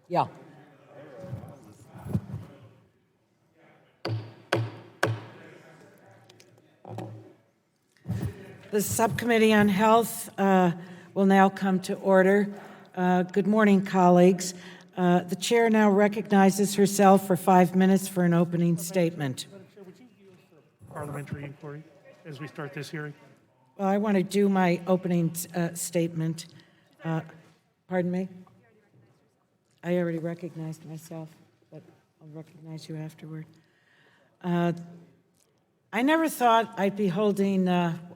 Yeah. The Subcommittee on Health will now come to order. Good morning, colleagues. The chair now recognizes herself for 5 minutes for an opening statement. Madam Chair, would you yield for parliamentary inquiry as we start this hearing? Well, I want to do my opening statement. Pardon me? I already recognized myself, but I'll recognize you afterward. I never thought I'd be holding,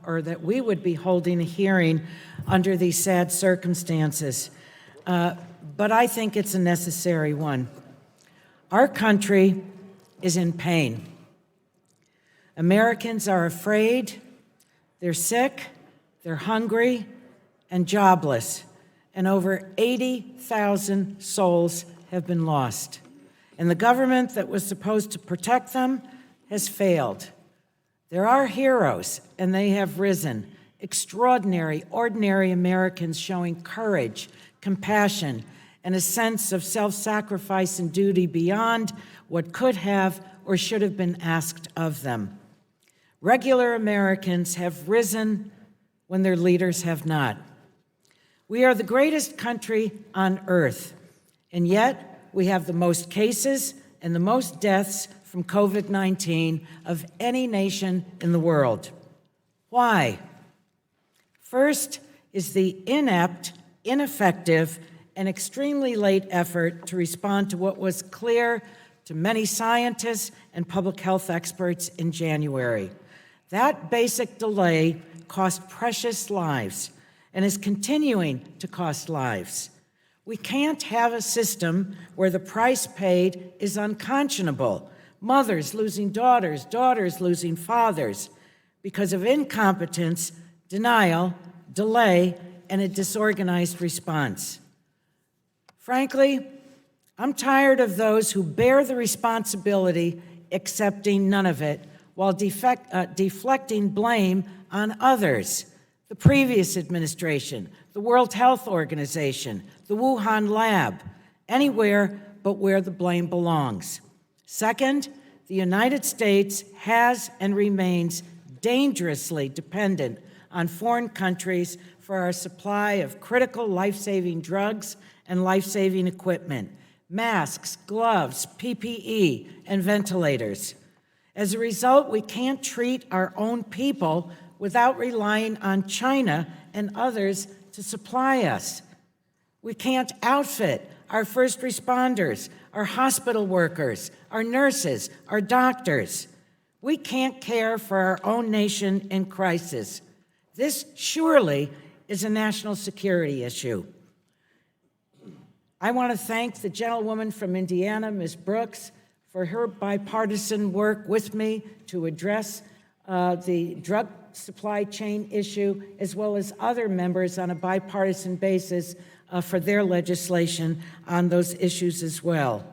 or that we would be holding a hearing under these sad circumstances, but I think it's a necessary one. Our country is in pain. Americans are afraid, they're sick, they're hungry, and jobless, and over 80,000 souls have been lost. And the government that was supposed to protect them has failed. There are heroes, and they have risen. Extraordinary, ordinary Americans showing courage, compassion, and a sense of self-sacrifice and duty beyond what could have or should have been asked of them. Regular Americans have risen when their leaders have not. We are the greatest country on earth, and yet we have the most cases and the most deaths from COVID-19 of any nation in the world. Why? First is the inept, ineffective, and extremely late effort to respond to what was clear to many scientists and public health experts in January. That basic delay cost precious lives and is continuing to cost lives. We can't have a system where the price paid is unconscionable. Mothers losing daughters, daughters losing fathers because of incompetence, denial, delay, and a disorganized response. Frankly, I'm tired of those who bear the responsibility accepting none of it while deflecting blame on others. The previous administration, the World Health Organization, the Wuhan lab, anywhere but where the blame belongs. Second, the United States has and remains dangerously dependent on foreign countries for our supply of critical life-saving drugs and life-saving equipment, masks, gloves, PPE, and ventilators. As a result, we can't treat our own people without relying on China and others to supply us. We can't outfit our first responders, our hospital workers, our nurses, our doctors. We can't care for our own nation in crisis. This surely is a national security issue. I want to thank the gentlewoman from Indiana, Ms. Brooks, for her bipartisan work with me to address the drug supply chain issue, as well as other members on a bipartisan basis for their legislation on those issues as well.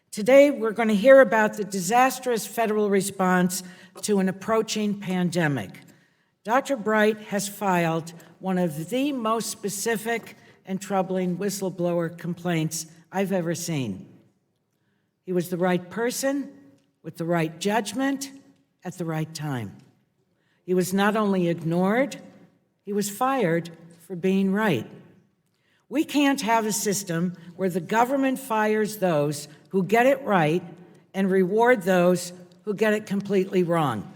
Today, we're going to hear about the disastrous federal response to an approaching pandemic. Dr. Bright has filed one of the most specific and troubling whistleblower complaints I've ever seen. He was the right person with the right judgment at the right time. He was not only ignored, he was fired for being right. We can't have a system where the government fires those who get it right and reward those who get it completely wrong.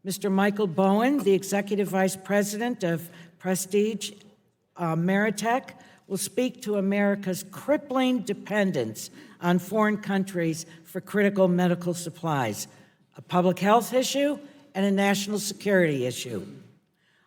Mr. Michael Bowen, the Executive Vice President of Prestige Meritech, will speak to America's crippling dependence on foreign countries for critical medical supplies, a public health issue and a national security issue.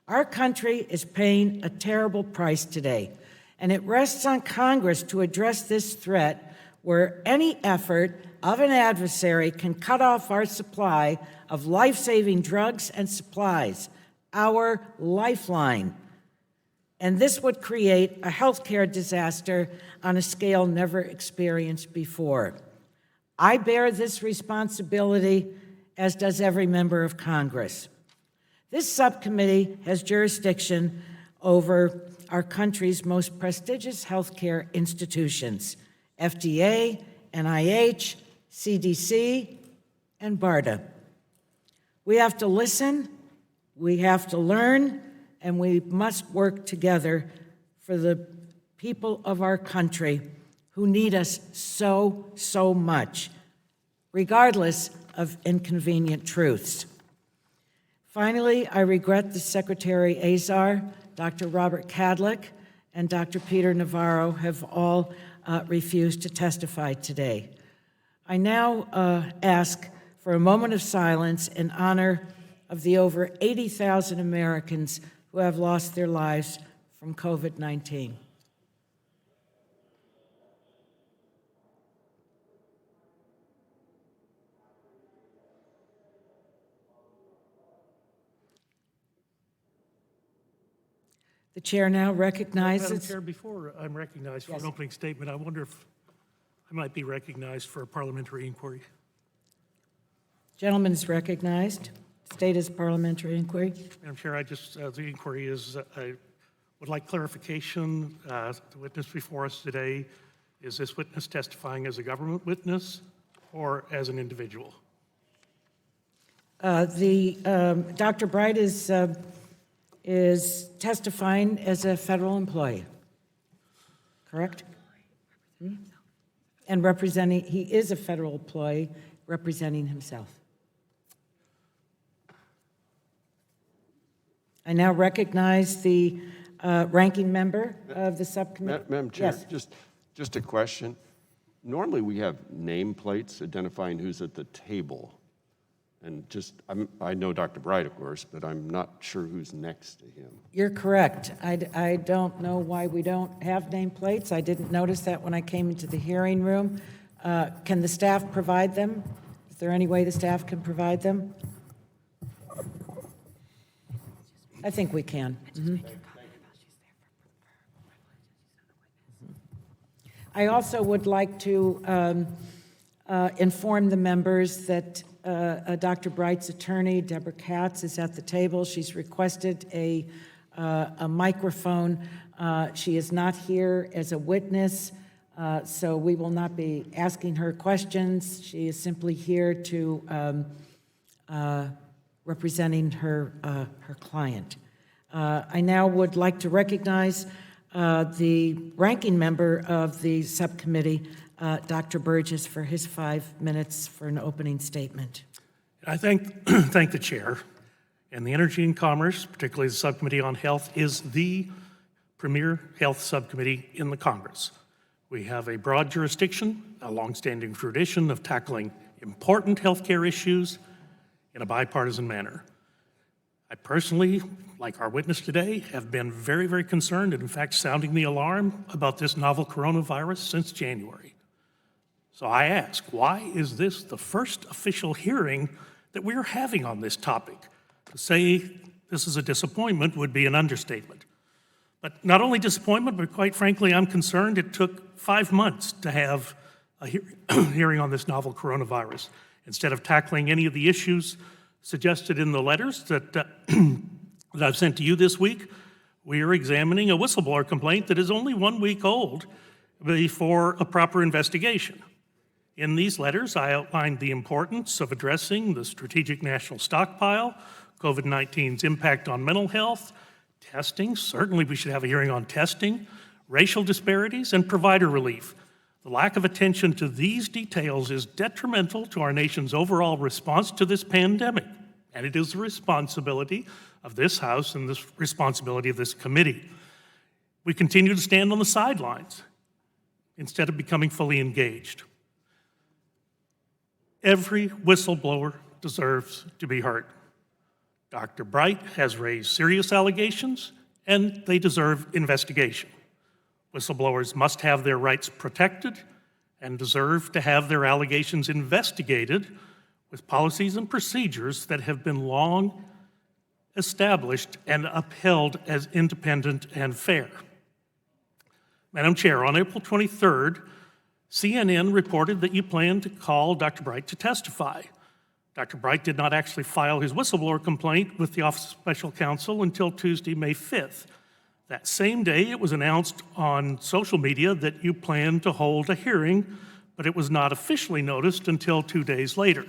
Our country is paying a terrible price today, and it rests on Congress to address this threat where any effort of an adversary can cut off our supply of life-saving drugs and supplies, our lifeline. And this would create a healthcare disaster on a scale never experienced before. I bear this responsibility, as does every member of Congress. This subcommittee has jurisdiction over our country's most prestigious healthcare institutions, FDA, NIH, CDC, and BARDA. We have to listen, we have to learn, and we must work together for the people of our country who need us so, so much, regardless of inconvenient truths. Finally, I regret that Secretary Azar, Dr. Robert Kadlec, and Dr. Peter Navarro have all refused to testify today. I now ask for a moment of silence in honor of the over 80,000 Americans who have lost their lives from COVID-19. The chair now recognizes... Madam Chair, before I'm recognized for an opening statement, I wonder if I might be recognized for a parliamentary inquiry. Gentleman is recognized. State as parliamentary inquiry. Madam Chair, the inquiry is, I would like clarification. The witness before us today, is this witness testifying as a government witness or as an individual? Dr. Bright is testifying as a federal employee, correct? And representing, he is a federal employee representing himself. I now recognize the ranking member of the subcommittee. Madam Chair, Yes. just a question. Normally we have nameplates identifying who's at the table. And I know Dr. Bright, of course, but I'm not sure who's next to him. You're correct. I don't know why we don't have nameplates. I didn't notice that when I came into the hearing room. Can the staff provide them? Is there any way the staff can provide them? I think we can. I also would like to inform the members that Dr. Bright's attorney, Deborah Katz, is at the table. She's requested a microphone. She is not here as a witness, so we will not be asking her questions. She is simply here to representing her client. I now would like to recognize the ranking member of the subcommittee, Dr. Burgess, for his 5 minutes for an opening statement. I thank the chair, and the Energy and Commerce, particularly the Subcommittee on Health, is the premier health subcommittee in the Congress. We have a broad jurisdiction, a longstanding tradition of tackling important healthcare issues in a bipartisan manner. I personally, like our witness today, have been very, very concerned and in fact sounding the alarm about this novel coronavirus since January. So I ask, why is this the first official hearing that we're having on this topic? To say this is a disappointment would be an understatement. But not only disappointment, but quite frankly, I'm concerned it took 5 months to have a hearing on this novel coronavirus. Instead of tackling any of the issues suggested in the letters that, that I've sent to you this week, we are examining a whistleblower complaint that is only 1 week old before a proper investigation. In these letters, I outlined the importance of addressing the strategic national stockpile, COVID-19's impact on mental health, testing, certainly we should have a hearing on testing, racial disparities, and provider relief. The lack of attention to these details is detrimental to our nation's overall response to this pandemic, and it is the responsibility of this House and the responsibility of this committee. We continue to stand on the sidelines instead of becoming fully engaged. Every whistleblower deserves to be heard. Dr. Bright has raised serious allegations, and they deserve investigation. Whistleblowers must have their rights protected and deserve to have their allegations investigated with policies and procedures that have been long established and upheld as independent and fair. Madam Chair, on April 23rd, CNN reported that you plan to call Dr. Bright to testify. Dr. Bright did not actually file his whistleblower complaint with the Office of Special Counsel until Tuesday, May 5th. That same day, it was announced on social media that you planned to hold a hearing, but it was not officially noticed until 2 days later.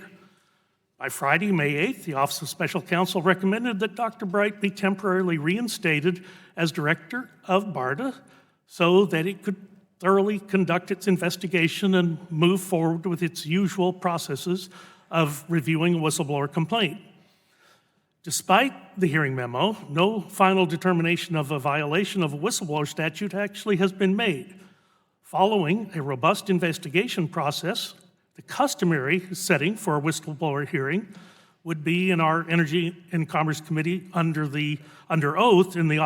By Friday, May 8th, the Office of Special Counsel recommended that Dr. Bright be temporarily reinstated as director of BARDA so that it could thoroughly conduct its investigation and move forward with its usual processes of reviewing a whistleblower complaint. Despite the hearing memo, no final determination of a violation of a whistleblower statute actually has been made. Following a robust investigation process, the customary setting for a whistleblower hearing would be in our Energy and Commerce Committee under oath in the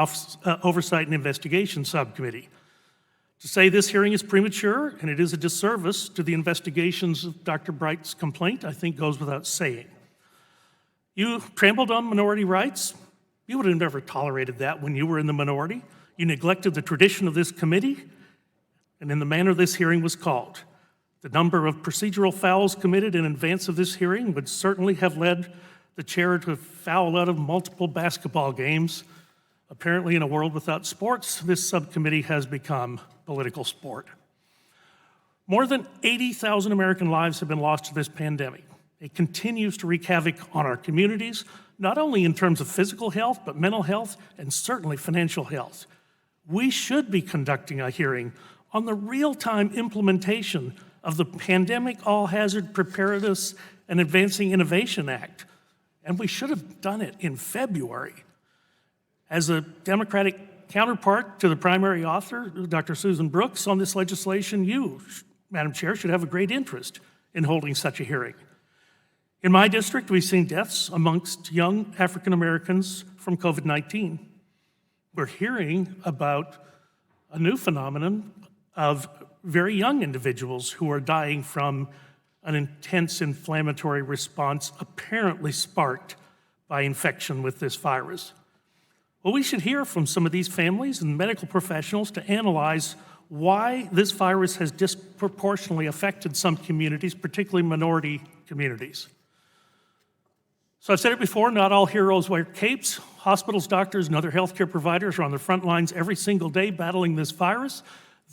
Oversight and Investigation Subcommittee. To say this hearing is premature and it is a disservice to the investigations of Dr. Bright's complaint, I think goes without saying. You trampled on minority rights. You would have never tolerated that when you were in the minority. You neglected the tradition of this committee, and in the manner this hearing was called. The number of procedural fouls committed in advance of this hearing would certainly have led the chair to foul out of multiple basketball games. Apparently, in a world without sports, this subcommittee has become political sport. More than 80,000 American lives have been lost to this pandemic. It continues to wreak havoc on our communities, not only in terms of physical health, but mental health and certainly financial health. We should be conducting a hearing on the real-time implementation of the Pandemic All-Hazard Preparedness and Advancing Innovation Act, and we should have done it in February. As a Democratic counterpart to the primary author, Dr. Susan Brooks, on this legislation, you, Madam Chair, should have a great interest in holding such a hearing. In my district, we've seen deaths amongst young African Americans from COVID-19. We're hearing about a new phenomenon of very young individuals who are dying from an intense inflammatory response apparently sparked by infection with this virus. Well, we should hear from some of these families and medical professionals to analyze why this virus has disproportionately affected some communities, particularly minority communities. So I've said it before, not all heroes wear capes. Hospitals, doctors, and other healthcare providers are on the front lines every single day battling this virus.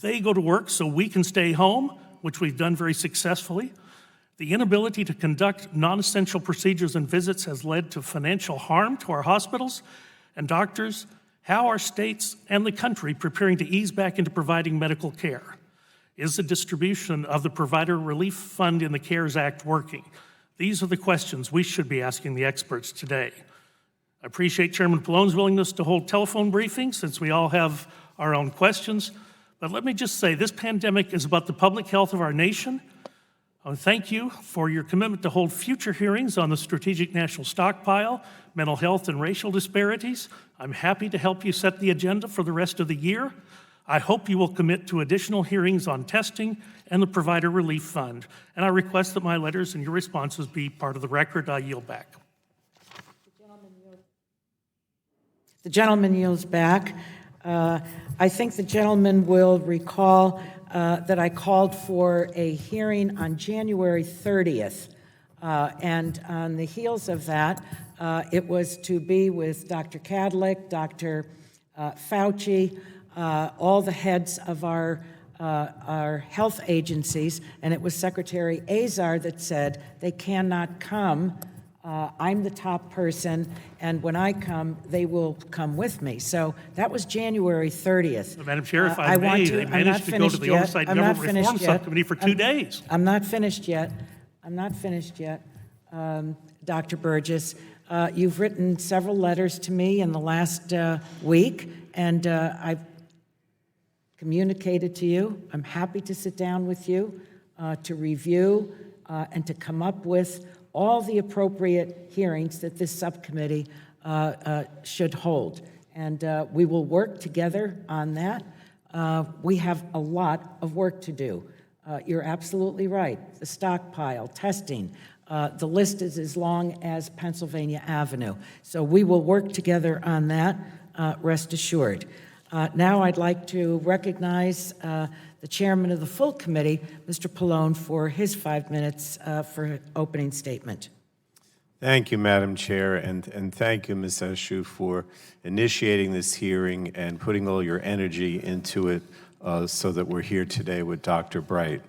They go to work so we can stay home, which we've done very successfully. The inability to conduct non-essential procedures and visits has led to financial harm to our hospitals and doctors. How are states and the country preparing to ease back into providing medical care? Is the distribution of the Provider Relief Fund in the CARES Act working? These are the questions we should be asking the experts today. I appreciate Chairman Pallone's willingness to hold telephone briefings since we all have our own questions. But let me just say, this pandemic is about the public health of our nation. I want to thank you for your commitment to hold future hearings on the Strategic National Stockpile, mental health, and racial disparities. I'm happy to help you set the agenda for the rest of the year. I hope you will commit to additional hearings on testing and the Provider Relief Fund. And I request that my letters and your responses be part of the record. I yield back. The gentleman yields back. I think the gentleman will recall that I called for a hearing on January 30th. And on the heels of that, it was to be with Dr. Kadlik, Dr. Fauci, all the heads of our health agencies, and it was Secretary Azar that said they cannot come. I'm the top person, and when I come, they will come with me. So that was January 30th. Madam Chair, if I may, they managed to go to the Oversight and Government Reform Subcommittee for 2 days. I'm not finished yet. Dr. Burgess. You've written several letters to me in the last week, and I've communicated to you. I'm happy to sit down with you to review and to come up with all the appropriate hearings that this subcommittee should hold. And we will work together on that. We have a lot of work to do. You're absolutely right. The stockpile, testing, the list is as long as Pennsylvania Avenue. So we will work together on that, rest assured. Now I'd like to recognize the chairman of the full committee, Mr. Pallone, for his 5 minutes for opening statement. Thank you, Madam Chair, and thank you, Ms. Eshu, for initiating this hearing and putting all your energy into it so that we're here today with Dr. Bright.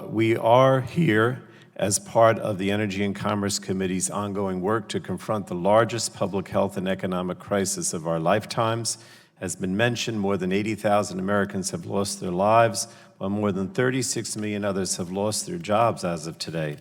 We are here as part of the Energy and Commerce Committee's ongoing work to confront the largest public health and economic crisis of our lifetimes. As been mentioned, more than 80,000 Americans have lost their lives, while more than 36 million others have lost their jobs as of today.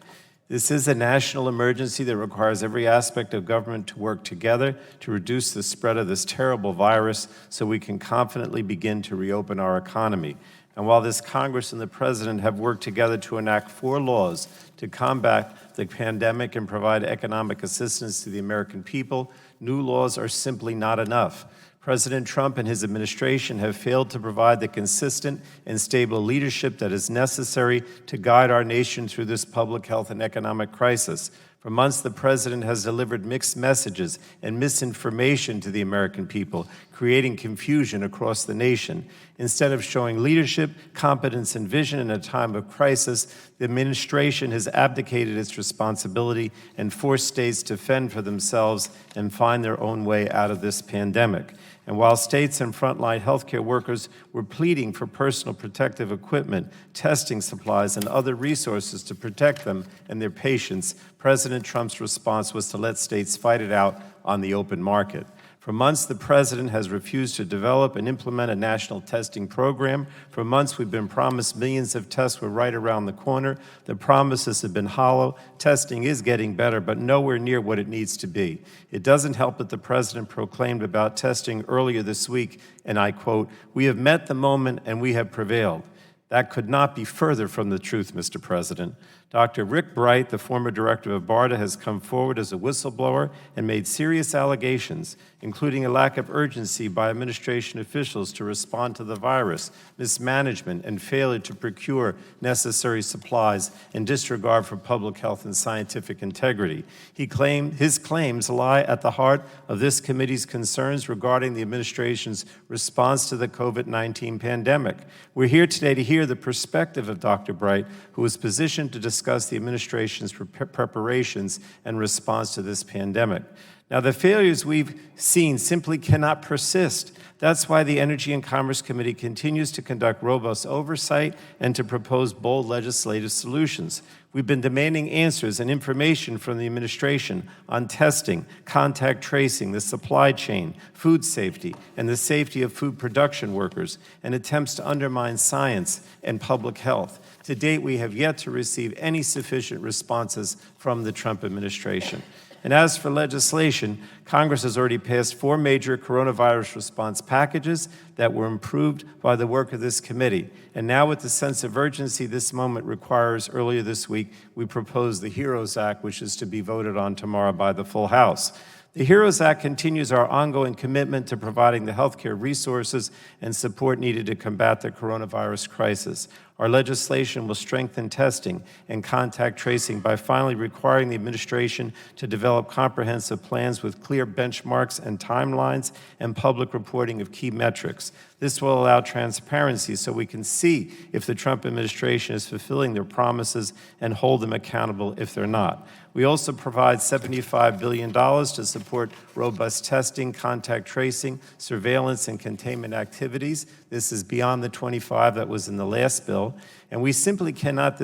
This is a national emergency that requires every aspect of government to work together to reduce the spread of this terrible virus so we can confidently begin to reopen our economy. And while this Congress and the President have worked together to enact 4 laws to combat the pandemic and provide economic assistance to the American people, new laws are simply not enough. President Trump and his administration have failed to provide the consistent and stable leadership that is necessary to guide our nation through this public health and economic crisis. For months, the president has delivered mixed messages and misinformation to the American people, creating confusion across the nation. Instead of showing leadership, competence, and vision in a time of crisis, the administration has abdicated its responsibility and forced states to fend for themselves and find their own way out of this pandemic. And while states and frontline healthcare workers were pleading for personal protective equipment, testing supplies, and other resources to protect them and their patients, President Trump's response was to let states fight it out on the open market. For months, the president has refused to develop and implement a national testing program. For months, we've been promised millions of tests were right around the corner. The promises have been hollow. Testing is getting better, but nowhere near what it needs to be. It doesn't help that the president proclaimed about testing earlier this week, and I quote, "We have met the moment and we have prevailed." That could not be further from the truth, Mr. President. Dr. Rick Bright, the former director of BARDA, has come forward as a whistleblower and made serious allegations, including a lack of urgency by administration officials to respond to the virus, mismanagement, and failure to procure necessary supplies, and disregard for public health and scientific integrity. His claims lie at the heart of this committee's concerns regarding the administration's response to the COVID-19 pandemic. We're here today to hear the perspective of Dr. Bright, who is positioned to discuss the administration's preparations and response to this pandemic. Now, the failures we've seen simply cannot persist. That's why the Energy and Commerce Committee continues to conduct robust oversight and to propose bold legislative solutions. We've been demanding answers and information from the administration on testing, contact tracing, the supply chain, food safety, and the safety of food production workers, and attempts to undermine science and public health. To date, we have yet to receive any sufficient responses from the Trump administration. And as for legislation, Congress has already passed 4 major coronavirus response packages that were improved by the work of this committee. And now, with the sense of urgency this moment requires, earlier this week, we proposed the HEROES Act, which is to be voted on tomorrow by the full House. The HEROES Act continues our ongoing commitment to providing the healthcare resources and support needed to combat the coronavirus crisis. Our legislation will strengthen testing and contact tracing by finally requiring the administration to develop comprehensive plans with clear benchmarks and timelines and public reporting of key metrics. This will allow transparency so we can see if the Trump administration is fulfilling their promises and hold them accountable if they're not. We also provide $75 billion to support robust testing, contact tracing, surveillance, and containment activities. This is beyond the 25 that was in the last bill. And we simply cannot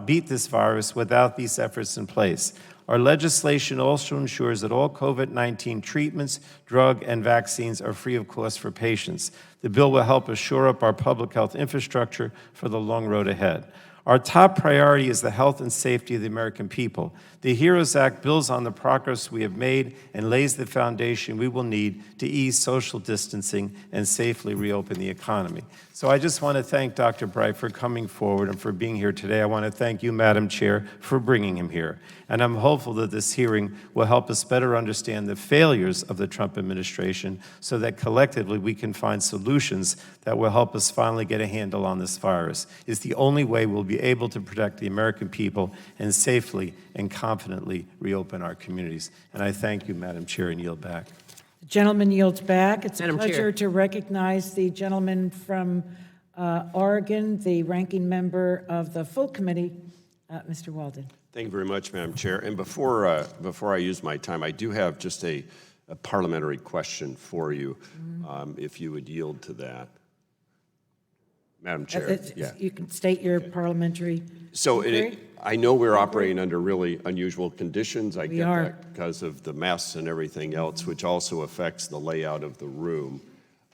beat this virus without these efforts in place. Our legislation also ensures that all COVID-19 treatments, drug, and vaccines are free of cost for patients. The bill will help us shore up our public health infrastructure for the long road ahead. Our top priority is the health and safety of the American people. The HEROES Act builds on the progress we have made and lays the foundation we will need to ease social distancing and safely reopen the economy. So I just want to thank Dr. Bright for coming forward and for being here today. I want to thank you, Madam Chair, for bringing him here. And I'm hopeful that this hearing will help us better understand the failures of the Trump administration so that collectively we can find solutions that will help us finally get a handle on this virus. It's the only way we'll be able to protect the American people and safely and confidently reopen our communities. And I thank you, Madam Chair, and yield back. The gentleman yields back. It's a Madam pleasure Chair. to recognize the gentleman from Oregon, the ranking member of the full committee, Mr. Walden. Thank you very much, Madam Chair. And before I use my time, I do have just a parliamentary question for you, if you would yield to that. Madam Chair, yeah. You can state your parliamentary So inquiry. I know we're operating under really unusual conditions. I get are. that because of the mess and everything else, which also affects the layout of the room.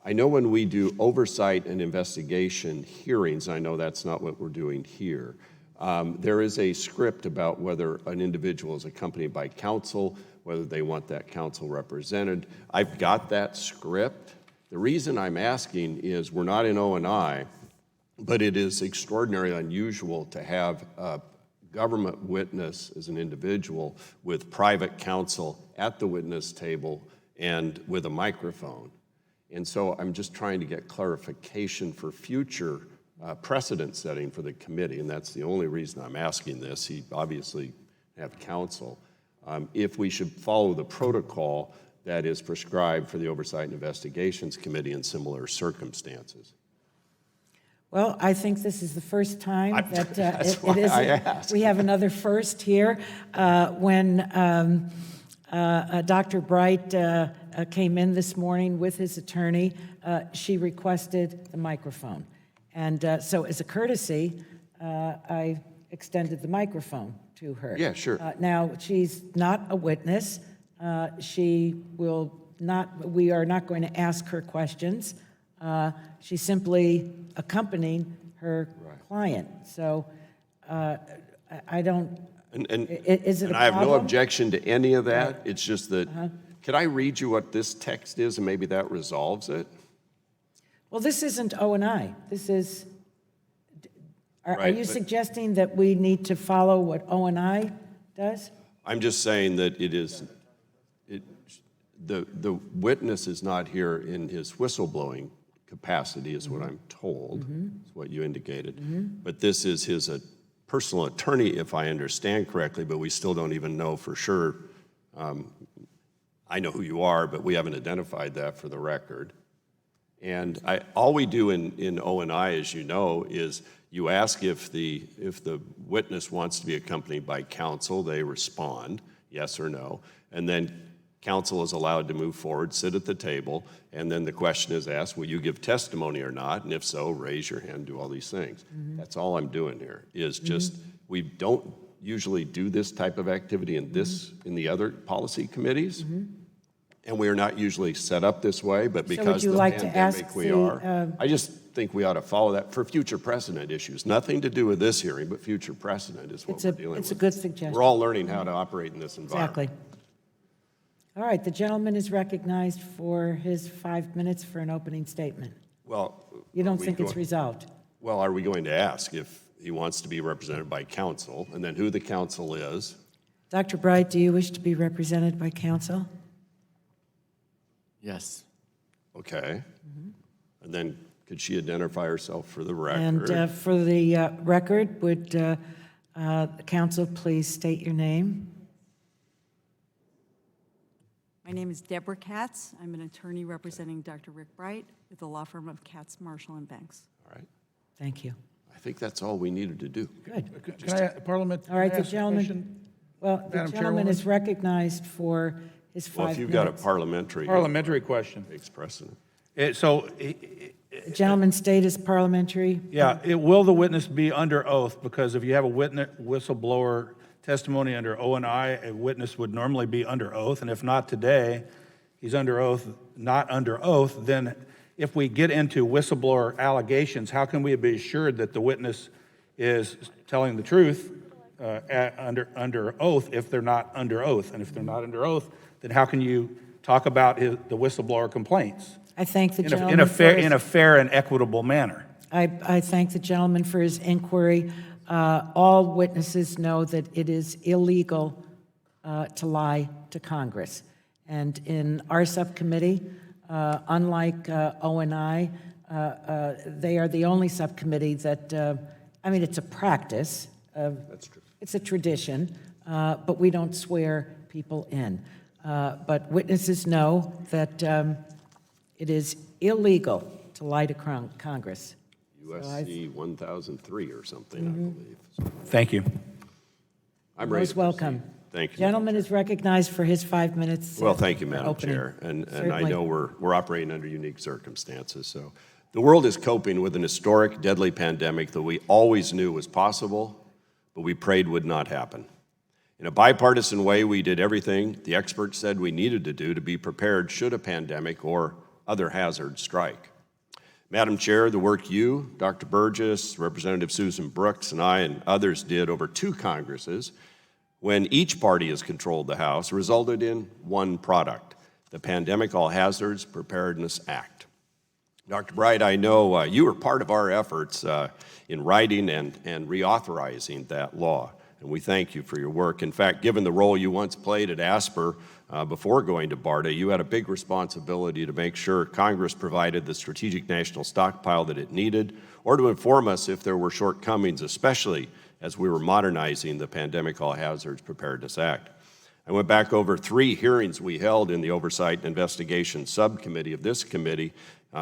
I know when we do oversight and investigation hearings, I know that's not what we're doing here. There is a script about whether an individual is accompanied by counsel, whether they want that counsel represented. I've got that script. The reason I'm asking is we're not in O&I, but it is extraordinarily unusual to have a government witness as an individual with private counsel at the witness table and with a microphone. And so I'm just trying to get clarification for future precedent setting for the committee, and that's the only reason I'm asking this. He obviously have counsel. If we should follow the protocol that is prescribed for the Oversight and Investigations Committee in similar circumstances. Well, I think this is the first time that that's it why is. I asked. We have another first here. When Dr. Bright came in this morning with his attorney, she requested the microphone. And so as a courtesy, I extended the microphone to her. Yeah, sure. Now, she's not a witness. She will not, we are not going to ask her questions. She's simply accompanying her client. So I don't, is it a problem? I have no objection to any of that. It's just that, could I read you what this text is and maybe that resolves it? Well, this isn't O&I. This is, are Right, you but- suggesting that we need to follow what O&I does? I'm just saying that it is, the witness is not here in his whistleblowing capacity, is what I'm told, is what you indicated. But this is his personal attorney, if I understand correctly, but we still don't even know for sure. I know who you are, but we haven't identified that for the record. And all we do in O&I, as you know, is you ask if the witness wants to be accompanied by counsel, they respond, yes or no, and then counsel is allowed to move forward, sit at the table, and then the question is asked, will you give testimony or not? And if so, raise your hand, do all these things. That's all I'm doing here, is just, we don't usually do this type of activity in the other policy committees. And we are not usually set up this way, but because of the pandemic, we are. I just think we ought to follow that for future precedent issues. Nothing to do with this hearing, but future precedent is what we're dealing with. It's a good suggestion. We're all learning how to operate in this environment. Exactly. All right, the gentleman is recognized for his 5 minutes for an opening statement. Well, You are don't we think it's going- resolved? Well, are we going to ask if he wants to be represented by counsel, and then who the counsel is? Dr. Bright, do you wish to be represented by counsel? Yes. Okay. And then could she identify herself for the record? And for the record, would counsel please state your name? My name is Deborah Katz. I'm an attorney representing Dr. Rick Bright with the law firm of Katz, Marshall, and Banks. All right. Thank you. I think that's all we needed to do. Good. Can I, Parliament? All right, can I the ask a question? gentleman, well, the Madam gentleman is Chairwoman? recognized for his 5 Well, minutes. if you've got a parliamentary. Parliamentary question. Takes precedent. The gentleman state is parliamentary. Will the witness be under oath? Because if you have a whistleblower testimony under O&I, a witness would normally be under oath, and if not today, he's under oath, not under oath, then if we get into whistleblower allegations, how can we be assured that the witness is telling the truth under oath if they're not under oath? And if they're not under oath, then how can you talk about the whistleblower complaints I thank the in gentleman a for his- in a fair and equitable manner? I thank the gentleman for his inquiry. All witnesses know that it is illegal to lie to Congress. And in our subcommittee, unlike O&I, they are the only subcommittee that, I mean, it's a practice. That's true. It's a tradition, but we don't swear people in. But witnesses know that it is illegal to lie to Congress. USC 1003 or something, I believe. Thank you. I'm You're ready most to welcome. proceed. Thank you. Gentleman is recognized for his 5 minutes. Well, thank you, for Madam opening. Chair. And I Certainly. know we're operating under unique circumstances. So the world is coping with an historic, deadly pandemic that we always knew was possible, but we prayed would not happen. In a bipartisan way, we did everything the experts said we needed to do to be prepared should a pandemic or other hazard strike. Madam Chair, the work you, Dr. Burgess, Representative Susan Brooks, and I and others did over 2 Congresses, when each party has controlled the House, resulted in one product, the Pandemic All Hazards Preparedness Act. Dr. Bright, I know you were part of our efforts in writing and reauthorizing that law, and we thank you for your work. In fact, given the role you once played at ASPR before going to BARDA, you had a big responsibility to make sure Congress provided the strategic national stockpile that it needed, or to inform us if there were shortcomings, especially as we were modernizing the Pandemic All Hazards Preparedness Act. I went back over 3 hearings we held in the Oversight and Investigation Subcommittee of this committee,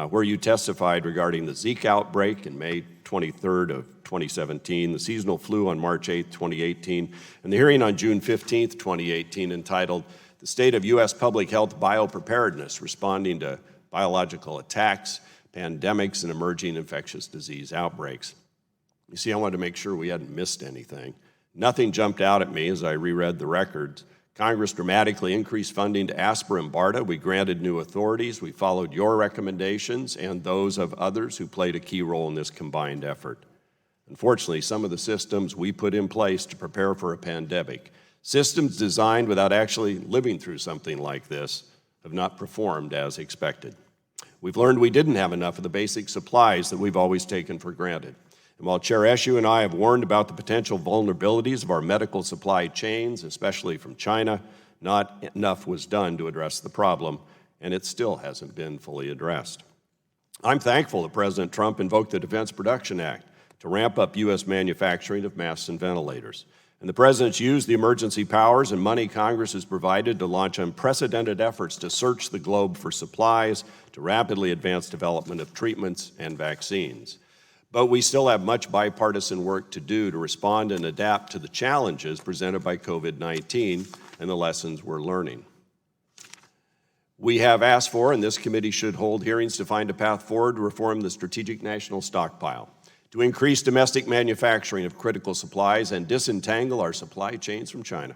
where you testified regarding the Zika outbreak in May 23rd of 2017, the seasonal flu on March 8th, 2018, and the hearing on June 15th, 2018, entitled The State of U.S. Public Health Biopreparedness, Responding to Biological Attacks, Pandemics, and Emerging Infectious Disease Outbreaks. You see, I wanted to make sure we hadn't missed anything. Nothing jumped out at me as I reread the records. Congress dramatically increased funding to ASPR and BARDA. We granted new authorities. We followed your recommendations and those of others who played a key role in this combined effort. Unfortunately, some of the systems we put in place to prepare for a pandemic, systems designed without actually living through something like this, have not performed as expected. We've learned we didn't have enough of the basic supplies that we've always taken for granted. And while Chair Eshoo and I have warned about the potential vulnerabilities of our medical supply chains, especially from China, not enough was done to address the problem, and it still hasn't been fully addressed. I'm thankful that President Trump invoked the Defense Production Act to ramp up U.S. manufacturing of masks and ventilators. And the President's used the emergency powers and money Congress has provided to launch unprecedented efforts to search the globe for supplies, to rapidly advance development of treatments and vaccines. But we still have much bipartisan work to do to respond and adapt to the challenges presented by COVID-19 and the lessons we're learning. We have asked for, and this committee should hold hearings to find a path forward to reform the strategic national stockpile, to increase domestic manufacturing of critical supplies and disentangle our supply chains from China.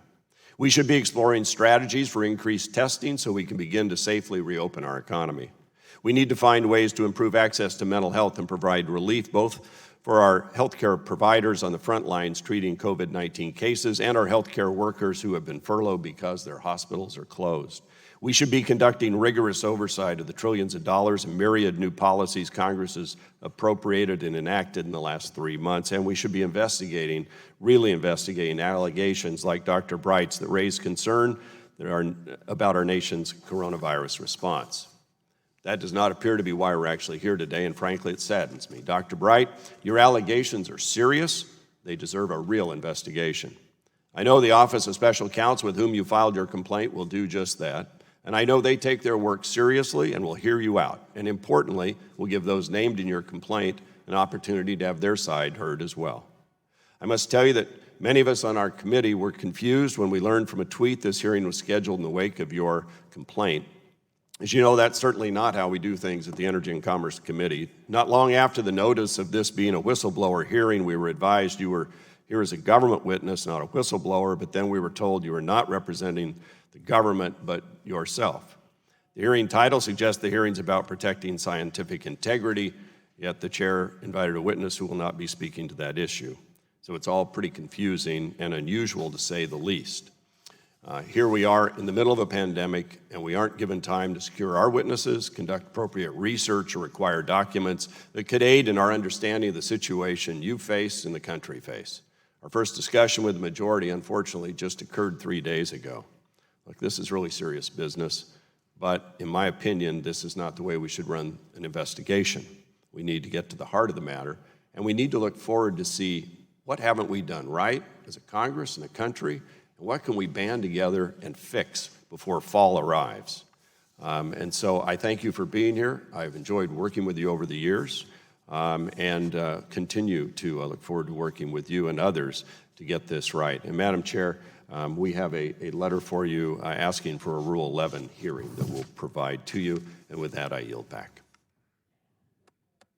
We should be exploring strategies for increased testing so we can begin to safely reopen our economy. We need to find ways to improve access to mental health and provide relief both for our healthcare providers on the front lines treating COVID-19 cases and our healthcare workers who have been furloughed because their hospitals are closed. We should be conducting rigorous oversight of the trillions of dollars and myriad new policies Congress has appropriated and enacted in the last 3 months, and we should be really investigating allegations like Dr. Bright's that raise concern about our nation's coronavirus response. That does not appear to be why we're actually here today, and frankly, it saddens me. Dr. Bright, your allegations are serious. They deserve a real investigation. I know the Office of Special Counsel with whom you filed your complaint will do just that, and I know they take their work seriously and will hear you out, and importantly, will give those named in your complaint an opportunity to have their side heard as well. I must tell you that many of us on our committee were confused when we learned from a tweet this hearing was scheduled in the wake of your complaint. As you know, that's certainly not how we do things at the Energy and Commerce Committee. Not long after the notice of this being a whistleblower hearing, we were advised you were here as a government witness, not a whistleblower, but then we were told you were not representing the government, but yourself. The hearing title suggests the hearing's about protecting scientific integrity, yet the chair invited a witness who will not be speaking to that issue. So it's all pretty confusing and unusual to say the least. Here we are in the middle of a pandemic, and we aren't given time to secure our witnesses, conduct appropriate research, or require documents that could aid in our understanding of the situation you face and the country face. Our first discussion with the majority, unfortunately, just occurred 3 days ago. Look, this is really serious business, but in my opinion, this is not the way we should run an investigation. We need to get to the heart of the matter, and we need to look forward to see what haven't we done right as a Congress and a country, and what can we band together and fix before fall arrives? And so I thank you for being here. I've enjoyed working with you over the years and continue to look forward to working with you and others get this right. And Madam Chair, we have a letter for you asking for a Rule 11 hearing that we'll provide to you. And with that, I yield back.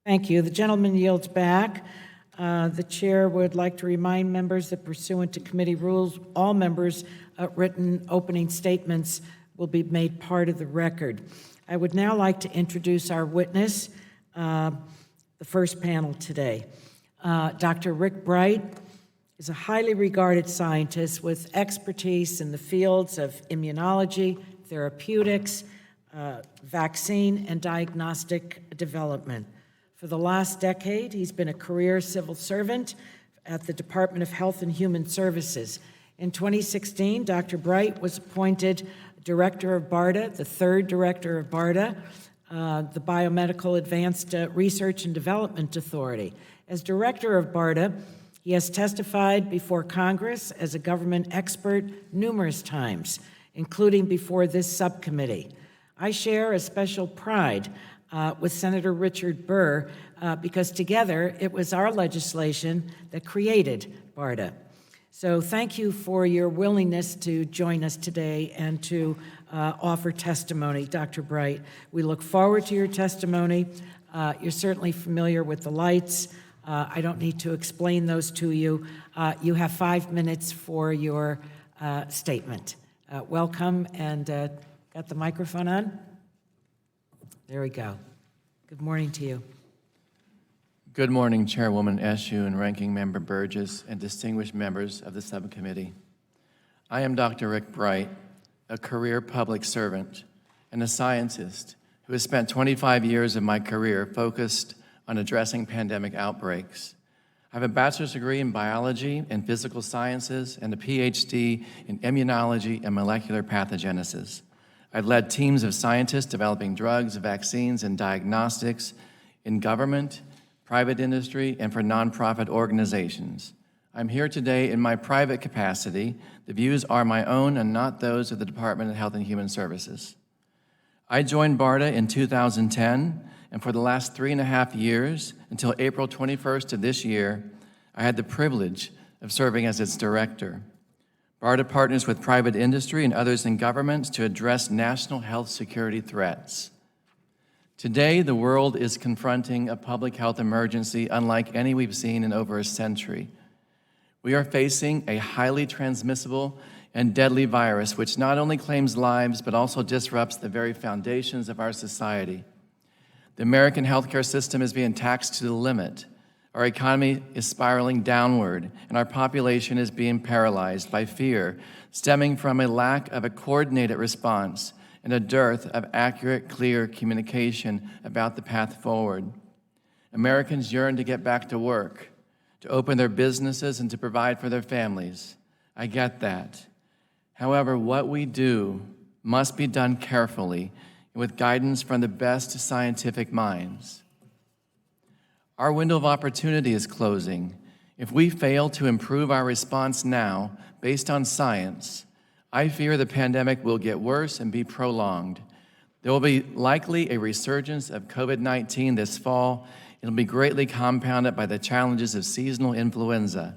Thank you. The gentleman yields back. The chair would like to remind members that pursuant to committee rules, all members' written opening statements will be made part of the record. I would now like to introduce our witness, the first panel today. Dr. Rick Bright is a highly regarded scientist with expertise in the fields of immunology, therapeutics, vaccine, and diagnostic development. For the last decade, he's been a career civil servant at the Department of Health and Human Services. In 2016, Dr. Bright was appointed director of BARDA, the third director of BARDA, the Biomedical Advanced Research and Development Authority. As director of BARDA, he has testified before Congress as a government expert numerous times, including before this subcommittee. I share a special pride with Senator Richard Burr because together it was our legislation that created BARDA. So thank you for your willingness to join us today and to offer testimony, Dr. Bright. We look forward to your testimony. You're certainly familiar with the lights. I don't need to explain those to you. You have 5 minutes for your statement. Welcome, and got the microphone on? There we go. Good morning to you. Good morning, Chairwoman Eshoo and Ranking Member Burgess and distinguished members of the subcommittee. I am Dr. Rick Bright, a career public servant and a scientist who has spent 25 years of my career focused on addressing pandemic outbreaks. I have a bachelor's degree in biology and physical sciences and a PhD in immunology and molecular pathogenesis. I've led teams of scientists developing drugs, vaccines, and diagnostics in government, private industry, and for nonprofit organizations. I'm here today in my private capacity. The views are my own and not those of the Department of Health and Human Services. I joined BARDA in 2010, and for the last 3.5 years, until April 21st of this year, I had the privilege of serving as its director. BARDA partners with private industry and others in governments to address national health security threats. Today, the world is confronting a public health emergency unlike any we've seen in over a century. We are facing a highly transmissible and deadly virus which not only claims lives but also disrupts the very foundations of our society. The American healthcare system is being taxed to the limit. Our economy is spiraling downward, and our population is being paralyzed by fear, stemming from a lack of a coordinated response and a dearth of accurate, clear communication about the path forward. Americans yearn to get back to work, to open their businesses, and to provide for their families. I get that. However, what we do must be done carefully and with guidance from the best scientific minds. Our window of opportunity is closing. If we fail to improve our response now, based on science, I fear the pandemic will get worse and be prolonged. There will be likely a resurgence of COVID-19 this fall. It'll be greatly compounded by the challenges of seasonal influenza.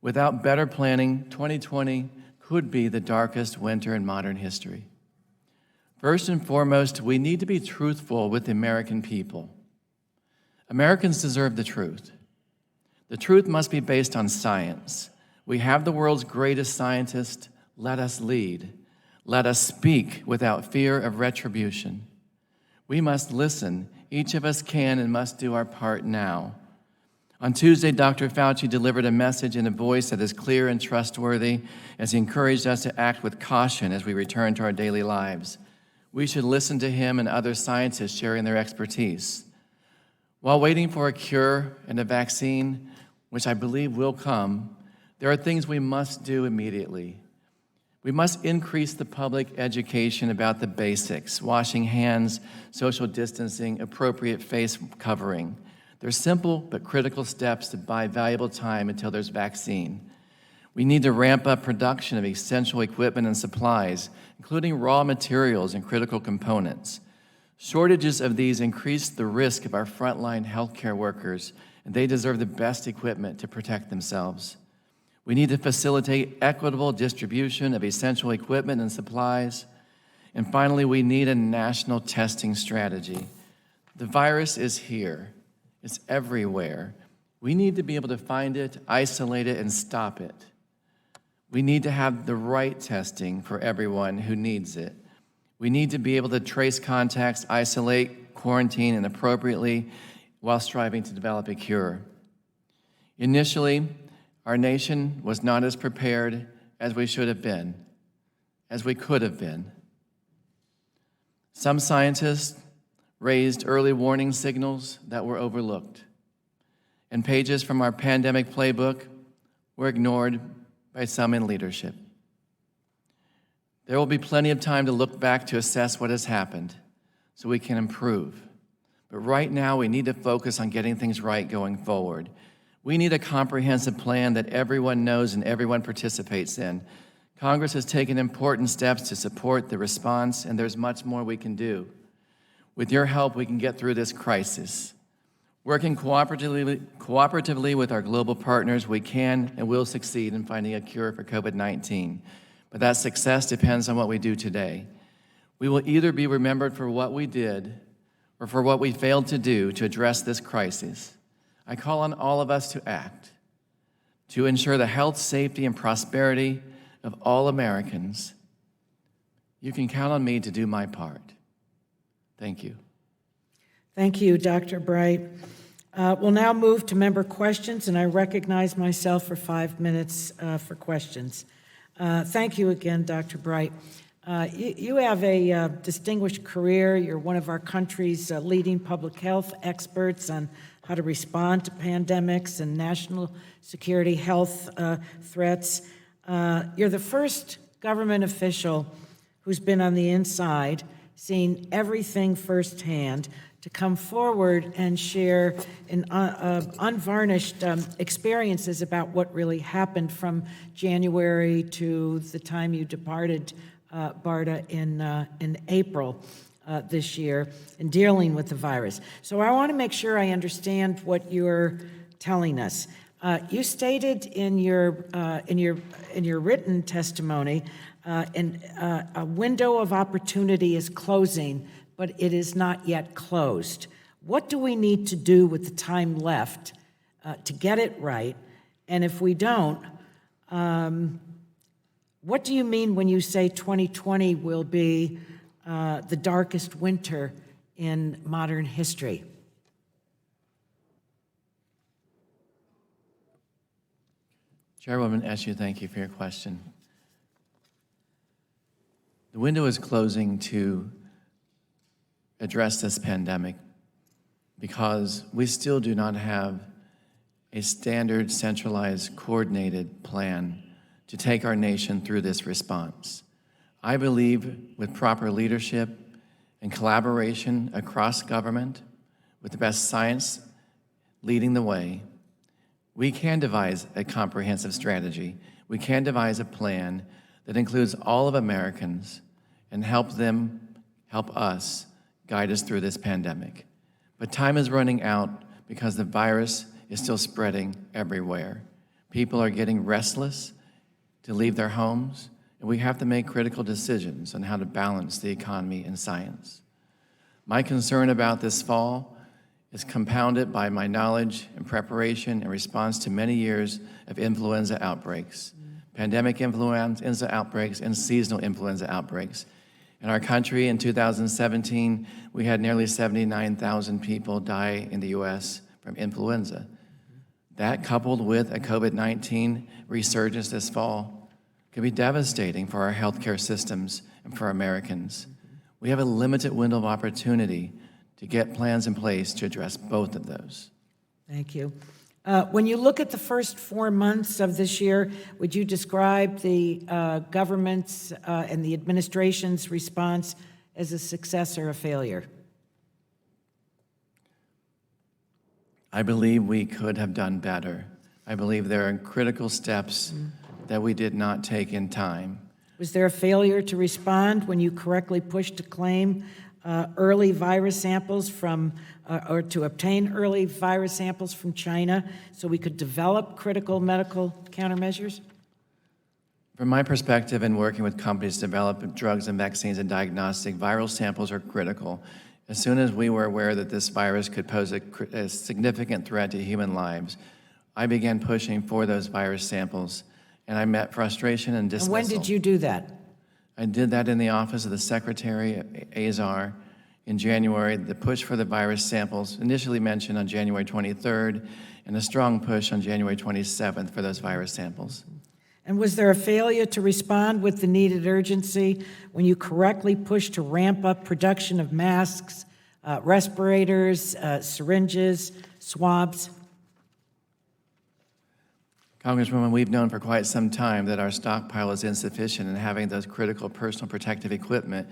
Without better planning, 2020 could be the darkest winter in modern history. First and foremost, we need to be truthful with the American people. Americans deserve the truth. The truth must be based on science. We have the world's greatest scientists. Let us lead. Let us speak without fear of retribution. We must listen. Each of us can and must do our part now. On Tuesday, Dr. Fauci delivered a message in a voice that is clear and trustworthy as he encouraged us to act with caution as we return to our daily lives. We should listen to him and other scientists sharing their expertise. While waiting for a cure and a vaccine, which I believe will come, there are things we must do immediately. We must increase the public education about the basics: washing hands, social distancing, appropriate face covering. They're simple but critical steps to buy valuable time until there's vaccine. We need to ramp up production of essential equipment and supplies, including raw materials and critical components. Shortages of these increase the risk of our frontline healthcare workers, and they deserve the best equipment to protect themselves. We need to facilitate equitable distribution of essential equipment and supplies. And finally, we need a national testing strategy. The virus is here. It's everywhere. We need to be able to find it, isolate it, and stop it. We need to have the right testing for everyone who needs it. We need to be able to trace contacts, isolate, quarantine, and appropriately while striving to develop a cure. Initially, our nation was not as prepared as we should have been, as we could have been. Some scientists raised early warning signals that were overlooked, and pages from our pandemic playbook were ignored by some in leadership. There will be plenty of time to look back to assess what has happened so we can improve. But right now, we need to focus on getting things right going forward. We need a comprehensive plan that everyone knows and everyone participates in. Congress has taken important steps to support the response, and there's much more we can do. With your help, we can get through this crisis. Working cooperatively with our global partners, we can and will succeed in finding a cure for COVID-19. But that success depends on what we do today. We will either be remembered for what we did or for what we failed to do to address this crisis. I call on all of us to act, to ensure the health, safety, and prosperity of all Americans. You can count on me to do my part. Thank you. Thank you, Dr. Bright. We'll now move to member questions, and I recognize myself for 5 minutes for questions. Thank you again, Dr. Bright. You have a distinguished career. You're one of our country's leading public health experts on how to respond to pandemics and national security health threats. You're the first government official who's been on the inside, seeing everything firsthand, to come forward and share unvarnished experiences about what really happened from January to the time you departed BARDA in April this year in dealing with the virus. So I want to make sure I understand what you're telling us. You stated in your written testimony, a window of opportunity is closing, but it is not yet closed. What do we need to do with the time left to get it right? And if we don't, what do you mean when you say 2020 will be the darkest winter in modern history? Chairwoman Eshoo, thank you for your question. The window is closing to address this pandemic because we still do not have a standard, centralized, coordinated plan to take our nation through this response. I believe with proper leadership and collaboration across government, with the best science leading the way, we can devise a comprehensive strategy. We can devise a plan that includes all of Americans and help us guide us through this pandemic. But time is running out because the virus is still spreading everywhere. People are getting restless to leave their homes, and we have to make critical decisions on how to balance the economy and science. My concern about this fall is compounded by my knowledge and preparation in response to many years of influenza outbreaks, pandemic influenza outbreaks, and seasonal influenza outbreaks. In our country in 2017, we had nearly 79,000 people die in the US from influenza. That, coupled with a COVID-19 resurgence this fall, could be devastating for our healthcare systems and for Americans. We have a limited window of opportunity to get plans in place to address both of those. Thank you. When you look at the first 4 months of this year, would you describe the government's and the administration's response as a success or a failure? I believe we could have done better. I believe there are critical steps that we did not take in time. Was there a failure to respond when you correctly pushed a claim early virus samples from, or to obtain early virus samples from China so we could develop critical medical countermeasures? From my perspective in working with companies to develop drugs and vaccines and diagnostic, viral samples are critical. As soon as we were aware that this virus could pose a significant threat to human lives, I began pushing for those virus samples, and I met frustration and dismissal. And when did you do that? I did that in the office of the Secretary, Azar, in January. The push for the virus samples initially mentioned on January 23rd, and a strong push on January 27th for those virus samples. And was there a failure to respond with the needed urgency when you correctly pushed to ramp up production of masks, respirators, syringes, swabs? Congresswoman, we've known for quite some time that our stockpile is insufficient in having those critical personal protective equipment.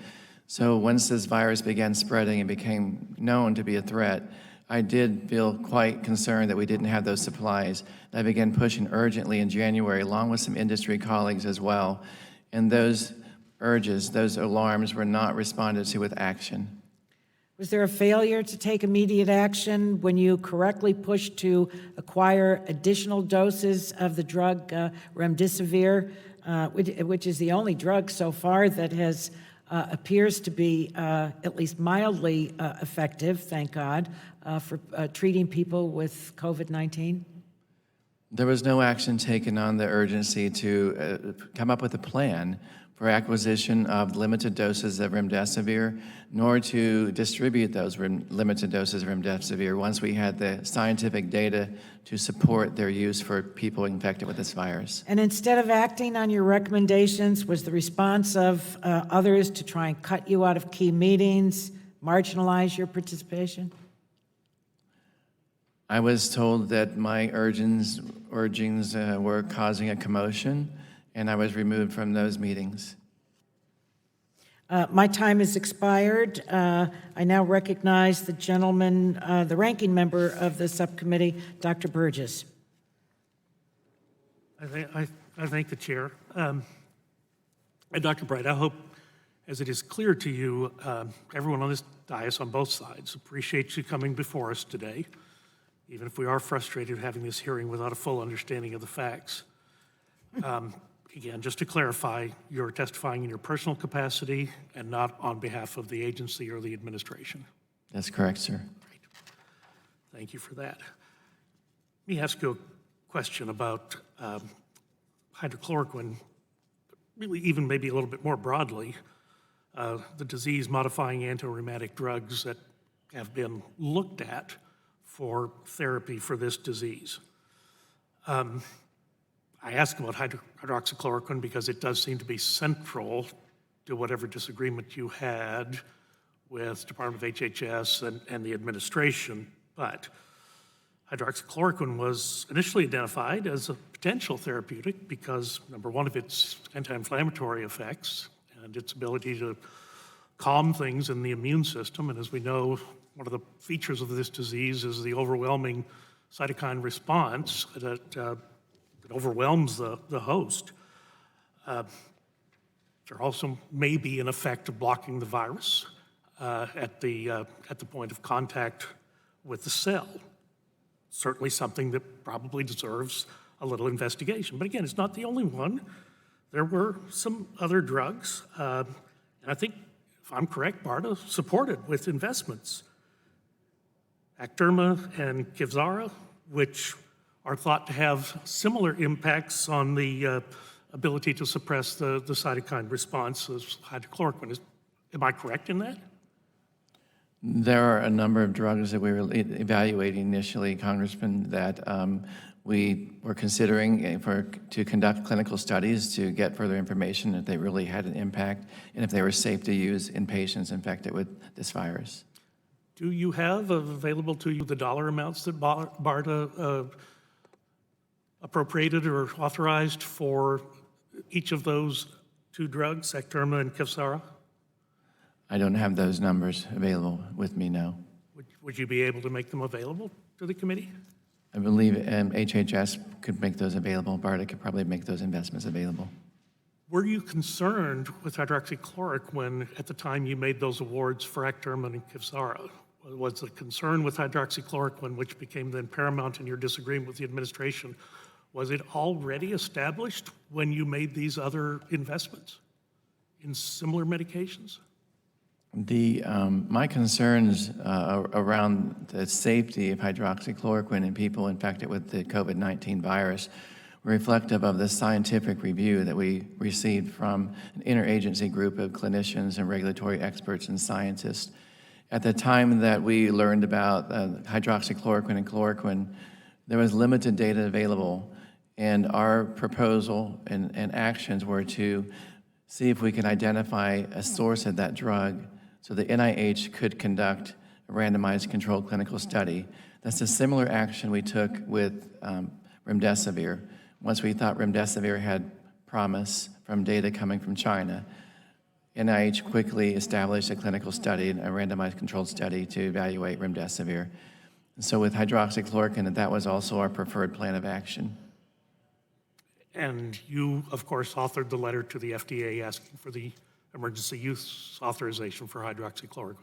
So once this virus began spreading and became known to be a threat, I did feel quite concerned that we didn't have those supplies. I began pushing urgently in January, along with some industry colleagues as well. And those urges, those alarms were not responded to with action. Was there a failure to take immediate action when you correctly pushed to acquire additional doses of the drug remdesivir, which is the only drug so far that has appears to be at least mildly effective, thank God, for treating people with COVID-19? There was no action taken on the urgency to come up with a plan for acquisition of limited doses of remdesivir, nor to distribute those limited doses of remdesivir once we had the scientific data to support their use for people infected with this virus. And instead of acting on your recommendations, was the response of others to try and cut you out of key meetings, marginalize your participation? I was told that my urgings were causing a commotion, and I was removed from those meetings. My time has expired. I now recognize the gentleman, the ranking member of the subcommittee, Dr. Burgess. I thank the chair. And Dr. Bright, I hope, as it is clear to you, everyone on this dais on both sides appreciates you coming before us today, even if we are frustrated having this hearing without a full understanding of the facts. Again, just to clarify, you're testifying in your personal capacity and not on behalf of the agency or the administration. That's correct, sir. Great. Thank you for that. Let me ask you a question about hydrochloroquine, really even maybe a little bit more broadly, the disease-modifying antirheumatic drugs that have been looked at for therapy for this disease. I ask about hydroxychloroquine because it does seem to be central to whatever disagreement you had with Department of HHS and the administration, but hydroxychloroquine was initially identified as a potential therapeutic because, number one, of its anti-inflammatory effects and its ability to calm things in the immune system. And as we know, one of the features of this disease is the overwhelming cytokine response that overwhelms the host. There also may be an effect of blocking the virus at the point of contact with the cell. Certainly something that probably deserves a little investigation. But again, it's not the only one. There were some other drugs, and I think, if I'm correct, BARDA supported with investments. Acterma and Kevzara, which are thought to have similar impacts on the ability to suppress the cytokine response as hydrochloroquine. Am I correct in that? There are a number of drugs that we were evaluating initially, Congressman, that we were considering to conduct clinical studies to get further information if they really had an impact and if they were safe to use in patients infected with this virus. Do you have available to you the dollar amounts that BARDA appropriated or authorized for each of those two drugs, Acterma and Kevzara? I don't have those numbers available with me now. Would you be able to make them available to the committee? I believe HHS could make those available. BARDA could probably make those investments available. Were you concerned with hydroxychloroquine at the time you made those awards for Acterman and Kevzara? Was the concern with hydroxychloroquine, which became then paramount in your disagreement with the administration, was it already established when you made these other investments in similar medications? My concerns around the safety of hydroxychloroquine in people infected with the COVID-19 virus were reflective of the scientific review that we received from an interagency group of clinicians and regulatory experts and scientists. At the time that we learned about hydroxychloroquine and chloroquine, there was limited data available, and our proposal and actions were to see if we could identify a source of that drug so the NIH could conduct a randomized controlled clinical study. That's a similar action we took with remdesivir. Once we thought remdesivir had promise from data coming from China, NIH quickly established a clinical study, a randomized controlled study to evaluate remdesivir. And so with hydroxychloroquine, that was also our preferred plan of action. And you, of course, authored the letter to the FDA asking for the emergency use authorization for hydroxychloroquine.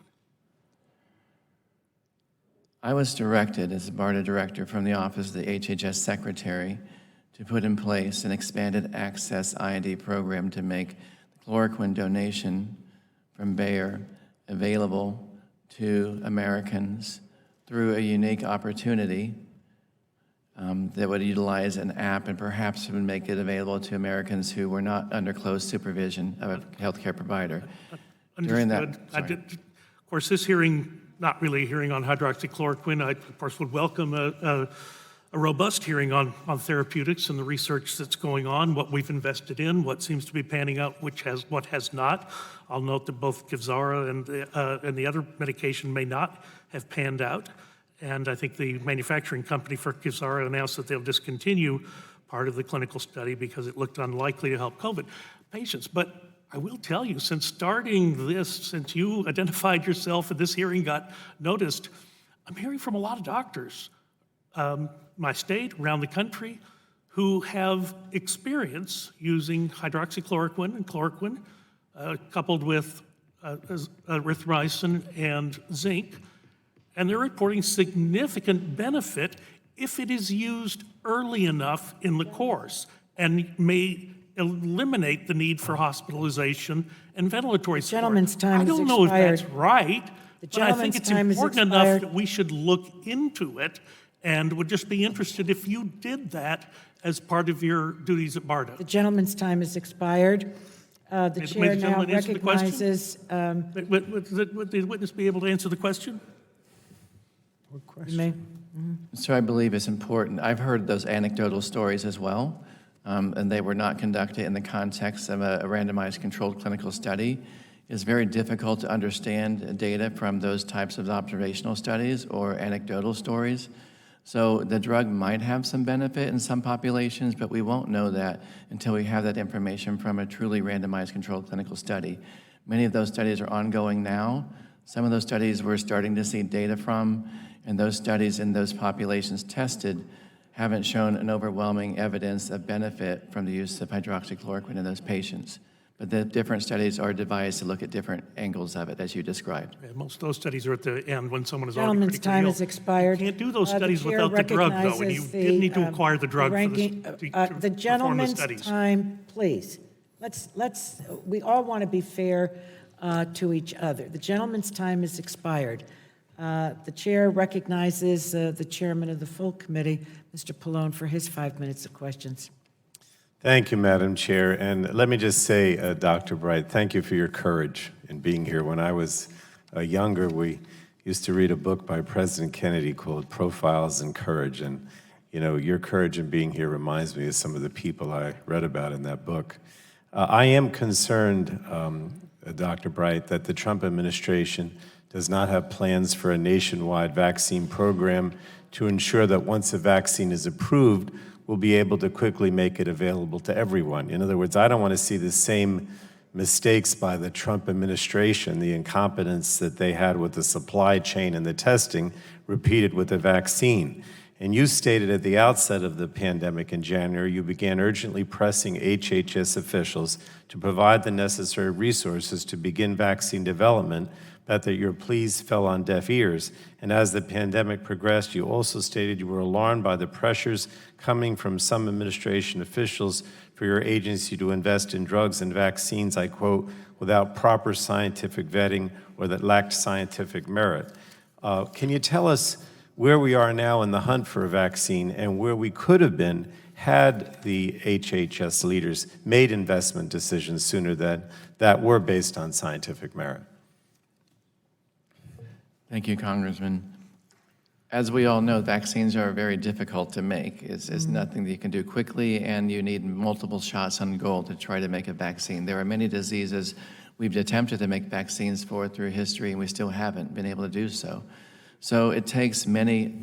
I was directed as BARDA director from the Office of the HHS Secretary to put in place an expanded access IND program to make the chloroquine donation from Bayer available to Americans through a unique opportunity that would utilize an app and perhaps would make it available to Americans who were not under close supervision of a healthcare provider. Understood. Of course, this hearing, not really a hearing on hydroxychloroquine. I, of course, would welcome a robust hearing on therapeutics and the research that's going on, what we've invested in, what seems to be panning out, what has not. I'll note that both Kevzara and the other medication may not have panned out. And I think the manufacturing company for Kevzara announced that they'll discontinue part of the clinical study because it looked unlikely to help COVID patients. But I will tell you, since starting this, since you identified yourself and this hearing got noticed, I'm hearing from a lot of doctors, my state, around the country, who have experience using hydroxychloroquine and chloroquine coupled with erythromycin and zinc, and they're reporting significant benefit if it is used early enough in the course and may eliminate the need for hospitalization and ventilatory support. Gentleman's time I has don't know if expired. that's right, but I think gentleman's it's time has important expired. enough that we should look into it and would just be interested if you did that as part of your duties at BARDA. The gentleman's time has expired. The May chair the now gentleman answer the question? recognizes, Would the witness be able to answer the question? you may- So I believe it's important. I've heard those anecdotal stories as well, and they were not conducted in the context of a randomized controlled clinical study. It's very difficult to understand data from those types of observational studies or anecdotal stories. So the drug might have some benefit in some populations, but we won't know that until we have that information from a truly randomized controlled clinical study. Many of those studies are ongoing now. Some of those studies we're starting to see data from, and those studies in those populations tested haven't shown an overwhelming evidence of benefit from the use of hydroxychloroquine in those patients. But the different studies are devised to look at different angles of it, as you described. Yeah, most of those studies are at the end when someone is already Gentleman's critically time ill. has expired. You can't do those The studies chair without the drug, though, and you recognizes did need to the, acquire the drug for ranking- this, to the perform the gentleman's studies. time, please. We all want to be fair to each other. The gentleman's time has expired. The chair recognizes the chairman of the full committee, Mr. Pallone, for his 5 minutes of questions. Thank you, Madam Chair. And let me just say, Dr. Bright, thank you for your courage in being here. When I was younger, we used to read a book by President Kennedy called Profiles in Courage. And, you know, your courage in being here reminds me of some of the people I read about in that book. I am concerned, Dr. Bright, that the Trump administration does not have plans for a nationwide vaccine program to ensure that once a vaccine is approved, we'll be able to quickly make it available to everyone. In other words, I don't want to see the same mistakes by the Trump administration, the incompetence that they had with the supply chain and the testing, repeated with the vaccine. And you stated at the outset of the pandemic in January, you began urgently pressing HHS officials to provide the necessary resources to begin vaccine development, but that your pleas fell on deaf ears. And as the pandemic progressed, you also stated you were alarmed by the pressures coming from some administration officials for your agency to invest in drugs and vaccines, I quote, without proper scientific vetting or that lacked scientific merit. Can you tell us where we are now in the hunt for a vaccine and where we could have been had the HHS leaders made investment decisions sooner that were based on scientific merit? Thank you, Congressman. As we all know, vaccines are very difficult to make. It's nothing that you can do quickly, and you need multiple shots on goal to try to make a vaccine. There are many diseases we've attempted to make vaccines for through history, and we still haven't been able to do so. So it takes many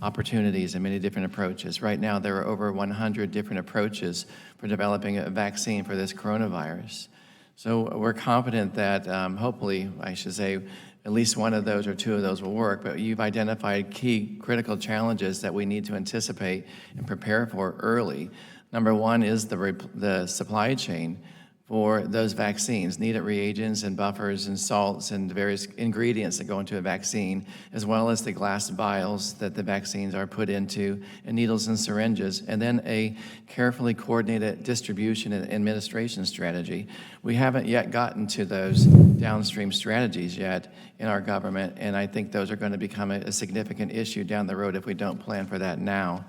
opportunities and many different approaches. Right now, there are over 100 different approaches for developing a vaccine for this coronavirus. So we're confident that hopefully, I should say, at least one of those or two of those will work, but you've identified key critical challenges that we need to anticipate and prepare for early. Number one is the supply chain for those vaccines, needed reagents and buffers and salts and various ingredients that go into a vaccine, as well as the glass vials that the vaccines are put into, and needles and syringes, and then a carefully coordinated distribution and administration strategy. We haven't yet gotten to those downstream strategies yet in our government, and I think those are going to become a significant issue down the road if we don't plan for that now.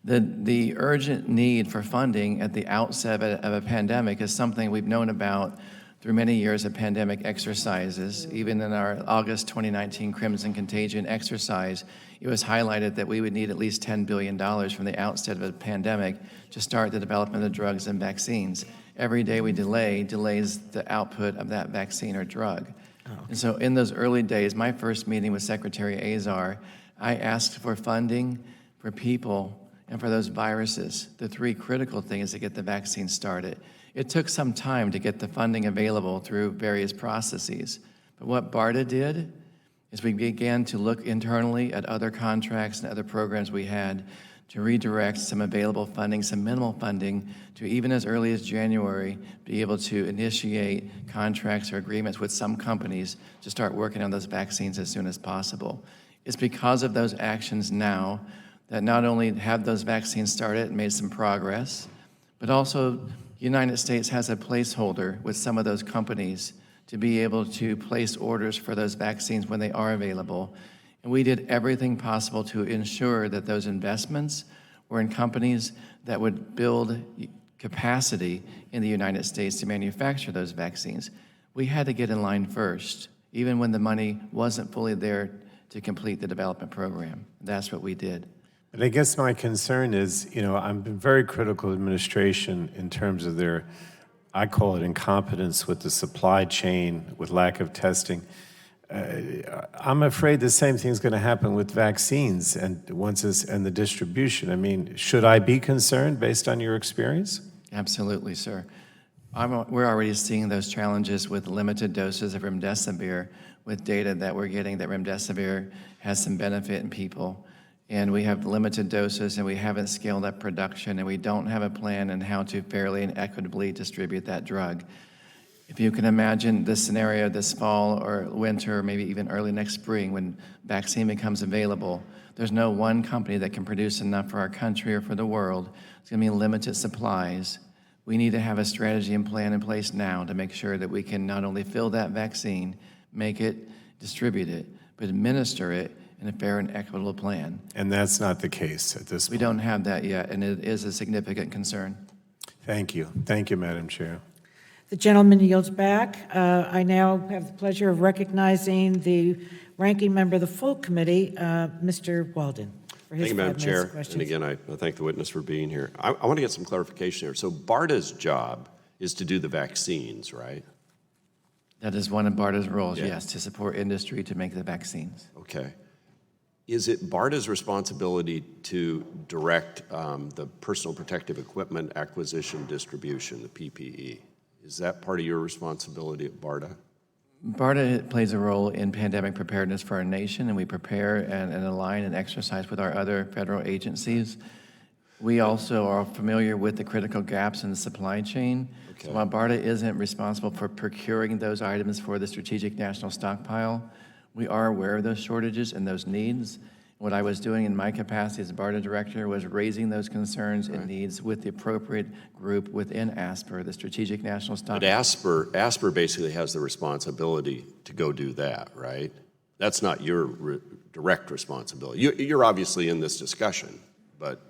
The urgent need for funding at the outset of a pandemic is something we've known about through many years of pandemic exercises. Even in our August 2019 Crimson Contagion exercise, it was highlighted that we would need at least $10 billion from the outset of a pandemic to start the development of drugs and vaccines. Every day we delays the output of that vaccine or drug. And so in those early days, my first meeting with Secretary Azar, I asked for funding for people and for those viruses, the three critical things to get the vaccine started. It took some time to get the funding available through various processes. But what BARDA did is we began to look internally at other contracts and other programs we had to redirect some available funding, some minimal funding, to even as early as January, be able to initiate contracts or agreements with some companies to start working on those vaccines as soon as possible. It's because of those actions now that not only have those vaccines started and made some progress, but also the United States has a placeholder with some of those companies to be able to place orders for those vaccines when they are available. And we did everything possible to ensure that those investments were in companies that would build capacity in the United States to manufacture those vaccines. We had to get in line first, even when the money wasn't fully there to complete the development program. That's what we did. But I guess my concern is, I've been very critical of administration in terms of their, I call it incompetence with the supply chain, with lack of testing. I'm afraid the same thing's going to happen with vaccines and the distribution. I mean, should I be concerned based on your experience? Absolutely, sir. We're already seeing those challenges with limited doses of remdesivir, with data that we're getting that remdesivir has some benefit in people. And we have limited doses, and we haven't scaled up production, and we don't have a plan on how to fairly and equitably distribute that drug. If you can imagine this scenario this fall or winter, or maybe even early next spring, when vaccine becomes available, there's no one company that can produce enough for our country or for the world. It's going to be limited supplies. We need to have a strategy and plan in place now to make sure that we can not only fill that vaccine, make it, distribute it, but administer it in a fair and equitable plan. And that's not the case at this point. We don't have that yet, and it is a significant concern. Thank you. Thank you, Madam Chair. The gentleman yields back. I now have the pleasure of recognizing the ranking member of the full committee, Mr. Walden, for his Thank you, Madam 5 minutes Chair. of questions. And again, I thank the witness for being here. I want to get some clarification here. So BARDA's job is to do the vaccines, right? That is one of BARDA's roles, Yeah. yes, to support industry to make the vaccines. Okay. Is it BARDA's responsibility to direct the personal protective equipment acquisition distribution, the PPE? Is that part of your responsibility at BARDA? BARDA plays a role in pandemic preparedness for our nation, and we prepare and align and exercise with our other federal agencies. We also are familiar with the critical gaps in the supply chain. Okay. So while BARDA isn't responsible for procuring those items for the Strategic National Stockpile, we are aware of those shortages and those needs. What I was doing in my capacity as BARDA director was raising those concerns and needs with the appropriate group within ASPR, the Strategic National But Stockpile. ASPR basically has the responsibility to go do that, right? That's not your direct responsibility. You're obviously in this discussion, but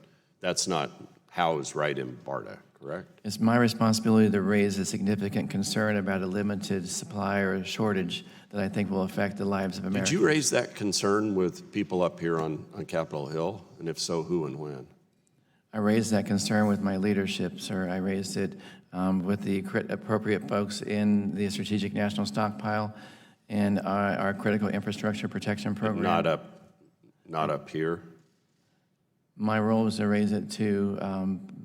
that's not housed right in BARDA, correct? It's my responsibility to raise a significant concern about a limited supply or a shortage that I think will affect the lives of Americans. Did you raise that concern with people up here on Capitol Hill? And if so, who and when? I raised that concern with my leadership, sir. I raised it with the appropriate folks in the Strategic National Stockpile and our Critical Infrastructure Protection Program. Not up here? My role was to raise it to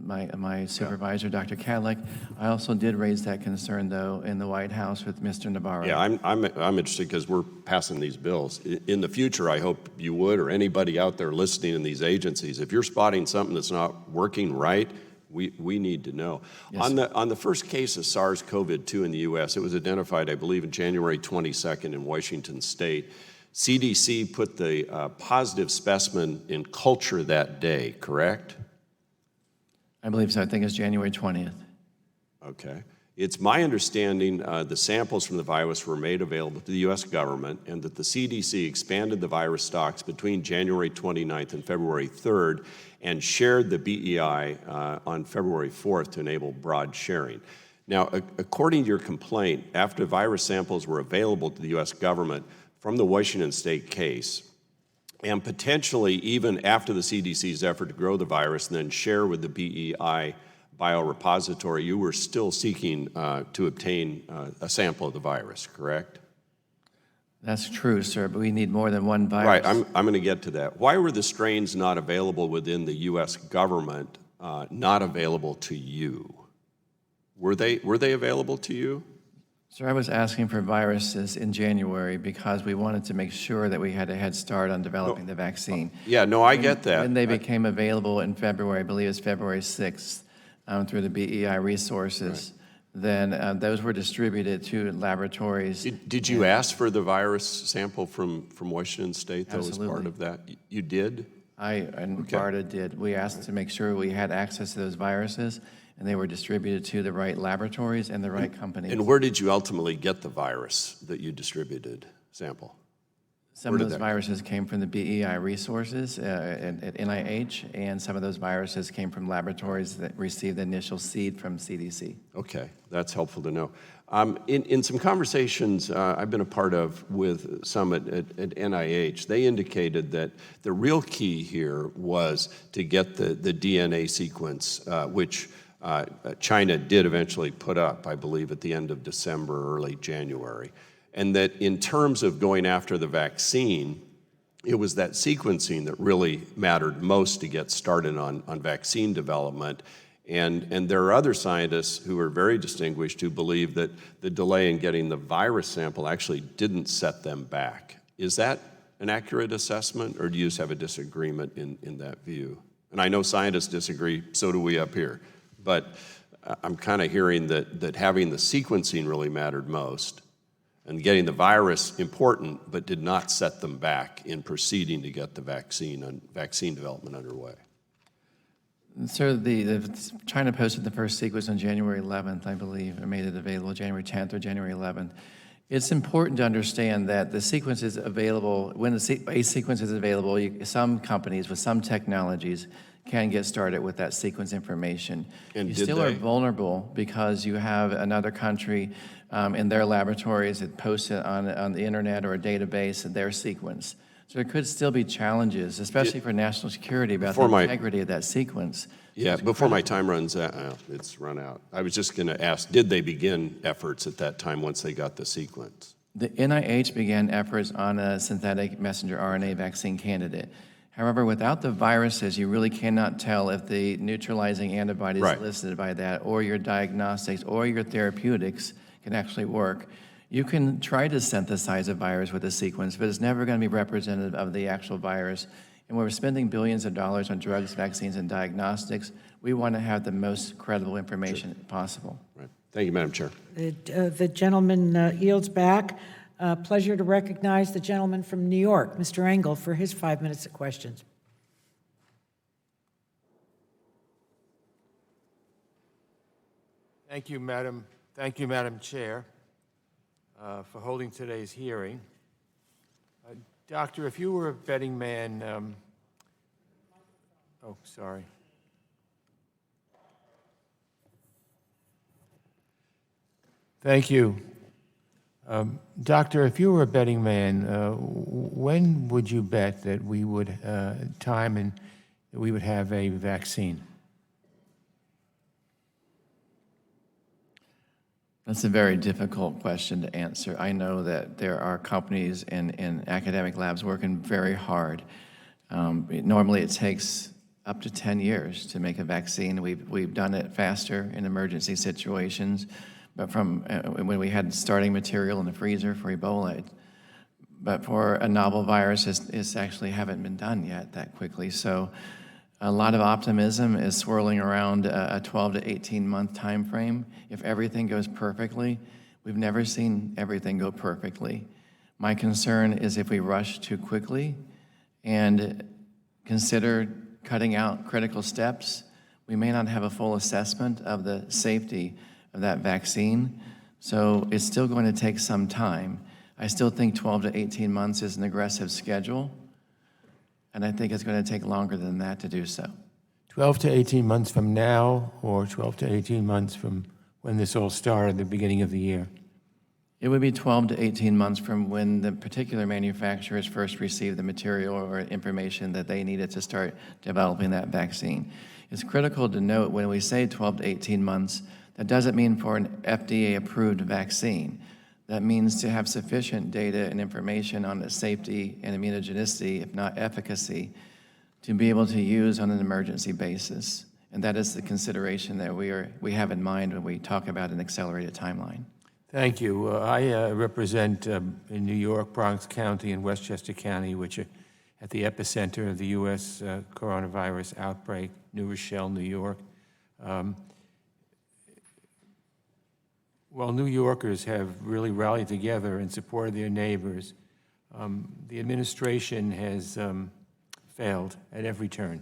my supervisor, Dr. Cadlick. I also did raise that concern, though, in the White House with Mr. Navarro. Yeah, I'm interested because we're passing these bills. In the future, I hope you would, or anybody out there listening in these agencies, if you're spotting something that's not working right, we need to know. Yes, On the first case of SARS-CoV-2 in the U.S., it was identified, I believe, in January 22nd in Washington State. CDC put the positive specimen in culture that day, correct? I believe so. I think it's January 20th. Okay. It's my understanding the samples from the virus were made available to the U.S. government and that the CDC expanded the virus stocks between January 29th and February 3rd and shared the BEI on February 4th to enable broad sharing. Now, according to your complaint, after virus samples were available to the U.S. government from the Washington State case, and potentially even after the CDC's effort to grow the virus and then share with the BEI biorepository, you were still seeking to obtain a sample of the virus, correct? That's true, sir, but we need more than one virus. Right, I'm going to get to that. Why were the strains not available within the U.S. government, not available to you? Were they available to you? Sir, I was asking for viruses in January because we wanted to make sure that we had a head start on developing the vaccine. Yeah, no, I get that. When they became available in February, I believe it's February 6th, through the BEI resources, then those were distributed to laboratories. Did you ask for the virus sample from Washington State, though, as part Absolutely. of that? You did? BARDA did. We asked to make sure we had access to those viruses, and they were distributed to the right laboratories and the right companies. And where did you ultimately get the virus that you distributed sample? Some of those viruses came from the BEI resources at NIH, and some of those viruses came from laboratories that received the initial seed from CDC. Okay, that's helpful to know. In some conversations I've been a part of with some at NIH, they indicated that the real key here was to get the DNA sequence, which China did eventually put up, I believe, at the end of December, early January. And that in terms of going after the vaccine, it was that sequencing that really mattered most to get started on vaccine development. And there are other scientists who are very distinguished who believe that the delay in getting the virus sample actually didn't set them back. Is that an accurate assessment, or do you just have a disagreement in that view? And I know scientists disagree, so do we up here. But I'm kind of hearing that having the sequencing really mattered most, and getting the virus important, but did not set them back in proceeding to get the vaccine development underway. So China posted the first sequence on January 11th, I believe, and made it available January 10th or January 11th. It's important to understand that the sequence is available, when a sequence is available, some companies with some technologies can get started with that sequence information. And you did still they? are vulnerable because you have another country in their laboratories that posts it on the internet or a database of their sequence. So there could still be challenges, especially for national security, about the integrity of that sequence. Yeah, before my time runs out, it's run out. I was just going to ask, did they begin efforts at that time once they got the sequence? The NIH began efforts on a synthetic messenger RNA vaccine candidate. However, without the viruses, you really cannot tell if the neutralizing antibodies listed by that or your diagnostics or your therapeutics can actually work. You can try to synthesize a virus with a sequence, but it's never going to be representative of the actual virus. And when we're spending billions of dollars on drugs, vaccines, and diagnostics, we want to have the most credible information possible. Right. Thank you, Madam Chair. The gentleman yields back. Pleasure to recognize the gentleman from New York, Mr. Engel, for his 5 minutes of questions. Thank you, Madam Chair, for holding today's hearing. Doctor, if you were a betting man, oh, sorry. Thank you. Doctor, if you were a betting man, when would you bet that we would time and that we would have a vaccine? That's a very difficult question to answer. I know that there are companies and academic labs working very hard. Normally it takes up to 10 years to make a vaccine. We've done it faster in emergency situations, but from when we had starting material in the freezer for Ebola, but for a novel virus, it's actually haven't been done yet that quickly. So a lot of optimism is swirling around a 12 to 18 month time frame. If everything goes perfectly, we've never seen everything go perfectly. My concern is if we rush too quickly and consider cutting out critical steps, we may not have a full assessment of the safety of that vaccine. So it's still going to take some time. I still think 12 to 18 months is an aggressive schedule, and I think it's going to take longer than that to do so. 12 to 18 months from now, or 12 to 18 months from when this all started, the beginning of the year? It would be 12 to 18 months from when the particular manufacturers first received the material or information that they needed to start developing that vaccine. It's critical to note when we say 12 to 18 months, that doesn't mean for an FDA-approved vaccine. That means to have sufficient data and information on the safety and immunogenicity, if not efficacy, to be able to use on an emergency basis. And that is the consideration that we have in mind when we talk about an accelerated timeline. Thank you. I represent in New York, Bronx County and Westchester County, which are at the epicenter of the U.S. Coronavirus outbreak, New Rochelle, New York. While New Yorkers have really rallied together in support of their neighbors, the administration has failed at every turn.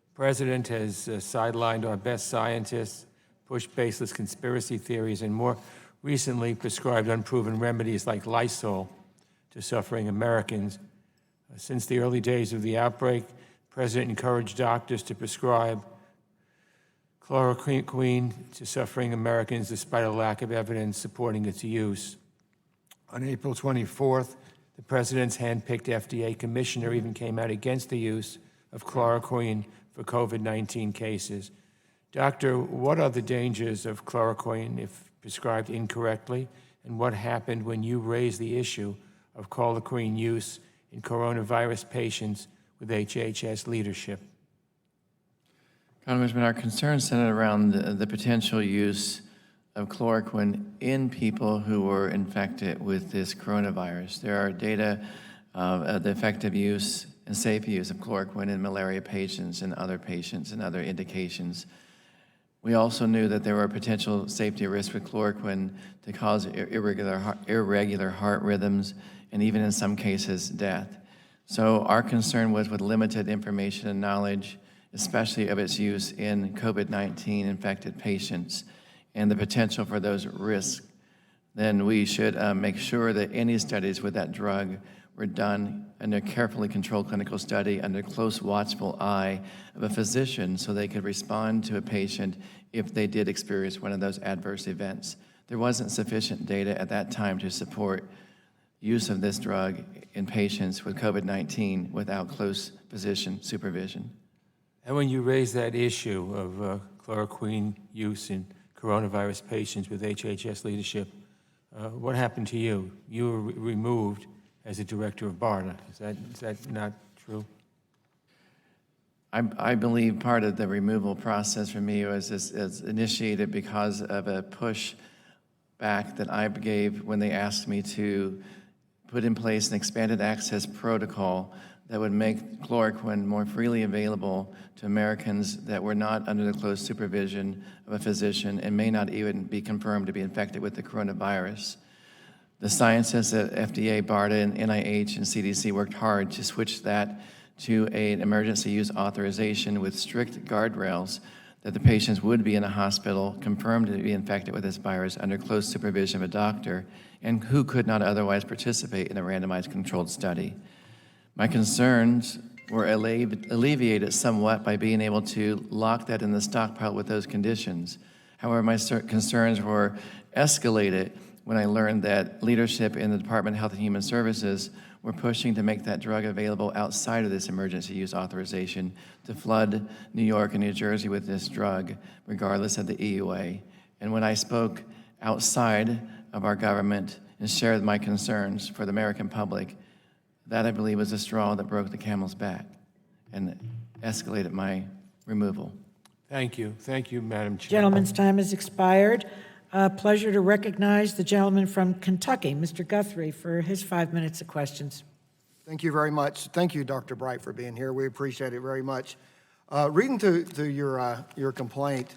The President has sidelined our best scientists, pushed baseless conspiracy theories, and more recently prescribed unproven remedies like Lysol to suffering Americans. Since the early days of the outbreak, the President encouraged doctors to prescribe chloroquine to suffering Americans despite a lack of evidence supporting its use. On April 24th, the President's hand-picked FDA commissioner even came out against the use of chloroquine for COVID-19 cases. Doctor, what are the dangers of chloroquine if prescribed incorrectly, and what happened when you raised the issue of chloroquine use in coronavirus patients with HHS leadership? Congressman, our concern centered around the potential use of chloroquine in people who were infected with this coronavirus. There are data of the effective use and safe use of chloroquine in malaria patients and other indications. We also knew that there were potential safety risks with chloroquine to cause irregular heart rhythms and even in some cases death. So our concern was with limited information and knowledge, especially of its use in COVID-19 infected patients and the potential for those risks, then we should make sure that any studies with that drug were done in a carefully controlled clinical study under close watchful eye of a physician so they could respond to a patient if they did experience one of those adverse events. There wasn't sufficient data at that time to support use of this drug in patients with COVID-19 without close physician supervision. And when you raised that issue of chloroquine use in coronavirus patients with HHS leadership, what happened to you? You were removed as a director of BARDA. Is that not true? I believe part of the removal process for me was initiated because of a push back that I gave when they asked me to put in place an expanded access protocol that would make chloroquine more freely available to Americans that were not under the close supervision of a physician and may not even be confirmed to be infected with the coronavirus. The scientists at FDA, BARDA, and NIH and CDC worked hard to switch that to an emergency use authorization with strict guardrails that the patients would be in a hospital confirmed to be infected with this virus under close supervision of a doctor and who could not otherwise participate in a randomized controlled study. My concerns were alleviated somewhat by being able to lock that in the stockpile with those conditions. However, my concerns were escalated when I learned that leadership in the Department of Health and Human Services were pushing to make that drug available outside of this emergency use authorization to flood New York and New Jersey with this drug, regardless of the EUA. And when I spoke outside of our government and shared my concerns for the American public, that I believe was the straw that broke the camel's back and escalated my removal. Thank you. Thank you, Madam Chair. Gentleman's time has expired. Pleasure to recognize the gentleman from Kentucky, Mr. Guthrie, for his 5 minutes of questions. Thank you very much. Thank you, Dr. Bright, for being here. We appreciate it very much. Reading through your complaint,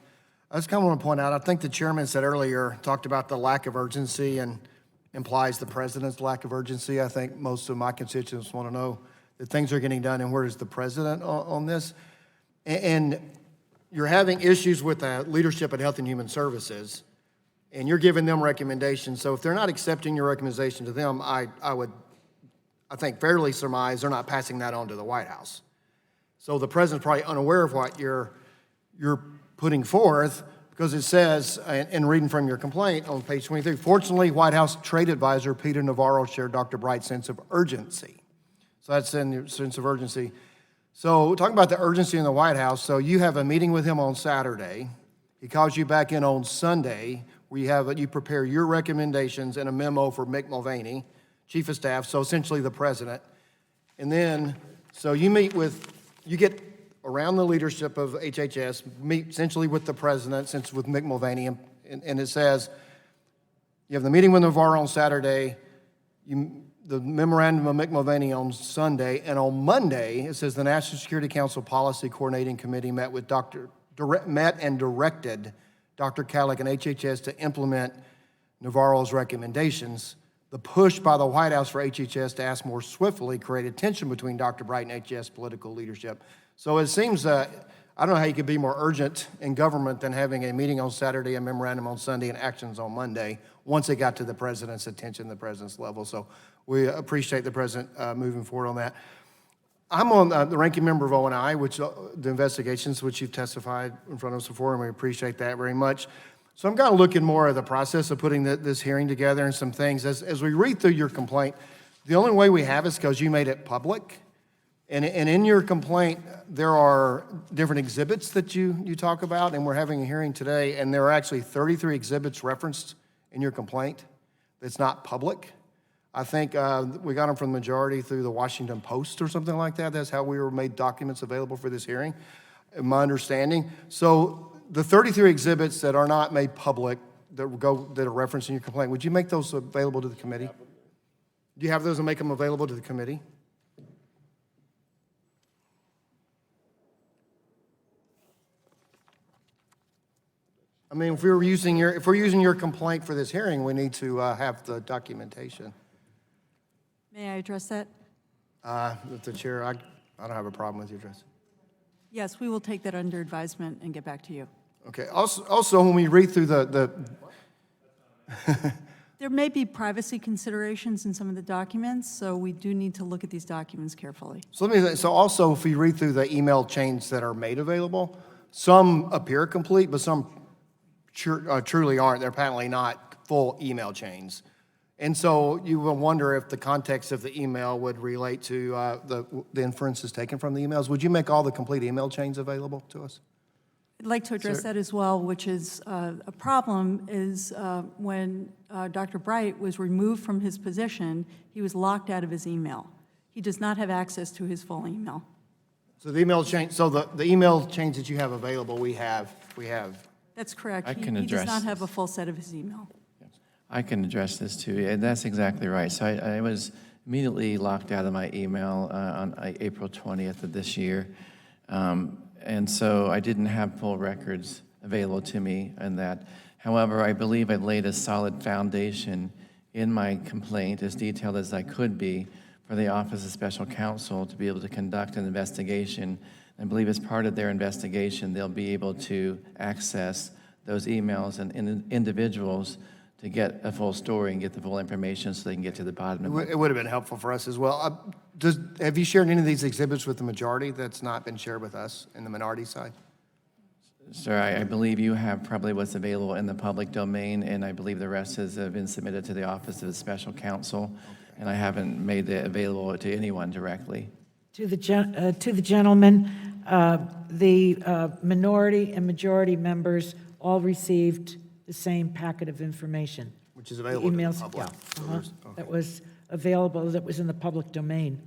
I just kind of want to point out, I think the chairman said earlier, talked about the lack of urgency and implies the president's lack of urgency. I think most of my constituents want to know that things are getting done and where is the president on this. And you're having issues with the leadership at Health and Human Services, and you're giving them recommendations. So if they're not accepting your recommendation to them, I think fairly surmise they're not passing that on to the White House. So the president's probably unaware of what you're putting forth, because it says, in reading from your complaint on page 23, fortunately, White House Trade Advisor Peter Navarro shared Dr. Bright's sense of urgency. So that's in your sense of urgency. So talking about the urgency in the White House, so you have a meeting with him on Saturday. He calls you back in on Sunday, where you prepare your recommendations in a memo for Mick Mulvaney, Chief of Staff, so essentially the president. And then, so you get around the leadership of HHS, meet essentially with the president, with Mick Mulvaney, and it says, you have the meeting with Navarro on Saturday, the memorandum of Mick Mulvaney on Sunday, and on Monday, it says the National Security Council Policy Coordinating Committee met and directed Dr. Kalik and HHS to implement Navarro's recommendations. The push by the White House for HHS to act more swiftly created tension between Dr. Bright and HHS political leadership. So it seems, I don't know how you could be more urgent in government than having a meeting on Saturday, a memorandum on Sunday, and actions on Monday, once it got to the president's attention, the president's level. So we appreciate the president moving forward on that. I'm on the ranking member of O&I, which the investigations, which you've testified in front of us before, and we appreciate that very much. So I'm kind of looking more at the process of putting this hearing together and some things. As we read through your complaint, the only way we have is because you made it public. And in your complaint, there are different exhibits that you talk about, and we're having a hearing today, and there are actually 33 exhibits referenced in your complaint that's not public. I think we got them from the majority through the Washington Post or something like that. That's how we were made documents available for this hearing, in my understanding. So the 33 exhibits that are not made public, that are referenced in your complaint, would you make those available to the committee? Do you have those and make them available to the committee? I mean, if we're using your complaint for this hearing, we need to have the documentation. May I address that? With the chair, I don't have a problem with you addressing. Yes, we will take that under advisement and get back to you. Okay. Also, when we read through There may be privacy considerations in some of the documents, so we do need to look at these documents carefully. So also, if we read through the email chains that are made available, some appear complete, but some truly aren't. They're apparently not full email chains. And so you will wonder if the context of the email would relate to the inferences taken from the emails. Would you make all the complete email chains available to us? I'd like to address that as well, which is a problem is when Dr. Bright was removed from his position, he was locked out of his email. He does not have access to his full email. So the email chain, the email chains that you have available, we have. That's correct. I can He does address not have this. a full set of his email. I can address this too. And that's exactly right. So I was immediately locked out of my email on April 20th of this year. And so I didn't have full records available to me on that. However, I believe I laid a solid foundation in my complaint, as detailed as I could be, for the Office of Special Counsel to be able to conduct an investigation. I believe as part of their investigation, they'll be able to access those emails and individuals to get a full story and get the full information so they can get to the bottom of it. It would have been helpful for us as well. Have you shared any of these exhibits with the majority that's not been shared with us in the minority side? Sir, I believe you have probably what's available in the public domain, and I believe the rest has been submitted to the Office of the Special Counsel, and I haven't made it available to anyone directly. To the gentleman, the minority and majority members all received the same packet of information. Which is available to the Emails, public. yeah, So there's- that was available, that was in the public domain.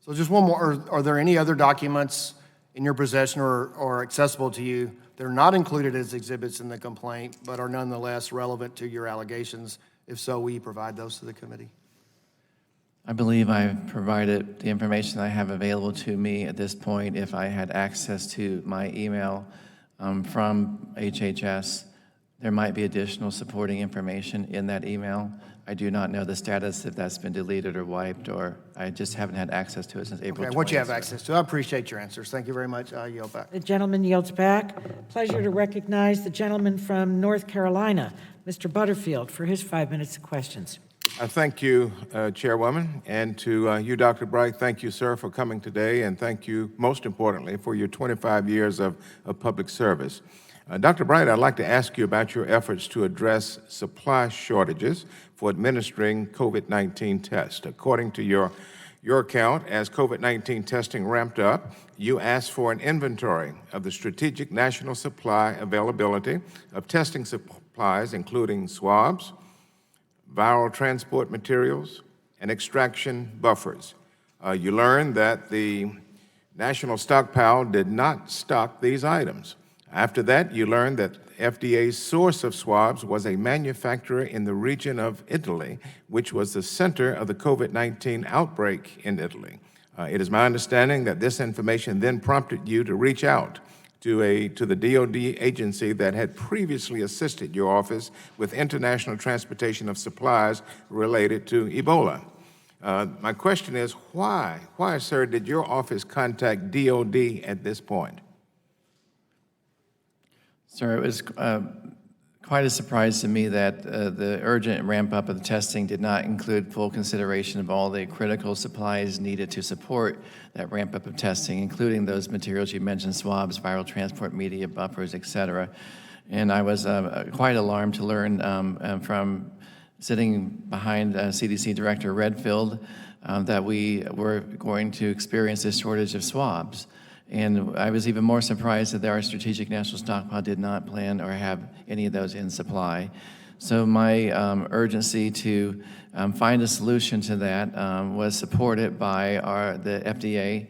So just one more, are there any other documents in your possession or accessible to you that are not included as exhibits in the complaint, but are nonetheless relevant to your allegations? If so, will you provide those to the committee? I believe I've provided the information I have available to me at this point. If I had access to my email from HHS, there might be additional supporting information in that email. I do not know the status, if that's been deleted or wiped, or I just haven't had access to it since April 20th. Okay, what you have access to. I appreciate your answers. Thank you very much. I yield back. The gentleman yields back. Pleasure to recognize the gentleman from North Carolina, Mr. Butterfield, for his 5 minutes of questions. Thank you, Chairwoman, and to you, Dr. Bright, thank you, sir, for coming today, and thank you, most importantly, for your 25 years of public service. Dr. Bright, I'd like to ask you about your efforts to address supply shortages for administering COVID-19 tests. According to your account, as COVID-19 testing ramped up, you asked for an inventory of the strategic national supply availability of testing supplies, including swabs, viral transport materials, and extraction buffers. You learned that the national stockpile did not stock these items. After that, you learned that FDA's source of swabs was a manufacturer in the region of Italy, which was the center of the COVID-19 outbreak in Italy. It is my understanding that this information then prompted you to reach out to the DoD agency that had previously assisted your office with international transportation of supplies related to Ebola. My question is, why, sir, did your office contact DoD at this point? Sir, it was quite a surprise to me that the urgent ramp-up of the testing did not include full consideration of all the critical supplies needed to support that ramp-up of testing, including those materials you mentioned, swabs, viral transport media, buffers, et cetera. And I was quite alarmed to learn from sitting behind CDC Director Redfield that we were going to experience this shortage of swabs. And I was even more surprised that our strategic national stockpile did not plan or have any of those in supply. So my urgency to find a solution to that was supported by the FDA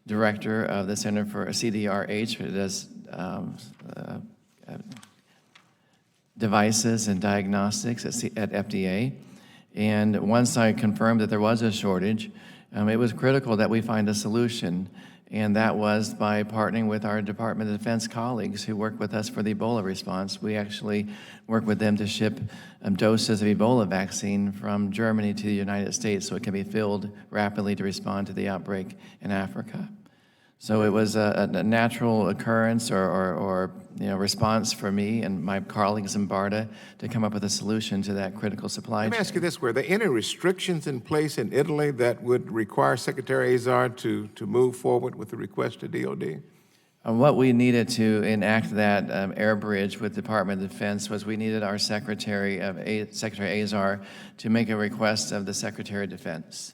director of the Center for CDRH, who does devices and diagnostics at FDA. And once I confirmed that there was a shortage, it was critical that we find a solution. And that was by partnering with our Department of Defense colleagues who work with us for the Ebola response. We actually work with them to ship doses of Ebola vaccine from Germany to the United States so it can be filled rapidly to respond to the outbreak in Africa. So it was a natural occurrence or response for me and my colleagues in BARDA to come up with a solution to that critical supply chain. Let me ask you this, were there any restrictions in place in Italy that would require Secretary Azar to move forward with the request to DoD? What we needed to enact that air bridge with the Department of Defense was we needed our Secretary Azar to make a request of the Secretary of Defense.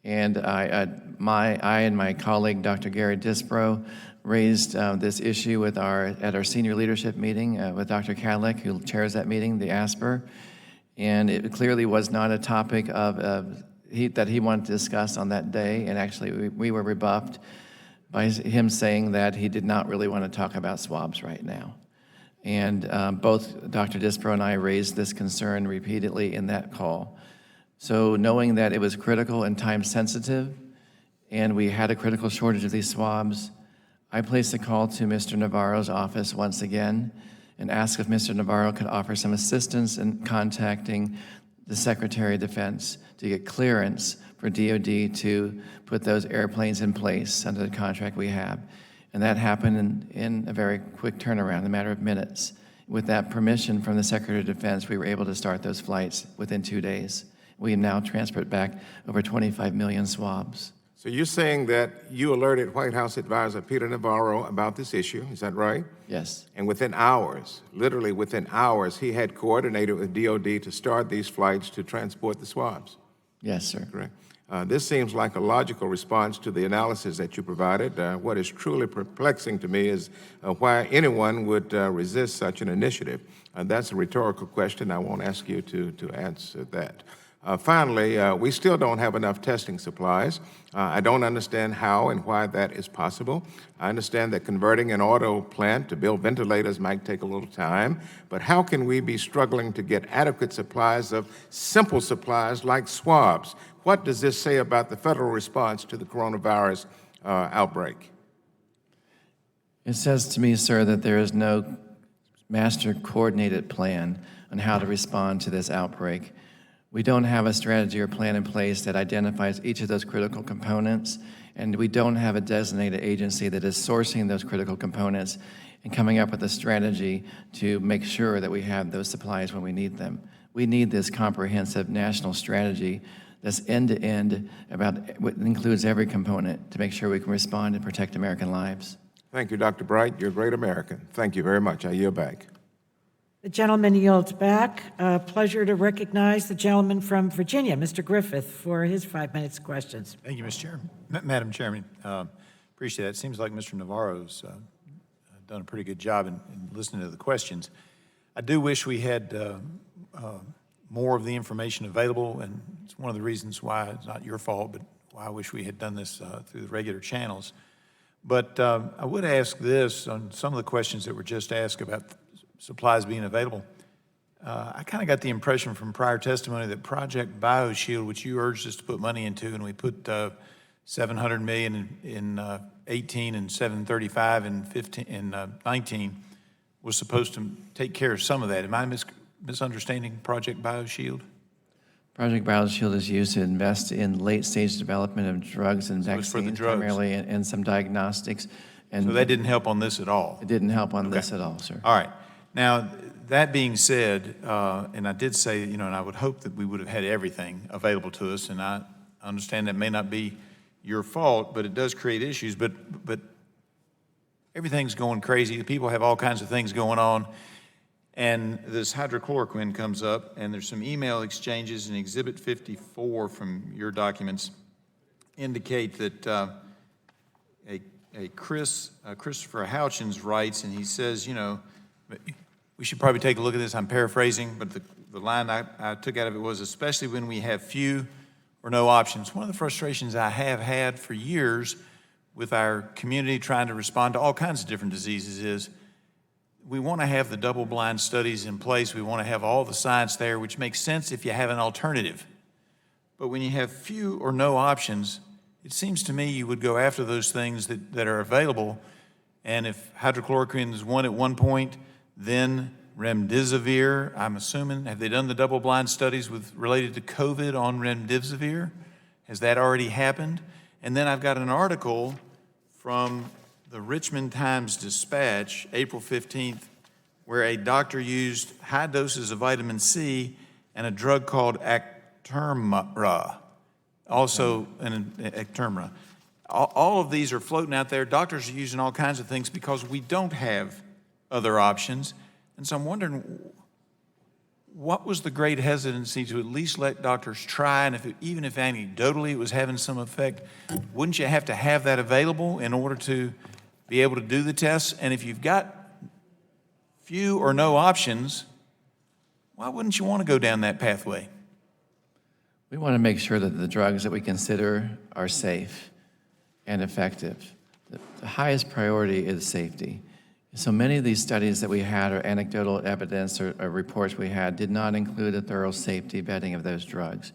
And I and my colleague, Dr. Gary Disbrow, raised this issue at our senior leadership meeting with Dr. Cadillac, who chairs that meeting, the ASPR. And it clearly was not a topic that he wanted to discuss on that day. And actually, we were rebuffed by him saying that he did not really want to talk about swabs right now. And both Dr. Dispro and I raised this concern repeatedly in that call. So knowing that it was critical and time sensitive, and we had a critical shortage of these swabs, I placed a call to Mr. Navarro's office once again and asked if Mr. Navarro could offer some assistance in contacting the Secretary of Defense to get clearance for DOD to put those airplanes in place under the contract we have. And that happened in a very quick turnaround, in a matter of minutes. With that permission from the Secretary of Defense, we were able to start those flights within 2 days. We have now transferred back over 25 million swabs. So you're saying that you alerted White House Advisor Peter Navarro about this issue, is that right? Yes. And within hours, literally within hours, he had coordinated with DOD to start these flights to transport the swabs? Yes, sir. Correct. This seems like a logical response to the analysis that you provided. What is truly perplexing to me is why anyone would resist such an initiative. That's a rhetorical question. I won't ask you to answer that. Finally, we still don't have enough testing supplies. I don't understand how and why that is possible. I understand that converting an auto plant to build ventilators might take a little time, but how can we be struggling to get adequate supplies of simple supplies like swabs? What does this say about the federal response to the coronavirus outbreak? It says to me, sir, that there is no master coordinated plan on how to respond to this outbreak. We don't have a strategy or plan in place that identifies each of those critical components, and we don't have a designated agency that is sourcing those critical components and coming up with a strategy to make sure that we have those supplies when we need them. We need this comprehensive national strategy that's end-to-end about what includes every component to make sure we can respond and protect American lives. Thank you, Dr. Bright. You're a great American. Thank you very much. I yield back. The gentleman yields back. Pleasure to recognize the gentleman from Virginia, Mr. Griffith, for his 5 minutes questions. Thank you, Mr. Chairman. Madam Chairman, appreciate it. It seems like Mr. Navarro's done a pretty good job in listening to the questions. I do wish we had more of the information available, and it's one of the reasons why it's not your fault, but why I wish we had done this through the regular channels. But I would ask this on some of the questions that were just asked about supplies being available. I kind of got the impression from prior testimony that Project BioShield, which you urged us to put money into, and we put $700 million in 18 and 735 in 15 and 19, was supposed to take care of some of that. Am I misunderstanding Project BioShield? Project BioShield is used to invest in late-stage development of drugs and So it's for the vaccines, drugs. primarily, and some diagnostics. And So that didn't help on this at all? it didn't help on this at all, sir. All right. Now, that being said, and I did say, and I would hope that we would have had everything available to us, and I understand that may not be your fault, but it does create issues. But everything's going crazy. The people have all kinds of things going on. And this hydrochloroquine comes up, and there's some email exchanges, and Exhibit 54 from your documents indicate that Christopher Houchins writes, and he says, we should probably take a look at this. I'm paraphrasing, but the line I took out of it was, especially when we have few or no options. One of the frustrations I have had for years with our community trying to respond to all kinds of different diseases is we want to have the double-blind studies in place. We want to have all the science there, which makes sense if you have an alternative. But when you have few or no options, it seems to me you would go after those things that are available. And if hydrochloroquine is one at one point, then remdesivir, I'm assuming, have they done the double-blind studies related to COVID on remdesivir? Has that already happened? And then I've got an article from the Richmond Times-Dispatch, April 15th, where a doctor used high doses of vitamin C and a drug called Actemra, also an Actemra. All of these are floating out there. Doctors are using all kinds of things because we don't have other options. And so I'm wondering, what was the great hesitancy to at least let doctors try, and even if anecdotally it was having some effect, wouldn't you have to have that available in order to be able to do the tests? And if you've got few or no options, why wouldn't you want to go down that pathway? We want to make sure that the drugs that we consider are safe and effective. The highest priority is safety. So many of these studies that we had, or anecdotal evidence or reports we had, did not include a thorough safety vetting of those drugs.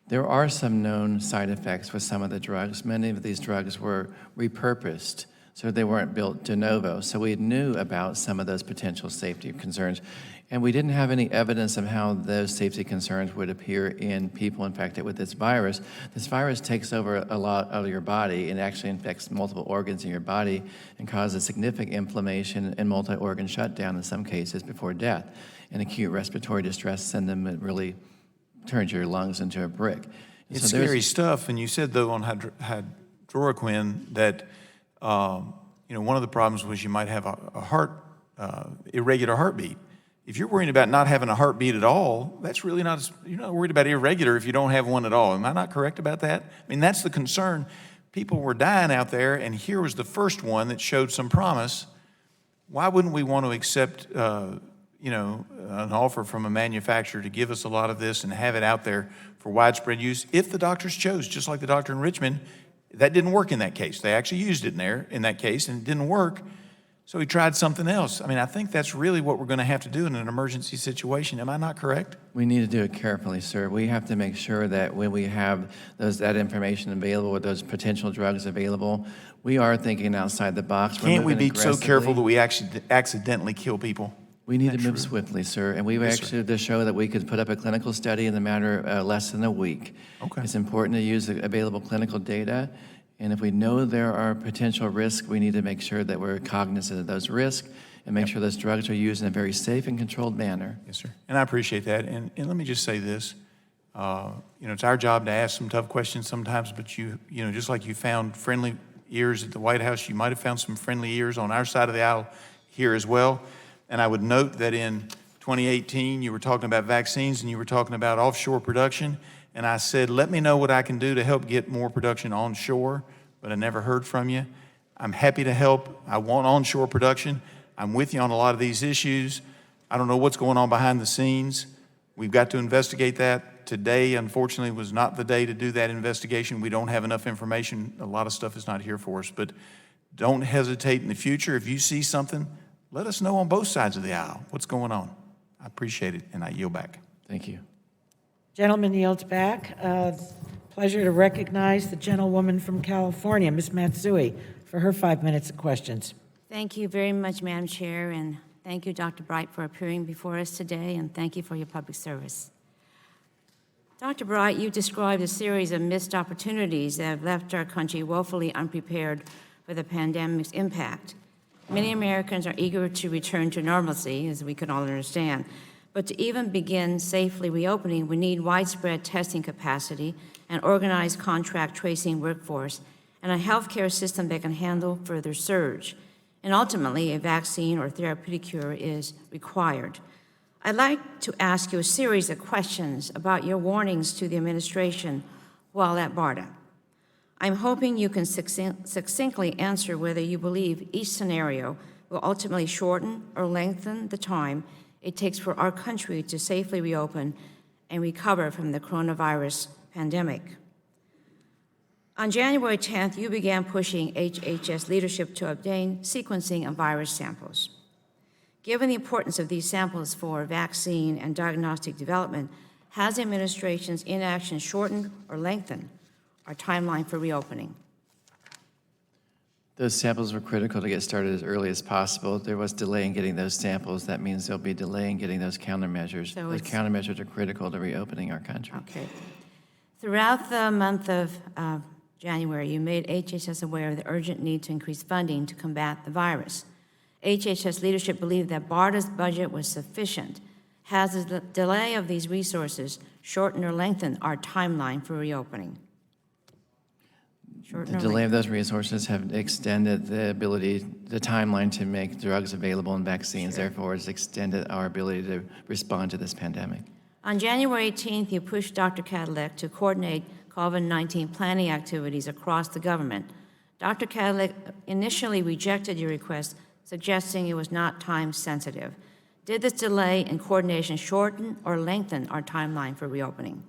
There are some known side effects with some of the drugs. Many of these drugs were repurposed, so they weren't built de novo. So we knew about some of those potential safety concerns, and we didn't have any evidence of how those safety concerns would appear in people infected with this virus takes over a lot of your body and actually infects multiple organs in your body and causes significant inflammation and multi-organ shutdown in some cases before death. And acute respiratory distress syndrome, it really turns your lungs into a brick. And It's so there's- scary stuff. And you said, though, on hydroxychloroquine that, one of the problems was you might have irregular heartbeat. If you're worried about not having a heartbeat at all, that's really not, you're not worried about irregular if you don't have one at all. Am I not correct about that? I mean, that's the concern. People were dying out there, and here was the first one that showed some promise. Why wouldn't we want to accept, an offer from a manufacturer to give us a lot of this and have it out there for widespread use if the doctors chose, just like the doctor in Richmond? That didn't work in that case. They actually used it in that case, and it didn't work. So he tried something else. I mean, I think that's really what we're going to have to do in an emergency situation. Am I not correct? We need to do it carefully, sir. We have to make sure that when we have that information available, with those potential drugs available, we are thinking outside the box. We're Can't we moving be so careful that aggressively. we actually accidentally kill people? We need to move swiftly, sir, and we've actually to show that we could put up a clinical study in the matter of less than a week. Okay. It's important to use the available clinical data, and if we know there are potential risks, we need to make sure that we're cognizant of those risks and make sure those drugs are used in a very safe and controlled manner. Yes, sir. And I appreciate that. And let me just say this. It's our job to ask some tough questions sometimes, but just like you found friendly ears at the White House, you might have found some friendly ears on our side of the aisle here as well. And I would note that in 2018, you were talking about vaccines and you were talking about offshore production. And I said, let me know what I can do to help get more production onshore, but I never heard from you. I'm happy to help. I want onshore production. I'm with you on a lot of these issues. I don't know what's going on behind the scenes. We've got to investigate that. Today, unfortunately, was not the day to do that investigation. We don't have enough information. A lot of stuff is not here for us, but don't hesitate in the future. If you see something, let us know on both sides of the aisle what's going on. I appreciate it, and I yield back. Thank you. Gentleman yields back. Pleasure to recognize the gentlewoman from California, Ms. Matsui, for her 5 minutes of questions. Thank you very much, Madam Chair, and thank you, Dr. Bright, for appearing before us today, and thank you for your public service. Dr. Bright, you described a series of missed opportunities that have left our country woefully unprepared for the pandemic's impact. Many Americans are eager to return to normalcy, as we can all understand. But to even begin safely reopening, we need widespread testing capacity, an organized contract tracing workforce, and a healthcare system that can handle further surge. And ultimately, a vaccine or therapeutic cure is required. I'd like to ask you a series of questions about your warnings to the administration while at BARDA. I'm hoping you can succinctly answer whether you believe each scenario will ultimately shorten or lengthen the time it takes for our country to safely reopen and recover from the coronavirus pandemic. On January 10th, you began pushing HHS leadership to obtain sequencing of virus samples. Given the importance of these samples for vaccine and diagnostic development, has the administration's inaction shortened or lengthened our timeline for reopening? Those samples were critical to get started as early as possible. There was delay in getting those samples. That means there'll be delay in getting those countermeasures. So those it's- countermeasures are critical to reopening our country. Okay. Throughout the month of January, you made HHS aware of the urgent need to increase funding to combat the virus. HHS leadership believed that BARDA's budget was sufficient. Has the delay of these resources shortened or lengthened our timeline for reopening? The delay of those resources have extended the timeline to make drugs available and vaccines. Sure. Therefore, it's extended our ability to respond to this pandemic. On January 18th, you pushed Dr. Cadillac to coordinate COVID-19 planning activities across the government. Dr. Cadillac initially rejected your request, suggesting it was not time sensitive. Did this delay in coordination shorten or lengthen our timeline for reopening?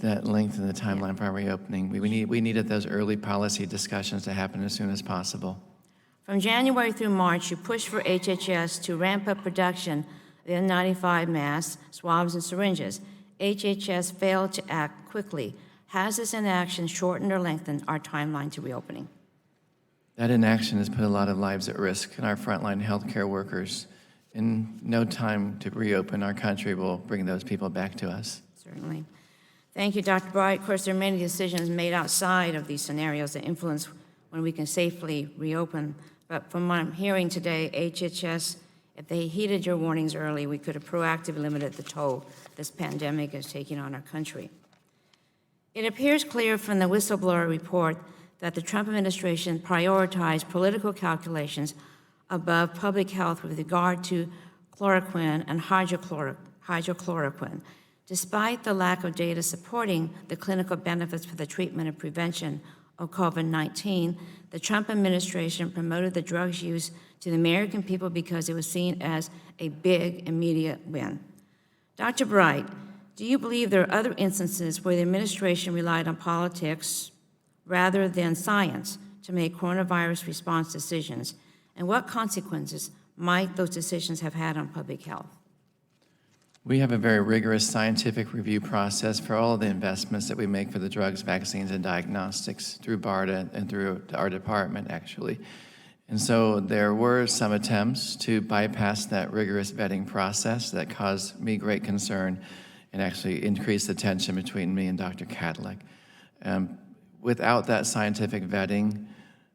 That lengthened the timeline for our reopening. We needed those early policy discussions to happen as soon as possible. From January through March, you pushed for HHS to ramp up production of N95 masks, swabs, and syringes. HHS failed to act quickly. Has this inaction shortened or lengthened our timeline to reopening? That inaction has put a lot of lives at risk, and our frontline healthcare workers, in no time to reopen our country, will bring those people back to us. Certainly. Thank you, Dr. Bright. Of course, there are many decisions made outside of these scenarios that influence when we can safely reopen. But from what I'm hearing today, HHS, if they heeded your warnings early, we could have proactively limited the toll this pandemic is taking on our country. It appears clear from the whistleblower report that the Trump administration prioritized political calculations above public health with regard to chloroquine and hydrochloroquine. Despite the lack of data supporting the clinical benefits for the treatment and prevention of COVID-19, the Trump administration promoted the drug's use to the American people because it was seen as a big, immediate win. Dr. Bright, do you believe there are other instances where the administration relied on politics rather than science to make coronavirus response decisions? And what consequences might those decisions have had on public health? We have a very rigorous scientific review process for all of the investments that we make for the drugs, vaccines, and diagnostics through BARDA and through our department, actually. And so there were some attempts to bypass that rigorous vetting process that caused me great concern and actually increased the tension between me and Dr. Cadillac. Without that scientific vetting,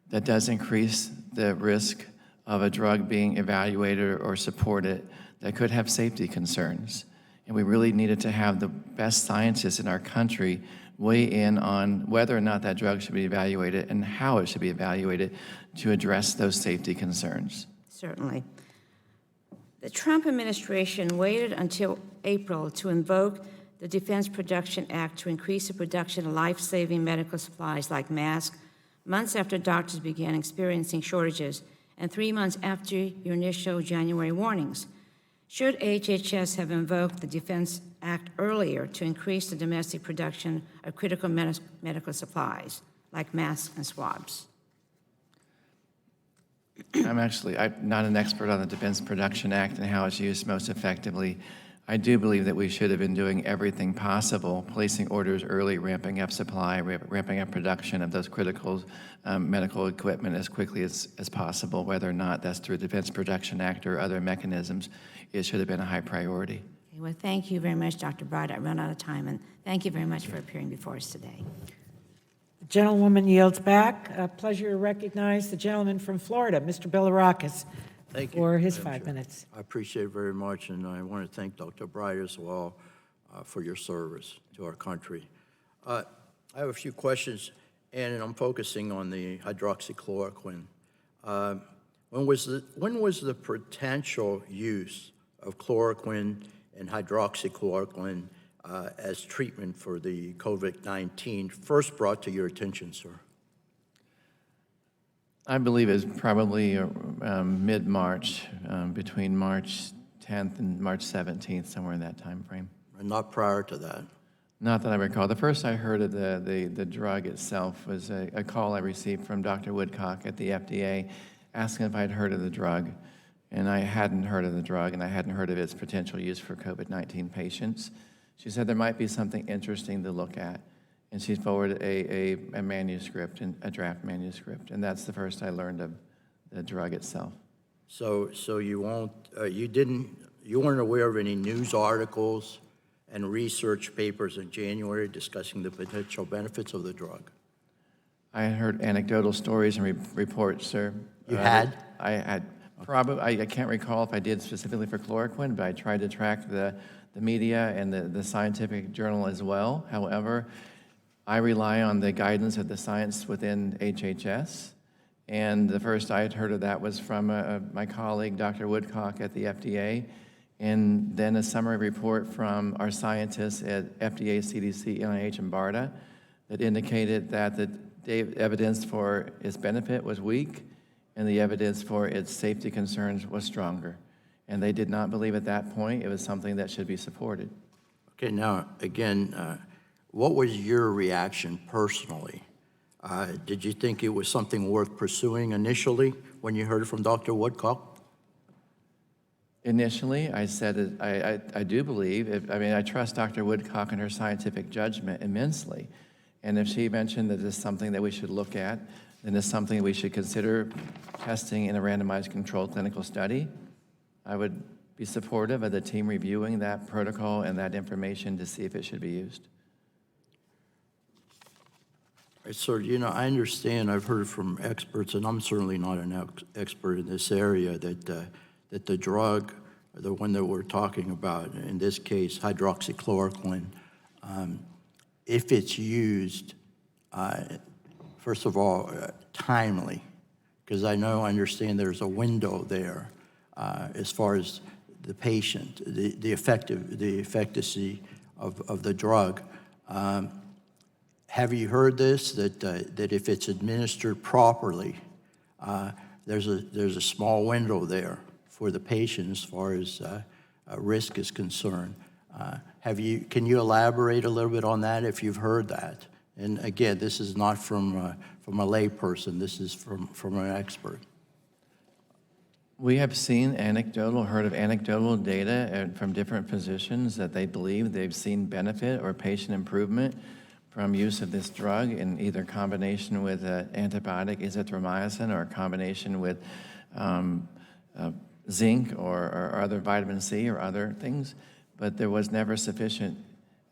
that does increase the risk of a drug being evaluated or supported that could have safety concerns. And we really needed to have the best scientists in our country weigh in on whether or not that drug should be evaluated and how it should be evaluated to address those safety concerns. Certainly. The Trump administration waited until April to invoke the Defense Production Act to increase the production of life-saving medical supplies like masks, months after doctors began experiencing shortages, and 3 months after your initial January warnings. Should HHS have invoked the Defense Act earlier to increase the domestic production of critical medical supplies like masks and swabs? I'm not an expert on the Defense Production Act and how it's used most effectively. I do believe that we should have been doing everything possible, placing orders early, ramping up supply, ramping up production of those critical medical equipment as quickly as possible, whether or not that's through the Defense Production Act or other mechanisms. It should have been a high priority. Okay, well, thank you very much, Dr. Bright. I run out of time, and thank you very much for appearing before us today. The gentlewoman yields back. A pleasure to recognize the gentleman from Florida, Mr. Bilirakis, Thank you, for his Madam 5 Chair. minutes. I appreciate it very much, and I want to thank Dr. Bright as well for your service to our country. I have a few questions, and I'm focusing on the hydroxychloroquine. When was the potential use of chloroquine and hydroxychloroquine as treatment for the COVID-19 first brought to your attention, sir? I believe it's probably mid-March, between March 10th and March 17th, somewhere in that time frame. And not prior to that? Not that I recall. The first I heard of the drug itself was a call I received from Dr. Woodcock at the FDA asking if I'd heard of the drug. And I hadn't heard of the drug, and I hadn't heard of its potential use for COVID-19 patients. She said there might be something interesting to look at. And she forwarded a manuscript, a draft manuscript, and that's the first I learned of the drug itself. So you weren't aware of any news articles and research papers in January discussing the potential benefits of the drug? I had heard anecdotal stories and reports, sir. You had? I had probably, I can't recall if I did specifically for chloroquine, but I tried to track the media and the scientific journal as well. However, I rely on the guidance of the science within HHS, and the first I had heard of that was from my colleague, Dr. Woodcock at the FDA, and then a summary report from our scientists at FDA, CDC, NIH, and BARDA that indicated that the evidence for its benefit was weak and the evidence for its safety concerns was stronger. And they did not believe at that point it was something that should be supported. Okay, now, again, what was your reaction personally Did you think it was something worth pursuing initially when you heard from Dr. Woodcock? Initially, I said that I do believe, I trust Dr. Woodcock and her scientific judgment immensely. And if she mentioned that it's something that we should look at, then it's something we should consider testing in a randomized controlled clinical study, I would be supportive of the team reviewing that protocol and that information to see if it should be used. Sir, you know, I understand, I've heard from experts, and I'm certainly not an expert in this area, that the drug, the one that we're talking about, in this case, hydroxychloroquine, if it's used, first of all, timely, because I understand there's a window there as far as the patient, the efficacy of the drug. Have you heard this, that if it's administered properly, there's a small window there for the patient as far as risk is concerned? Can you elaborate a little bit on that if you've heard that? And again, this is not from a layperson, this is from an expert. We have seen heard of anecdotal data from different physicians that they believe they've seen benefit or patient improvement from use of this drug in either combination with antibiotic azithromycin or a combination with zinc or other vitamin C or other things, but there was never sufficient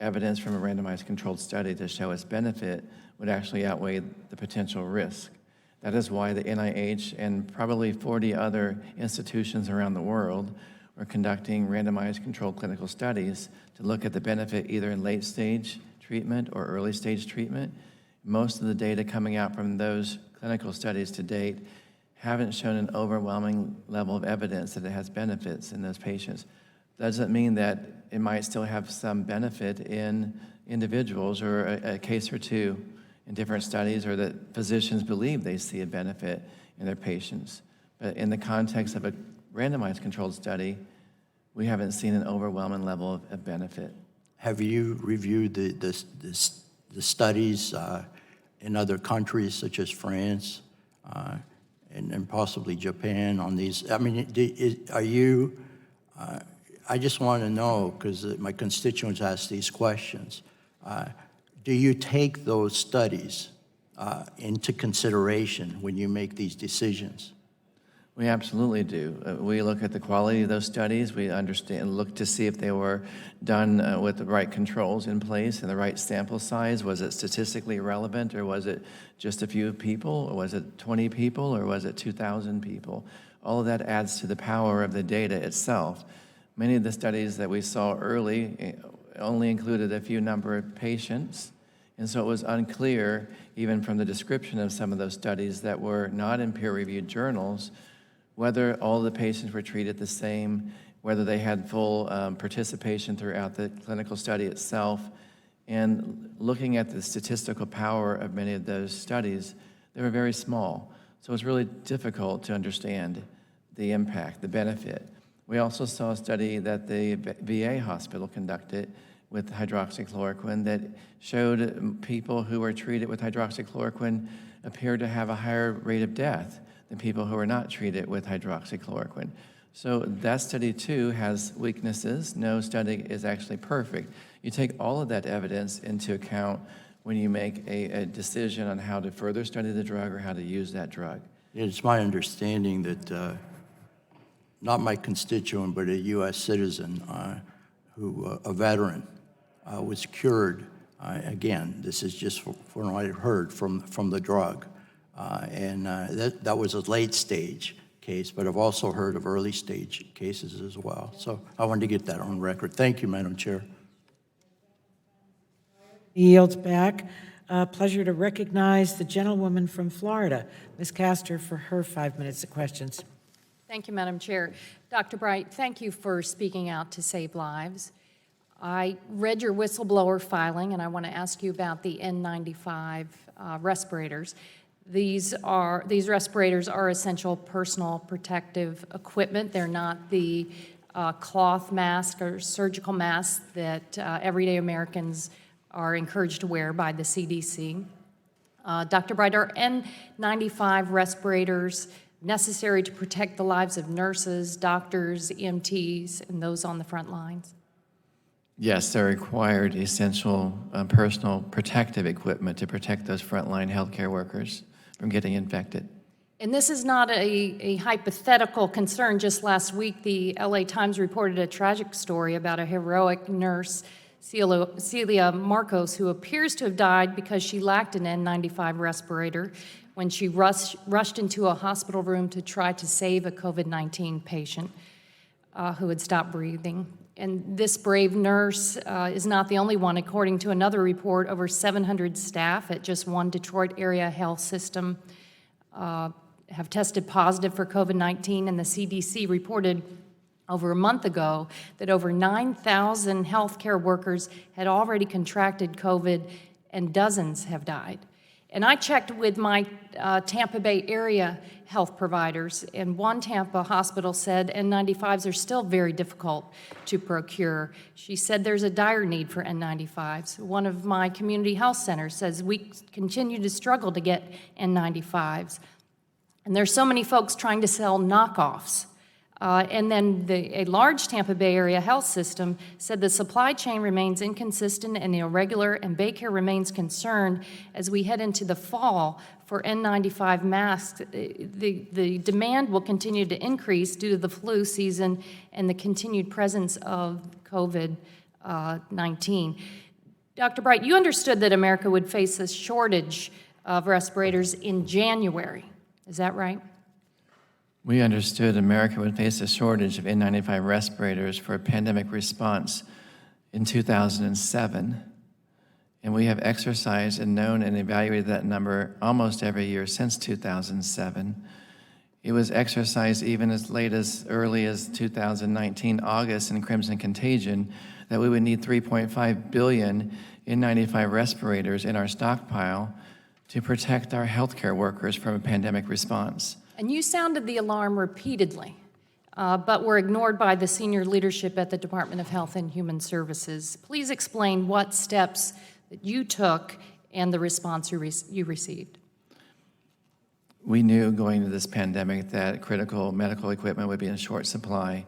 evidence from a randomized controlled study to show its benefit would actually outweigh the potential risk. That is why the NIH and probably 40 other institutions around the world are conducting randomized controlled clinical studies to look at the benefit either in late stage treatment or early stage treatment. Most of the data coming out from those clinical studies to date haven't shown an overwhelming level of evidence that it has benefits in those patients. Doesn't mean that it might still have some benefit in individuals or a case or two in different studies, or that physicians believe they see a benefit in their patients. But in the context of a randomized controlled study, we haven't seen an overwhelming level of benefit. Have you reviewed the studies in other countries such as France and possibly Japan on these? I mean, are you, I just want to know, because my constituents ask these questions, do you take those studies into consideration when you make these decisions? We absolutely do. We look at the quality of those studies. We look to see if they were done with the right controls in place and the right sample size. Was it statistically relevant, or was it just a few people, or was it 20 people, or was it 2,000 people? All of that adds to the power of the data itself. Many of the studies that we saw early only included a few number of patients, and so it was unclear, even from the description of some of those studies that were not in peer-reviewed journals, whether all the patients were treated the same, whether they had full participation throughout the clinical study itself. And looking at the statistical power of many of those studies, they were very small. So it was really difficult to understand the impact, the benefit. We also saw a study that the VA hospital conducted with hydroxychloroquine that showed people who were treated with hydroxychloroquine appeared to have a higher rate of death than people who are not treated with hydroxychloroquine. So that study too has weaknesses. No study is actually perfect. You take all of that evidence into account when you make a decision on how to further study the drug or how to use that drug. It's my understanding that not my constituent, but a U.S. citizen a veteran, was cured. Again, this is just from what I've heard from the drug. And that was a late stage case, but I've also heard of early stage cases as well. So I wanted to get that on record. Thank you, Madam Chair. He yields back. Pleasure to recognize the gentlewoman from Florida, Ms. Castor, for her 5 minutes of questions. Thank you, Madam Chair. Dr. Bright, thank you for speaking out to save lives. I read your whistleblower filing, and I want to ask you about the N95 respirators. These respirators are essential personal protective equipment. They're not the cloth mask or surgical mask that everyday Americans are encouraged to wear by the CDC. Dr. Bright, are N95 respirators necessary to protect the lives of nurses, doctors, EMTs, and those on the front lines? Yes, they're required essential personal protective equipment to protect those frontline healthcare workers from getting infected. And this is not a hypothetical concern. Just last week, the LA Times reported a tragic story about a heroic nurse, Celia Marcos, who appears to have died because she lacked an N95 respirator when she rushed into a hospital room to try to save a COVID-19 patient who had stopped breathing. And this brave nurse is not the only one. According to another report, over 700 staff at just one Detroit area health system have tested positive for COVID-19, and the CDC reported over a month ago that over 9,000 healthcare workers had already contracted COVID and dozens have died. And I checked with my Tampa Bay area health providers, and one Tampa hospital said N95s are still very difficult to procure. She said there's a dire need for N95s. One of my community health centers says we continue to struggle to get N95s. And there's so many folks trying to sell knockoffs. And then a large Tampa Bay area health system said the supply chain remains inconsistent and irregular, and Baycare remains concerned as we head into the fall for N95 masks. The demand will continue to increase due to the flu season and the continued presence of COVID-19. Dr. Bright, you understood that America would face a shortage of respirators in January. Is that right? We understood America would face a shortage of N95 respirators for a pandemic response in 2007. And we have exercised and known and evaluated that number almost every year since 2007. It was exercised even as late as early as 2019, August, in Crimson Contagion, that we would need 3.5 billion N95 respirators in our stockpile to protect our healthcare workers from a pandemic response. And you sounded the alarm repeatedly, but were ignored by the senior leadership at the Department of Health and Human Services. Please explain what steps that you took and the response you received. We knew going into this pandemic that critical medical equipment would be in short supply.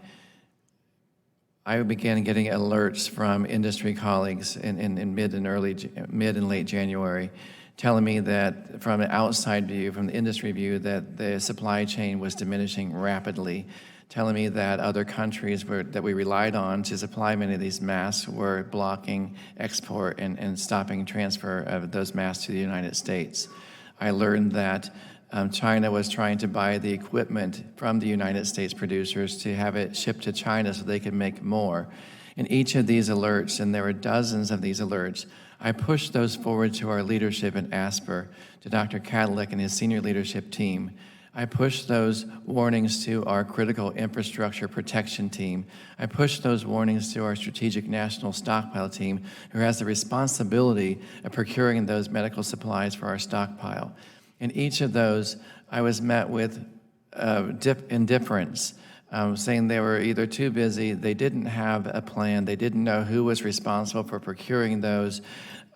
I began getting alerts from industry colleagues in mid and late January, telling me that from an outside view, from the industry view, that the supply chain was diminishing rapidly, telling me that other countries that we relied on to supply many of these masks were blocking export and stopping transfer of those masks to the United States. I learned that China was trying to buy the equipment from the United States producers to have it shipped to China so they could make more. In each of these alerts, and there were dozens of these alerts, I pushed those forward to our leadership in ASPR, to Dr. Kadlec and his senior leadership team. I pushed those warnings to our critical infrastructure protection team. I pushed those warnings to our strategic national stockpile team, who has the responsibility of procuring those medical supplies for our stockpile. In each of those, I was met with indifference, saying they were either too busy, they didn't have a plan, they didn't know who was responsible for procuring those.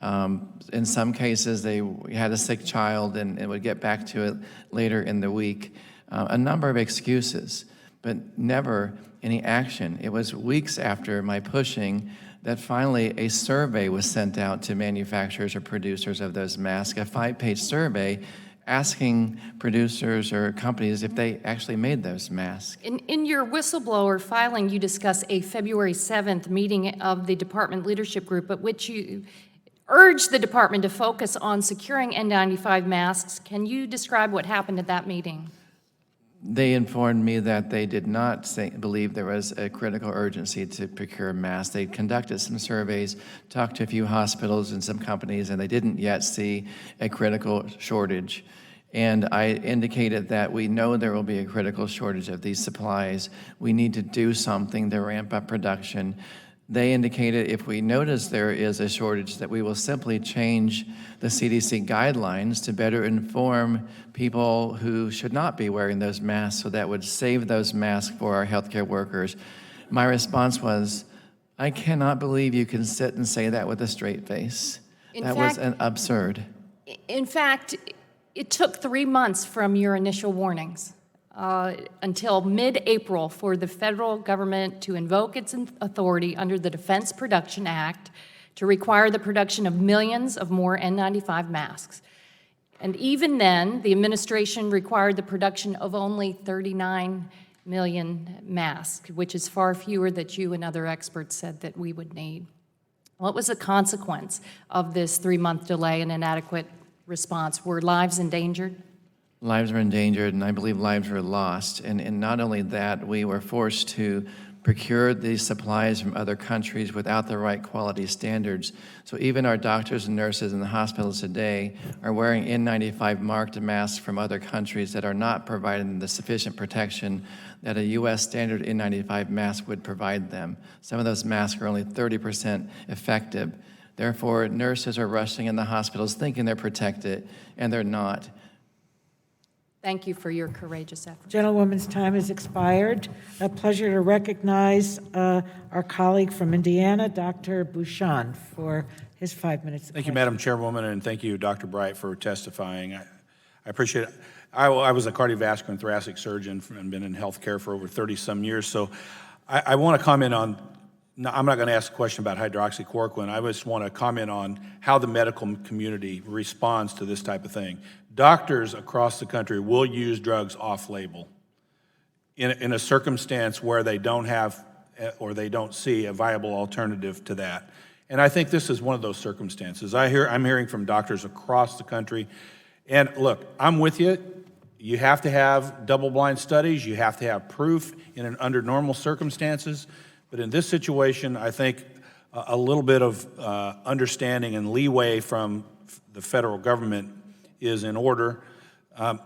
In some cases, they had a sick child and would get back to it later in the week. A number of excuses, but never any action. It was weeks after my pushing that finally a survey was sent out to manufacturers or producers of those masks, a 5-page survey asking producers or companies if they actually made those masks. In your whistleblower filing, you discuss a February 7th meeting of the department leadership group at which you urged the department to focus on securing N95 masks. Can you describe what happened at that meeting? They informed me that they did not believe there was a critical urgency to procure masks. They conducted some surveys, talked to a few hospitals and some companies, and they didn't yet see a critical shortage. And I indicated that we know there will be a critical shortage of these supplies. We need to do something to ramp up production. They indicated if we notice there is a shortage that we will simply change the CDC guidelines to better inform people who should not be wearing those masks, so that would save those masks for our healthcare workers. My response was, I cannot believe you can sit and say that with a straight face. That was absurd. In fact, it took 3 months from your initial warnings until mid-April for the federal government to invoke its authority under the Defense Production Act to require the production of millions of more N95 masks. And even then, the administration required the production of only 39 million masks, which is far fewer than you and other experts said that we would need. What was the consequence of this 3-month delay and inadequate response? Were lives endangered? Lives were endangered, and I believe lives were lost. And not only that, we were forced to procure these supplies from other countries without the right quality standards. So even our doctors and nurses in the hospitals today are wearing N95 marked masks from other countries that are not providing the sufficient protection that a U.S. standard N95 mask would provide them. Some of those masks are only 30% effective. Therefore, nurses are rushing in the hospitals thinking they're protected, and they're not. Thank you for your courageous effort. Gentlewoman's time has expired. A pleasure to recognize our colleague from Indiana, Dr. Bouchon, for his 5 minutes. Thank you, Madam Chairwoman, and thank you, Dr. Bright, for testifying. I appreciate it. I was a cardiovascular and thoracic surgeon and been in healthcare for over 30-some years, so I want to comment on, I'm not going to ask a question about hydroxychloroquine. I just want to comment on how the medical community responds to this type of thing. Doctors across the country will use drugs off-label in a circumstance where they don't have or they don't see a viable alternative to that. And I think this is one of those circumstances. I'm hearing from doctors across the country. And look, I'm with you. You have to have double-blind studies. You have to have proof under normal circumstances. But in this situation, I think a little bit of understanding and leeway from the federal government is in order.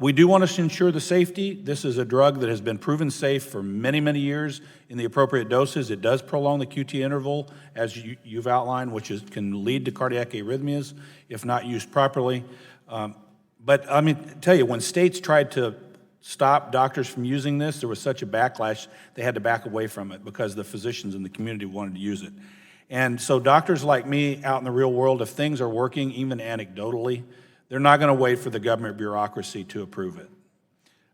We do want to ensure the safety. This is a drug that has been proven safe for many, many years in the appropriate doses. It does prolong the QT interval, as you've outlined, which can lead to cardiac arrhythmias if not used properly. But I mean, tell you, when states tried to stop doctors from using this, there was such a backlash, they had to back away from it because the physicians in the community wanted to use it. And so doctors like me out in the real world, if things are working, even anecdotally, they're not going to wait for the government bureaucracy to approve it.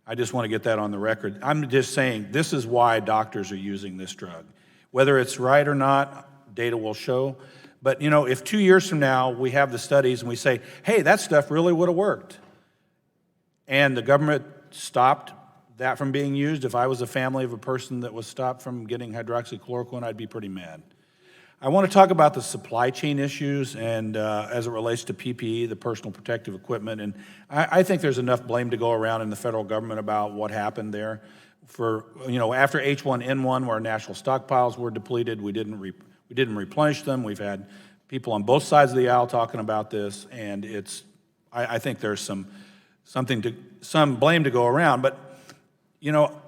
I just want to get that on the record. I'm just saying this is why doctors are using this drug. Whether it's right or not, data will show. But, you know, if 2 years from now we have the studies and we say, hey, that stuff really would have worked, and the government stopped that from being used, if I was a family of a person that was stopped from getting hydroxychloroquine, I'd be pretty mad. I want to talk about the supply chain issues and as it relates to PPE, the personal protective equipment. And I think there's enough blame to go around in the federal government about what happened there. For, you know, after H1N1, where our national stockpiles were depleted, we didn't replenish them. We've had people on both sides of the aisle talking about this, and I think there's some blame to go around. But, you know,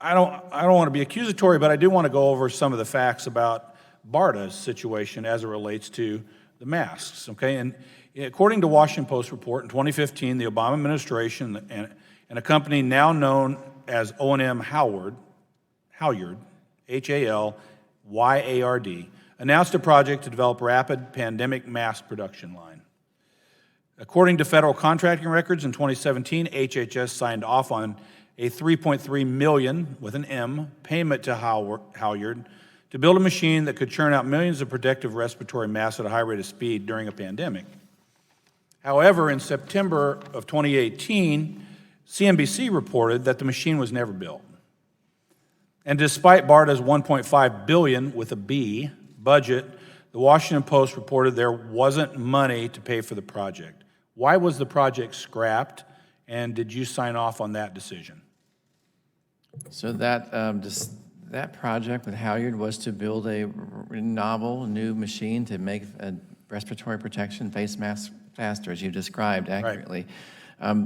I don't want to be accusatory, but I do want to go over some of the facts about BARDA's situation as it relates to the masks, okay? And according to Washington Post report, in 2015, the Obama administration and a company now known as O&M Halyard, H-A-L-Y-A-R-D, announced a project to develop a rapid pandemic mask production line. According to federal contracting records, in 2017, HHS signed off on a $3.3 million, with an M, payment to Halyard to build a machine that could churn out millions of protective respiratory masks at a high rate of speed during a pandemic. However, in September of 2018, CNBC reported that the machine was never built. And despite BARDA's $1.5 billion, with a B, budget, the Washington Post reported there wasn't money to pay for the project. Why was the project scrapped, and did you sign off on that decision? So that project with Halyard was to build a novel new machine to make a respiratory protection face mask faster, as you described accurately. Right.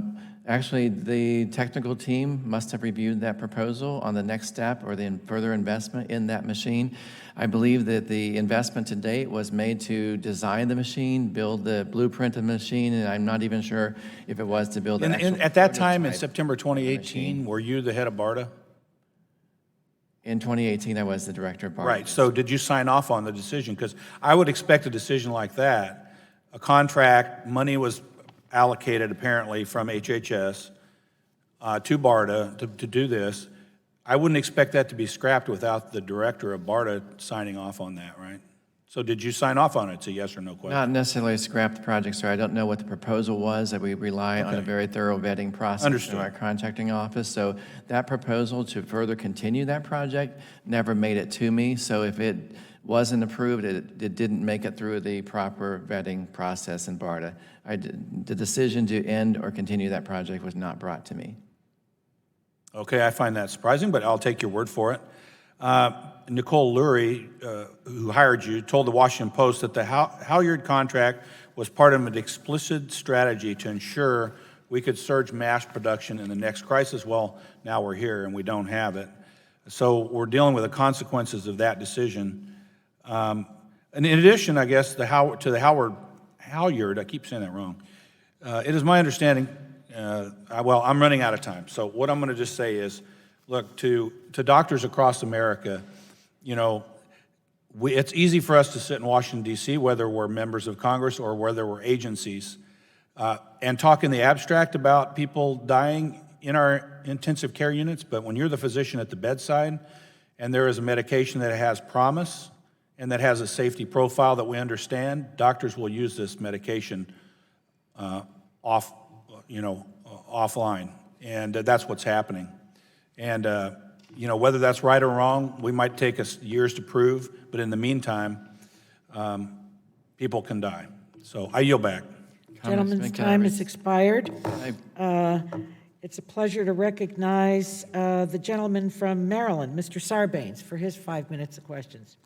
Actually, the technical team must have reviewed that proposal on the next step or the further investment in that machine. I believe that the investment to date was made to design the machine, build the blueprint of the machine, and I'm not even sure if it was to build the actual at that time, in September 2018, were you the head of BARDA? In 2018, I was the director of BARDA. Right, so did you sign off on the decision? Because I would expect a decision like that, a contract, money was allocated apparently from HHS to BARDA to do this. I wouldn't expect that to be scrapped without the director of BARDA signing off on that, right? So did you sign off on it? It's a yes or no question. Not necessarily scrap the project, sir. I don't know what the proposal was, that we rely on a very thorough vetting process Understood. in our contracting office. So that proposal to further continue that project never made it to me. So if it wasn't approved, it didn't make it through the proper vetting process in BARDA. The decision to end or continue that project was not brought to me. Okay, I find that surprising, but I'll take your word for it. Nicole Lurie, who hired you, told the Washington Post that the Halyard contract was part of an explicit strategy to ensure we could surge mass production in the next crisis. Well, now we're here and we don't have it. So we're dealing with the consequences of that decision. And in addition, I guess, to the Halyard, I keep saying that wrong. It is my understanding, well, I'm running out of time. So what I'm going to just say is, look, to doctors across America, you know, it's easy for us to sit in Washington, D.C., whether we're members of Congress or whether we're agencies, and talk in the abstract about people dying in our intensive care units. But when you're the physician at the bedside and there is a medication that has promise and that has a safety profile that we understand, doctors will use this medication offline. And that's what's happening. And, you know, whether that's right or wrong, we might take us years to prove, but in the meantime, people can die. So I yield back. Gentleman's time has expired. It's a pleasure to recognize the gentleman from Maryland, Mr. Sarbanes, for his 5 minutes of questions.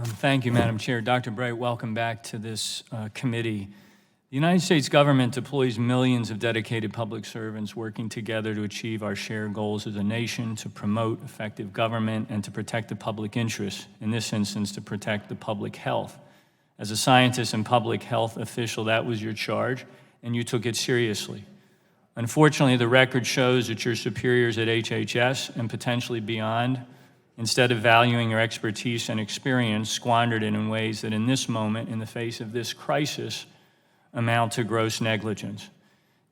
Thank you, Madam Chair. Dr. Bright, welcome back to this committee. The United States government deploys millions of dedicated public servants working together to achieve our shared goals as a nation, to promote effective government, and to protect the public interest, in this instance, to protect the public health. As a scientist and public health official, that was your charge, and you took it seriously. Unfortunately, the record shows that your superiors at HHS and potentially beyond, instead of valuing your expertise and experience, squandered it in ways that in this moment, in the face of this crisis, amount to gross negligence.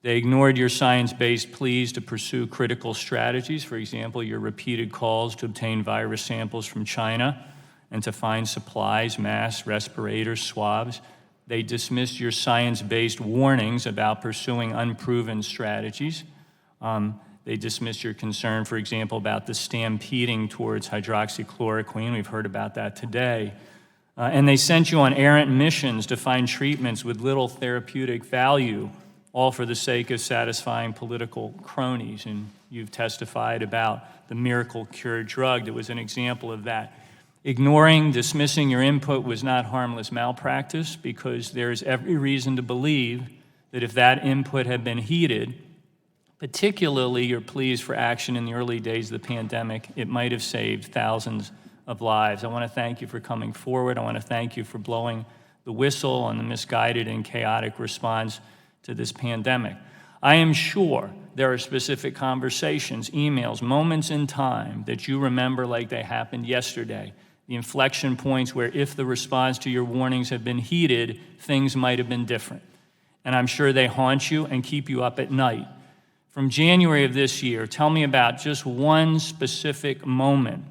They ignored your science-based pleas to pursue critical strategies, for example, your repeated calls to obtain virus samples from China and to find supplies, masks, respirators, swabs. They dismissed your science-based warnings about pursuing unproven strategies. They dismissed your concern, for example, about the stampeding towards hydroxychloroquine. We've heard about that today. And they sent you on errant missions to find treatments with little therapeutic value, all for the sake of satisfying political cronies. And you've testified about the miracle cure drug that was an example of that. Ignoring, dismissing your input was not harmless malpractice, because there's every reason to believe that if that input had been heeded, particularly your pleas for action in the early days of the pandemic, it might have saved thousands of lives. I want to thank you for coming forward. I want to thank you for blowing the whistle on the misguided and chaotic response to this pandemic. I am sure there are specific conversations, emails, moments in time that you remember like they happened yesterday. The inflection points where if the response to your warnings had been heeded, things might have been different. And I'm sure they haunt you and keep you up at night. From January of this year, tell me about just one specific moment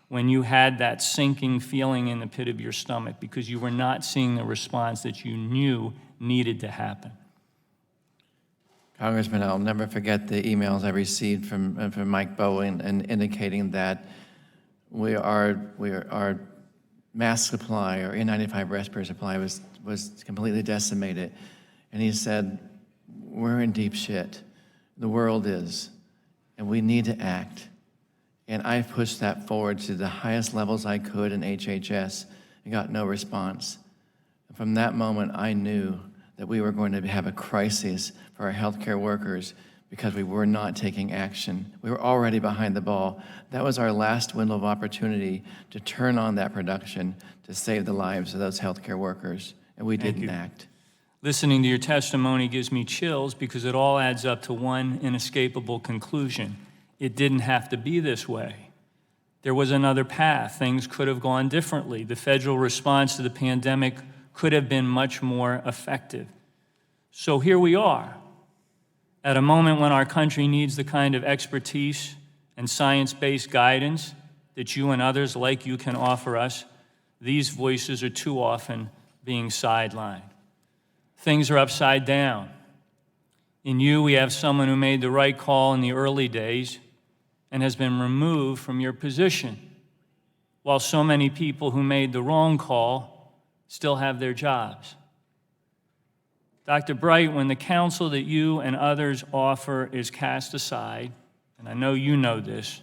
when you had that sinking feeling in the pit of your stomach because you were not seeing the response that you knew needed to happen. Congressman, I'll never forget the emails I received from Mike Bowen and indicating that our mask supply, or N95 respirator supply was completely decimated. And he said, we're in deep shit. The world is, and we need to act. And I pushed that forward to the highest levels I could in HHS and got no response. And from that moment, I knew that we were going to have a crisis for our healthcare workers because we were not taking action. We were already behind the ball. That was our last window of opportunity to turn on that production to save the lives of those healthcare workers, and we didn't act. Listening to your testimony gives me chills because it all adds up to one inescapable conclusion. It didn't have to be this way. There was another path. Things could have gone differently. The federal response to the pandemic could have been much more effective. So here we are, at a moment when our country needs the kind of expertise and science-based guidance that you and others like you can offer us. These voices are too often being sidelined. Things are upside down. In you, we have someone who made the right call in the early days and has been removed from your position, while so many people who made the wrong call still have their jobs. Dr. Bright, when the counsel that you and others offer is cast aside, and I know you know this,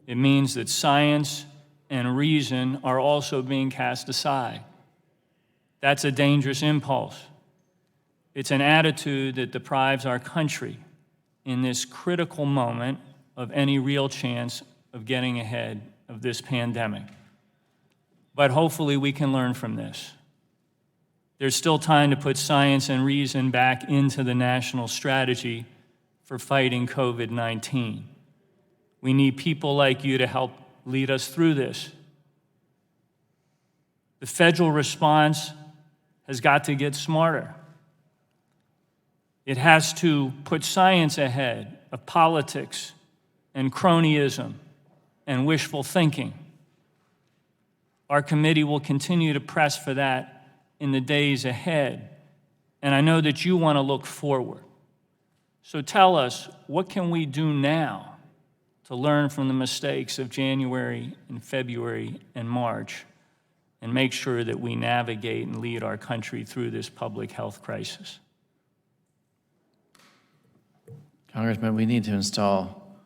it means that science and reason are also being cast aside. That's a dangerous impulse. It's an attitude that deprives our country in this critical moment of any real chance of getting ahead of this pandemic. But hopefully we can learn from this. There's still time to put science and reason back into the national strategy for fighting COVID-19. We need people like you to help lead us through this. The federal response has got to get smarter. It has to put science ahead of politics and cronyism and wishful thinking. Our committee will continue to press for that in the days ahead, and I know that you want to look forward. So tell us, what can we do now to learn from the mistakes of January and February and March and make sure that we navigate and lead our country through this public health crisis? Congressman, we need to install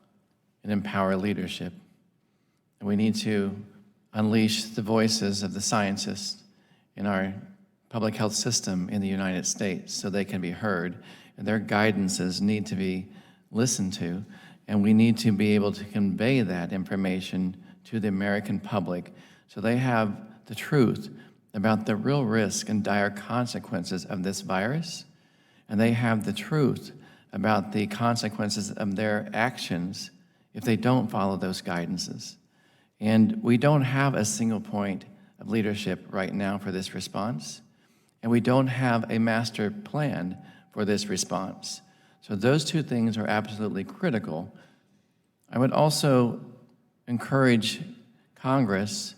and empower leadership. And we need to unleash the voices of the scientists in our public health system in the United States so they can be heard. And their guidances need to be listened to. And we need to be able to convey that information to the American public so they have the truth about the real risk and dire consequences of this virus. And they have the truth about the consequences of their actions if they don't follow those guidances. And we don't have a single point of leadership right now for this response, and we don't have a master plan for this response. So those two things are absolutely critical. I would also encourage Congress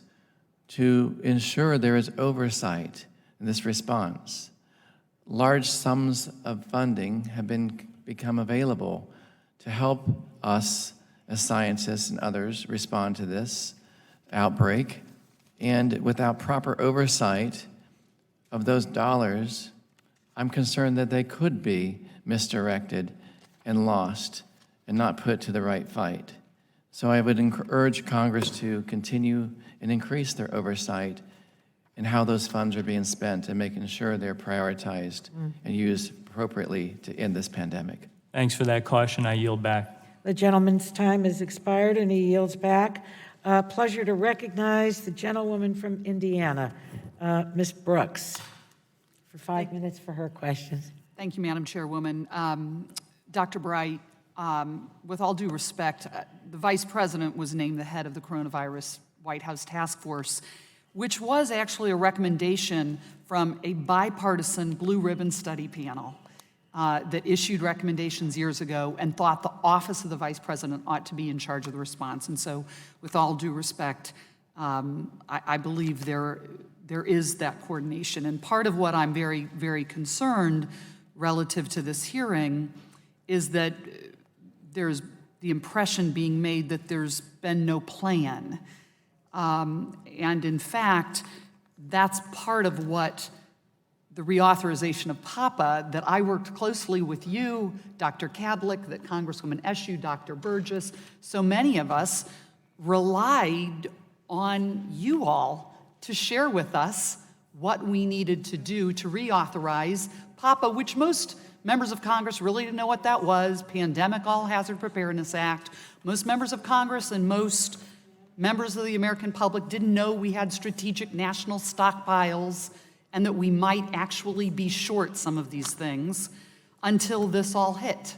to ensure there is oversight in this response. Large sums of funding have become available to help us as scientists and others respond to this outbreak. And without proper oversight of those dollars, I'm concerned that they could be misdirected and lost and not put to the right fight. So I would urge Congress to continue and increase their oversight in how those funds are being spent and making sure they're prioritized and used appropriately to end this pandemic. Thanks for that caution. I yield back. The gentleman's time has expired, and he yields back. Pleasure to recognize the gentlewoman from Indiana, Ms. Brooks, for 5 minutes for her questions. Thank you, Madam Chairwoman. Dr. Bright, with all due respect, the Vice President was named the head of the Coronavirus White House Task Force, which was actually a recommendation from a bipartisan blue ribbon study panel that issued recommendations years ago and thought the office of the Vice President ought to be in charge of the response. And so, with all due respect, I believe there is that coordination. And part of what I'm very, very concerned relative to this hearing is that there's the impression being made that there's been no plan. And in fact, that's part of what the reauthorization of PAPA that I worked closely with you, Dr. Kadlik, that Congresswoman Eshoo, Dr. Burgess, so many of us relied on you all to share with us what we needed to do to reauthorize PAPA, which most members of Congress really didn't know what that was, Pandemic All Hazard Preparedness Act. Most members of Congress and most members of the American public didn't know we had strategic national stockpiles and that we might actually be short some of these things until this all hit.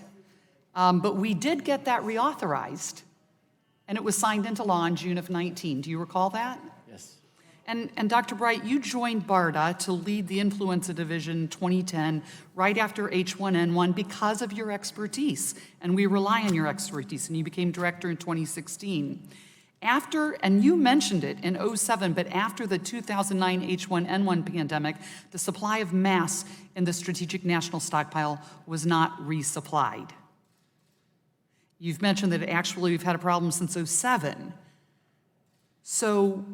But we did get that reauthorized, and it was signed into law in June of 19. Do you recall that? Yes. And Dr. Bright, you joined BARDA to lead the Influenza Division in 2010, right after H1N1, because of your expertise. And we rely on your expertise, and you became director in 2016. After, and you mentioned it in 2007, but after the 2009 H1N1 pandemic, the supply of masks in the Strategic National Stockpile was not resupplied. You've mentioned that actually we've had a problem since 2007. So,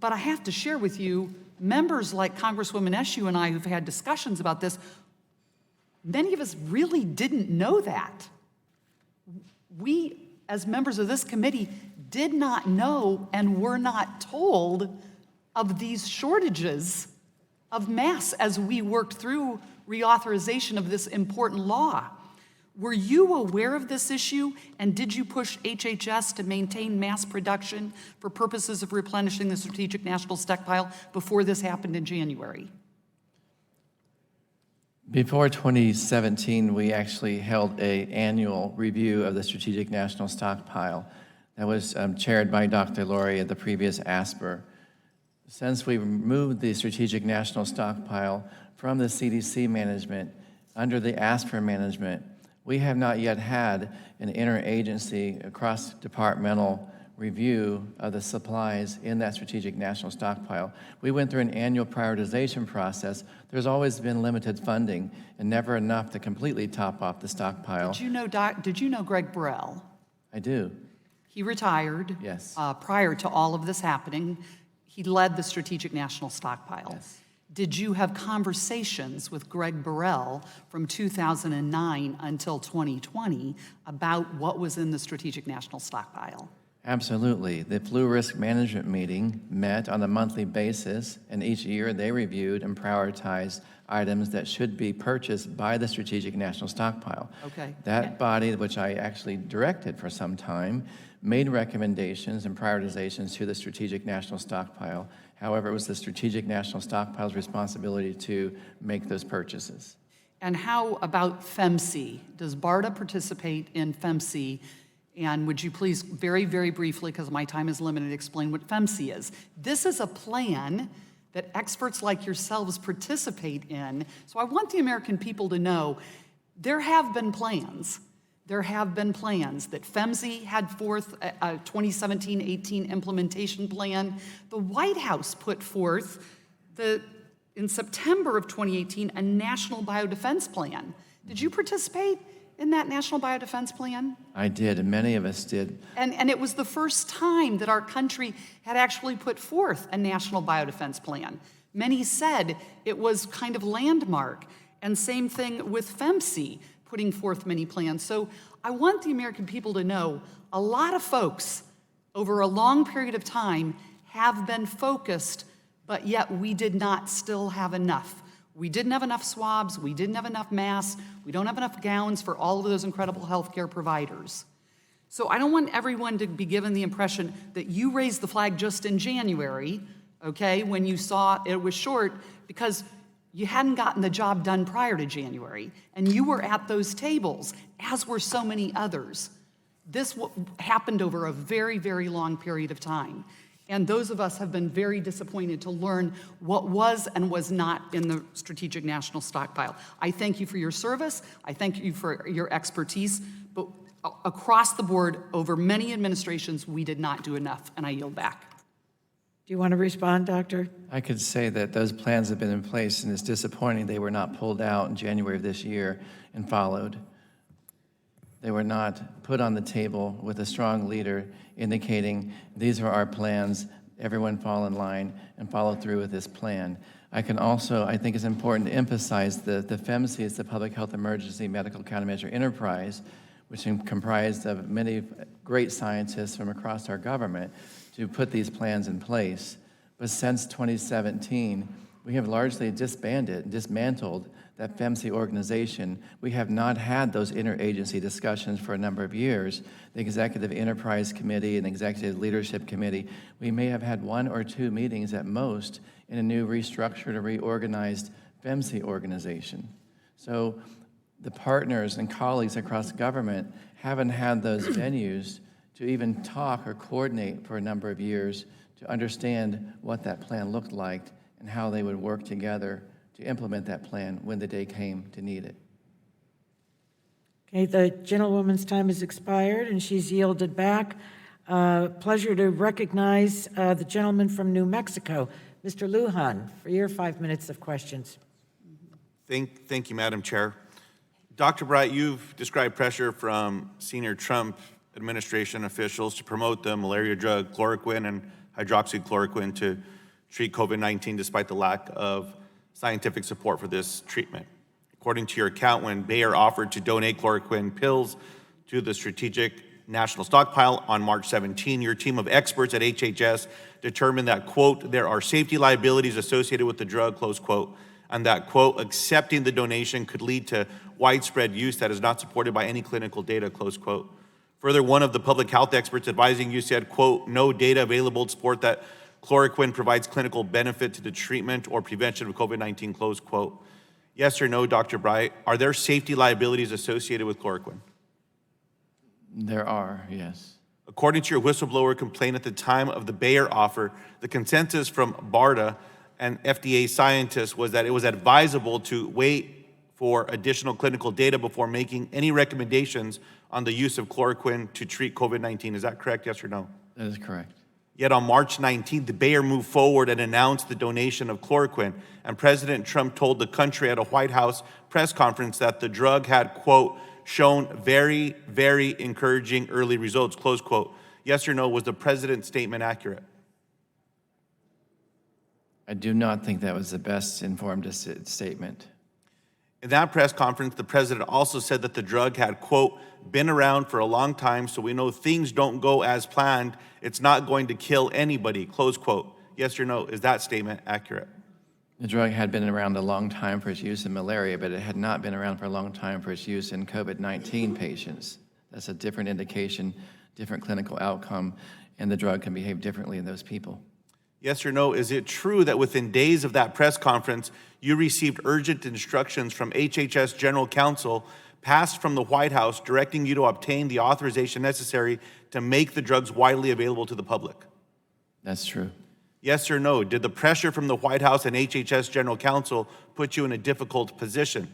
but I have to share with you, members like Congresswoman Eshoo and I who've had discussions about this, many of us really didn't know that. We, as members of this committee, did not know and were not told of these shortages of masks as we worked through reauthorization of this important law. Were you aware of this issue, and did you push HHS to maintain mass production for purposes of replenishing the Strategic National Stockpile before this happened in January? Before 2017, we actually held an annual review of the Strategic National Stockpile that was chaired by Dr. Laurie at the previous ASPR. Since we removed the Strategic National Stockpile from the CDC management under the ASPR management, we have not yet had an interagency cross-departmental review of the supplies in that Strategic National Stockpile. We went through an annual prioritization process. There's always been limited funding and never enough to completely top off the stockpile. Did you know Greg Burrell? I do. He retired. Yes. Prior to all of this happening. He led the Strategic National Stockpile. Yes. Did you have conversations with Greg Burrell from 2009 until 2020 about what was in the Strategic National Stockpile? Absolutely. The flu risk management meeting met on a monthly basis, and each year they reviewed and prioritized items that should be purchased by the Strategic National Stockpile. Okay. That body, which I actually directed for some time, made recommendations and prioritizations to the Strategic National Stockpile. However, it was the Strategic National Stockpile's responsibility to make those purchases. And how about FEMC? Does BARDA participate in FEMC? And would you please, very, very briefly, because my time is limited, explain what FEMC is? This is a plan that experts like yourselves participate in. So I want the American people to know there have been plans. There have been plans that FEMC had forth a 2017-18 implementation plan. The White House put forth, in September of 2018, a National Biodefense Plan. Did you participate in that National Biodefense Plan? I did, and many of us did. And it was the first time that our country had actually put forth a National Biodefense Plan. Many said it was kind of landmark, and same thing with FEMC, putting forth many plans. So I want the American people to know a lot of folks over a long period of time have been focused, but yet we did not still have enough. We didn't have enough swabs, we didn't have enough masks, we don't have enough gowns for all of those incredible healthcare providers. So I don't want everyone to be given the impression that you raised the flag just in January, okay, when you saw it was short, because you hadn't gotten the job done prior to January, and you were at those tables, as were so many others. This happened over a very, very long period of time. And those of us have been very disappointed to learn what was and was not in the Strategic National Stockpile. I thank you for your service. I thank you for your expertise. But across the board, over many administrations, we did not do enough, and I yield back. Do you want to respond, Doctor? I could say that those plans have been in place, and it's disappointing they were not pulled out in January of this year and followed. They were not put on the table with a strong leader indicating these are our plans, everyone fall in line and follow through with this plan. I think it's important to emphasize the FEMC is the Public Health Emergency Medical Countermeasure Enterprise, which is comprised of many great scientists from across our government to put these plans in place. But since 2017, we have largely dismantled that FEMC organization. We have not had those interagency discussions for a number of years. The Executive Enterprise Committee and Executive Leadership Committee, we may have had 1 or 2 meetings at most in a new restructured or reorganized FEMC organization. So the partners and colleagues across government haven't had those venues to even talk or coordinate for a number of years to understand what that plan looked like and how they would work together to implement that plan when the day came to need it. Okay, the gentlewoman's time has expired, and she's yielded back. Pleasure to recognize the gentleman from New Mexico, Mr. Lujan, for your 5 minutes of questions. Thank you, Madam Chair. Dr. Bright, you've described pressure from senior Trump administration officials to promote the malaria drug chloroquine and hydroxychloroquine to treat COVID-19 despite the lack of scientific support for this treatment. According to your account, when Bayer offered to donate chloroquine pills to the Strategic National Stockpile on March 17, your team of experts at HHS determined that, quote, there are safety liabilities associated with the drug, close quote, and that, quote, accepting the donation could lead to widespread use that is not supported by any clinical data, close quote. Further, one of the public health experts advising you said, quote, no data available to support that chloroquine provides clinical benefit to the treatment or prevention of COVID-19, close quote. Yes or no, Dr. Bright, are there safety liabilities associated with chloroquine? There are, yes. According to your whistleblower complaint at the time of the Bayer offer, the consensus from BARDA and FDA scientists was that it was advisable to wait for additional clinical data before making any recommendations on the use of chloroquine to treat COVID-19. Is that correct, yes or no? That is correct. Yet on March 19th, the Bayer moved forward and announced the donation of chloroquine, and President Trump told the country at a White House press conference that the drug had, quote, shown very, very encouraging early results, close quote. Yes or no, was the president's statement accurate? I do not think that was the best informed statement. In that press conference, the president also said that the drug had, quote, been around for a long time, so we know things don't go as planned. It's not going to kill anybody, close quote. Yes or no, is that statement accurate? The drug had been around a long time for its use in malaria, but it had not been around for a long time for its use in COVID-19 patients. That's a different indication, different clinical outcome, and the drug can behave differently in those people. Yes or no, is it true that within days of that press conference, you received urgent instructions from HHS General Counsel passed from the White House directing you to obtain the authorization necessary to make the drugs widely available to the public? That's true. Yes or no, did the pressure from the White House and HHS General Counsel put you in a difficult position?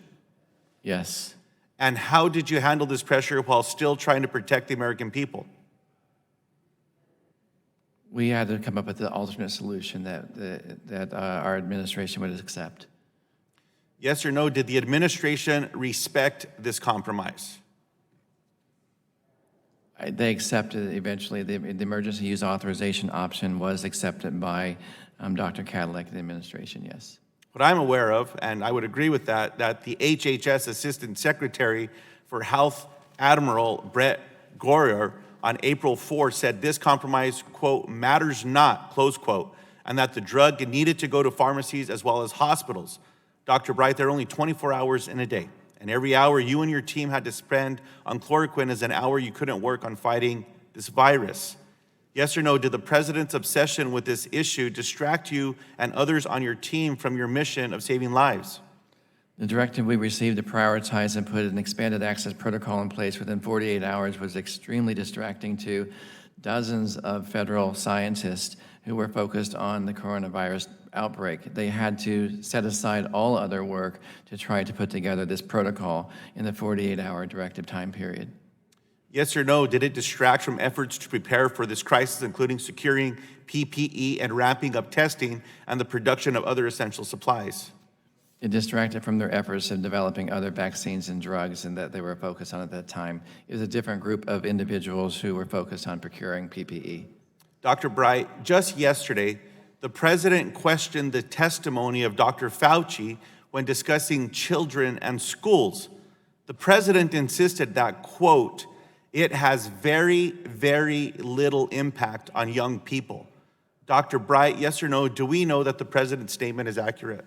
Yes. And how did you handle this pressure while still trying to protect the American people? We had to come up with an alternate solution that our administration would accept. Yes or no, did the administration respect this compromise? They accepted eventually. The emergency use authorization option was accepted by Dr. Cadillac and the administration, yes. What I'm aware of, and I would agree with that the HHS Assistant Secretary for Health, Admiral Brett Goyer, on April 4 said this compromise, quote, matters not, close quote, and that the drug needed to go to pharmacies as well as hospitals. Dr. Bright, there are only 24 hours in a day, and every hour you and your team had to spend on chloroquine is an hour you couldn't work on fighting this virus. Yes or no, did the president's obsession with this issue distract you and others on your team from your mission of saving lives? The directive we received to prioritize and put an expanded access protocol in place within 48 hours was extremely distracting to dozens of federal scientists who were focused on the coronavirus outbreak. They had to set aside all other work to try to put together this protocol in the 48-hour directive time period. Yes or no, did it distract from efforts to prepare for this crisis, including securing PPE and ramping up testing and the production of other essential supplies? It distracted from their efforts in developing other vaccines and drugs and that they were focused on at that time. It was a different group of individuals who were focused on procuring PPE. Dr. Bright, just yesterday, the president questioned the testimony of Dr. Fauci when discussing children and schools. The president insisted that, quote, it has very, very little impact on young people. Dr. Bright, yes or no, do we know that the president's statement is accurate?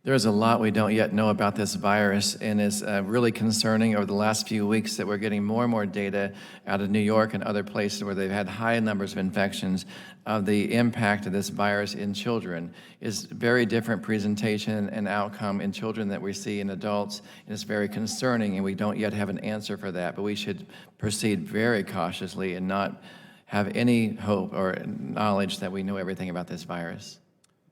There's a lot we don't yet know about this virus, and it's really concerning over the last few weeks that we're getting more and more data out of New York and other places where they've had high numbers of infections of the impact of this virus in children. It's very different presentation and outcome in children that we see in adults, and it's very concerning, and we don't yet have an answer for that, but we should proceed very cautiously and not have any hope or knowledge that we know everything about this virus.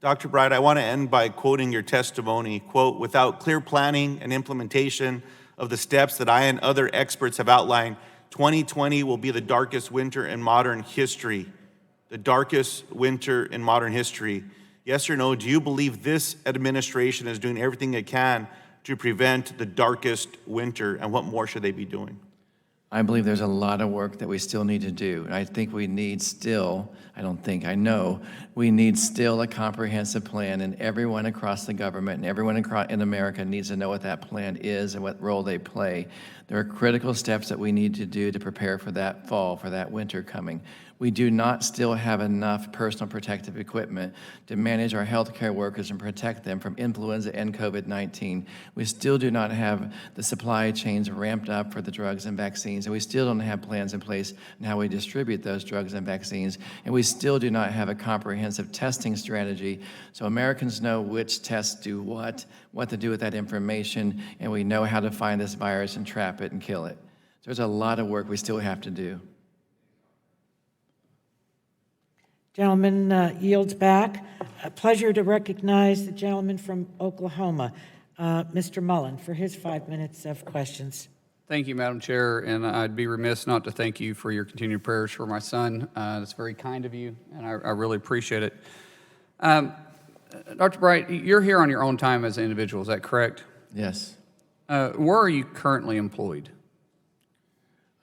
Dr. Bright, I want to end by quoting your testimony, quote, "Without clear planning and implementation of the steps that I and other experts have outlined, 2020 will be the darkest winter in modern history." The darkest winter in modern history. Yes or no, do you believe this administration is doing everything it can to prevent the darkest winter, and what more should they be doing? I believe there's a lot of work that we still need to do. And I think we need still, I don't think, I know, we need still a comprehensive plan, and everyone across the government and everyone in America needs to know what that plan is and what role they play. There are critical steps that we need to do to prepare for that fall, for that winter coming. We do not still have enough personal protective equipment to manage our healthcare workers and protect them from influenza and COVID-19. We still do not have the supply chains ramped up for the drugs and vaccines, and we still don't have plans in place on how we distribute those drugs and vaccines, and we still do not have a comprehensive testing strategy so Americans know which tests do what to do with that information, and we know how to find this virus and trap it and kill it. There's a lot of work we still have to do. Gentleman yields back. A pleasure to recognize the gentleman from Oklahoma, Mr. Mullen, for his 5 minutes of questions. Thank you, Madam Chair, and I'd be remiss not to thank you for your continued prayers for my son. That's very kind of you, and I really appreciate it. Dr. Bright, you're here on your own time as an individual, is that correct? Yes. Where are you currently employed?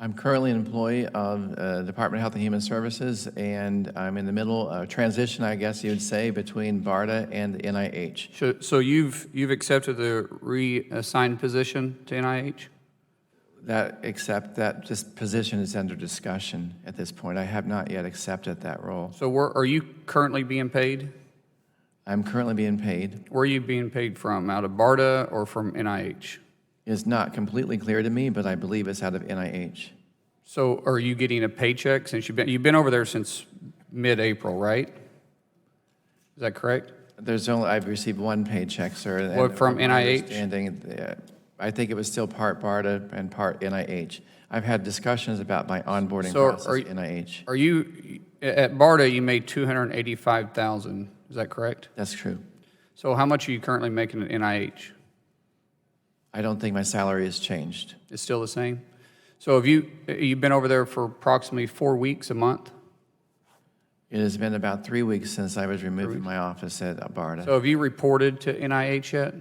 I'm currently an employee of the Department of Health and Human Services, and I'm in the middle of transition, I guess you would say, between BARDA and the NIH. So you've accepted the reassigned position to NIH? Except that this position is under discussion at this point. I have not yet accepted that role. So are you currently being paid? I'm currently being paid. Where are you being paid from, out of BARDA or from NIH? It's not completely clear to me, but I believe it's out of NIH. So are you getting a paycheck since you've been over there since mid-April, right? Is that correct? I've received one paycheck, sir. What, from NIH? I think it was still part BARDA and part NIH. I've had discussions about my onboarding process at NIH. Are you, at BARDA, you made $285,000, is that correct? That's true. So how much are you currently making at NIH? I don't think my salary has changed. It's still the same? So you've been over there for approximately 4 weeks, a month? It has been about 3 weeks since I was removed from my office at BARDA. So have you reported to NIH yet?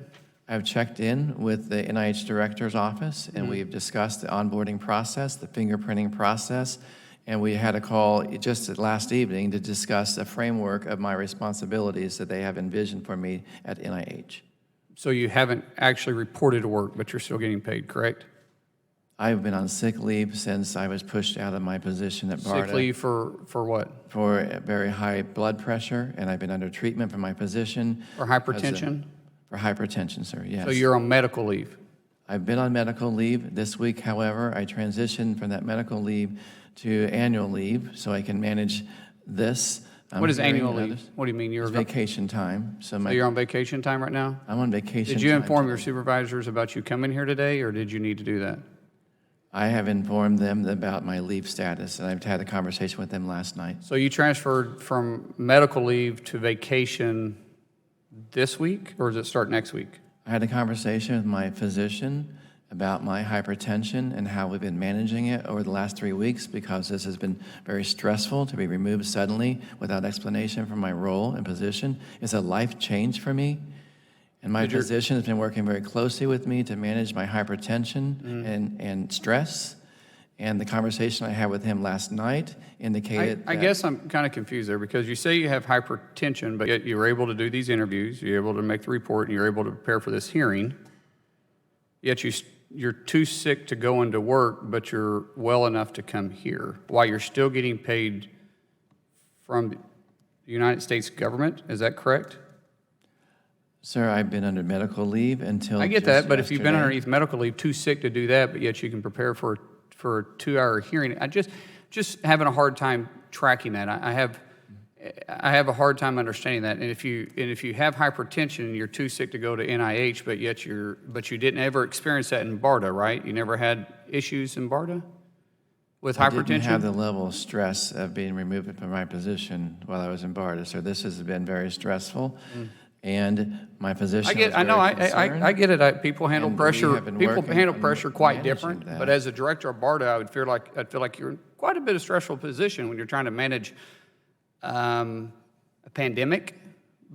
I've checked in with the NIH director's office, and we've discussed the onboarding process, the fingerprinting process, and we had a call just last evening to discuss a framework of my responsibilities that they have envisioned for me at NIH. So you haven't actually reported to work, but you're still getting paid, correct? I've been on sick leave since I was pushed out of my position at BARDA. Sick leave for what? For very high blood pressure, and I've been under treatment for my position. For hypertension? For hypertension, sir, yes. So you're on medical leave? I've been on medical leave. This week, however, I transitioned from that medical leave to annual leave so I can manage this. What is annual leave? What do you mean? It's vacation time. So you're on vacation time right now? I'm on vacation time. Did you inform your supervisors about you coming here today, or did you need to do that? I have informed them about my leave status, and I've had a conversation with them last night. So you transferred from medical leave to vacation this week, or does it start next week? I had a conversation with my physician about my hypertension and how we've been managing it over the last 3 weeks, because this has been very stressful to be removed suddenly without explanation from my role and position. It's a life change for me. And my physician has been working very closely with me to manage my hypertension and stress. And the conversation I had with him last night indicated I guess I'm kind of confused there, because you say you have hypertension, but yet you were able to do these interviews, you're able to make the report, and you're able to prepare for this hearing, yet you're too sick to go into work, but you're well enough to come here, while you're still getting paid from the United States government. Is that correct? Sir, I've been under medical leave until I get that, but if you've been underneath medical leave, too sick to do that, but yet you can prepare for a 2-hour hearing, I just having a hard time tracking that. I have a hard time understanding that. And if you have hypertension and you're too sick to go to NIH, but you didn't ever experience that in BARDA, right? You never had issues in BARDA? with I didn't have the hypertension? level of stress of being removed from my position while I was in BARDA, so this has been very stressful. And my physician was very concerned. I get it. People handle and we pressure, have been people working handle on pressure quite managing different. that. But as a director of BARDA, I'd feel like you're in quite a bit of stressful position when you're trying to manage a pandemic,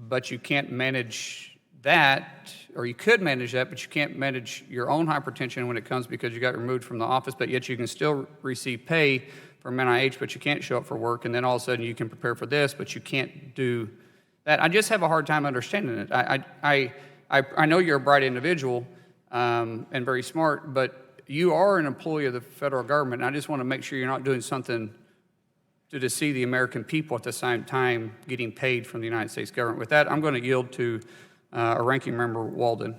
but you can't manage that, or you could manage that, but you can't manage your own hypertension when it comes because you got removed from the office, but yet you can still receive pay from NIH, but you can't show up for work, and then all of a sudden you can prepare for this, but you can't do that. I just have a hard time understanding it. I know you're a bright individual and very smart, but you are an employee of the federal government, and I just want to make sure you're not doing something to deceive the American people at the same time getting paid from the United States government. With that, I'm going to yield to our ranking member, Walden.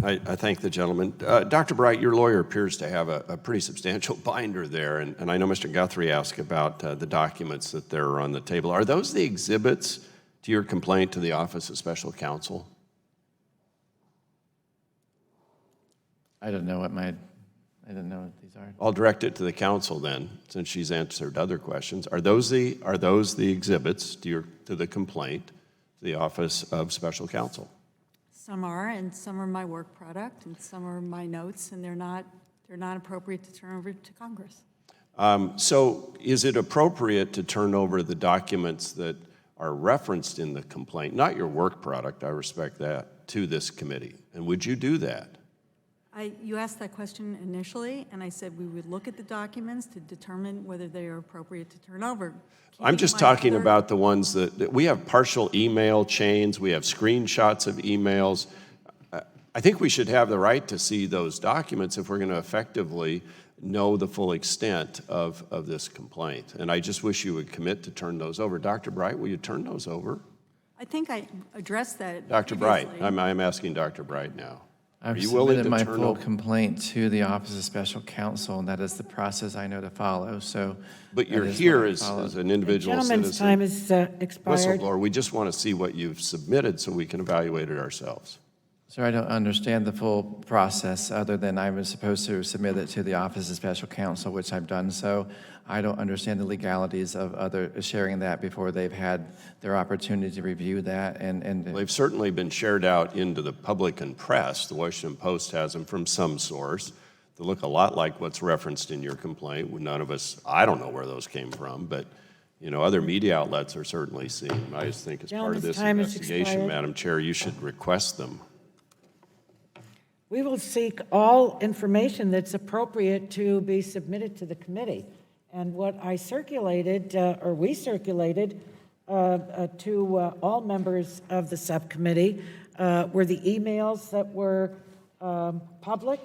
I thank the gentleman. Dr. Bright, your lawyer appears to have a pretty substantial binder there, and I know Mr. Guthrie asked about the documents that are on the table. Are those the exhibits to your complaint to the Office of Special Counsel? I don't know what these are. I'll direct it to the council then, since she's answered other questions. Are those the exhibits to the complaint to the Office of Special Counsel? Some are, and some are my work product, and some are my notes, and they're not appropriate to turn over to Congress. So is it appropriate to turn over the documents that are referenced in the complaint, not your work product, I respect that, to this committee? And would you do that? You asked that question initially, and I said we would look at the documents to determine whether they are appropriate to turn over. I'm just talking about the ones that we have partial email chains, we have screenshots of emails. I think we should have the right to see those documents if we're going to effectively know the full extent of this complaint. And I just wish you would commit to turn those over. Dr. Bright, will you turn those over? I think I addressed that Dr. Bright, previously. I'm asking Dr. Bright now. I've Are you willing submitted to my turn full over? complaint to the Office of Special Counsel, and that is the process I know to follow, so. But you're that is here what I as follow. an individual Gentleman's citizen. time is expired. Whistleblower, we just want to see what you've submitted so we can evaluate it ourselves. Sir, I don't understand the full process, other than I was supposed to submit it to the Office of Special Counsel, which I've done so. I don't understand the legalities of sharing that before they've had their opportunity to review that. Well, they've certainly been shared out into the public and press. The Washington Post has them from some source. They look a lot like what's referenced in your complaint. None of us, I don't know where those came from, but other media outlets are certainly seeing them. I just think as part of this Gentleman's time has investigation, expired. Madam Chair, you should request them. We will seek all information that's appropriate to be submitted to the committee. And what I circulated, or we circulated to all members of the subcommittee were the emails that were public,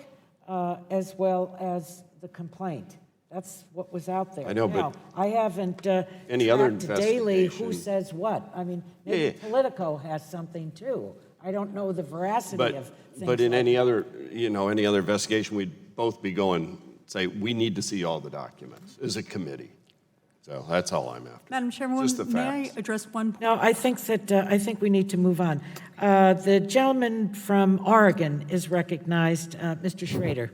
as well as the complaint. That's what was out there. I know, but Now, I haven't any other tracked daily who investigation- says what. I mean, maybe Yeah. Politico has something too. I don't know the veracity of things. But in like any that. other, any other investigation, we'd both be going, say, we need to see all the documents as a committee. So that's all I'm after. Madam Chairwoman, Just the may I facts. address one point? No, I think we need to move on. The gentleman from Oregon is recognized, Mr. Schrader.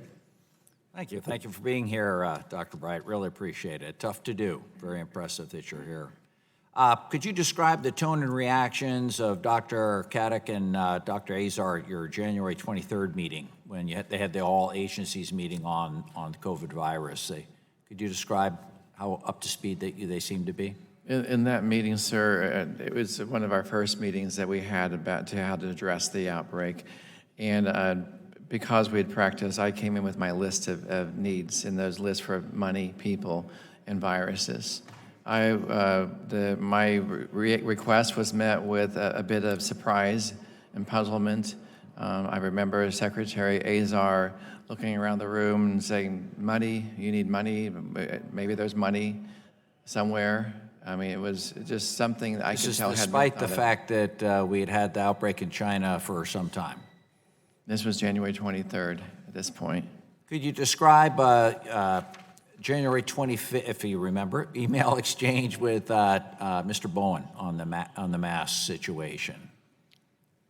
Thank you. Thank you for being here, Dr. Bright. Really appreciate it. Tough to do. Very impressive that you're here. Could you describe the tone and reactions of Dr. Kadek and Dr. Azar at your January 23rd meeting when they had the all agencies meeting on the COVID virus? Could you describe how up to speed they seem to be? In that meeting, sir, it was one of our first meetings that we had about how to address the outbreak. And because we had practiced, I came in with my list of needs, and those lists for money, people, and viruses. My request was met with a bit of surprise and puzzlement. I remember Secretary Azar looking around the room and saying, money, you need money, maybe there's money somewhere. I mean, it was just something that I could tell had been Despite the thought of. fact that we had the outbreak in China for some time. This was January 23rd at this point. Could you describe January 25th, if you remember, email exchange with Mr. Bowen on the mask situation?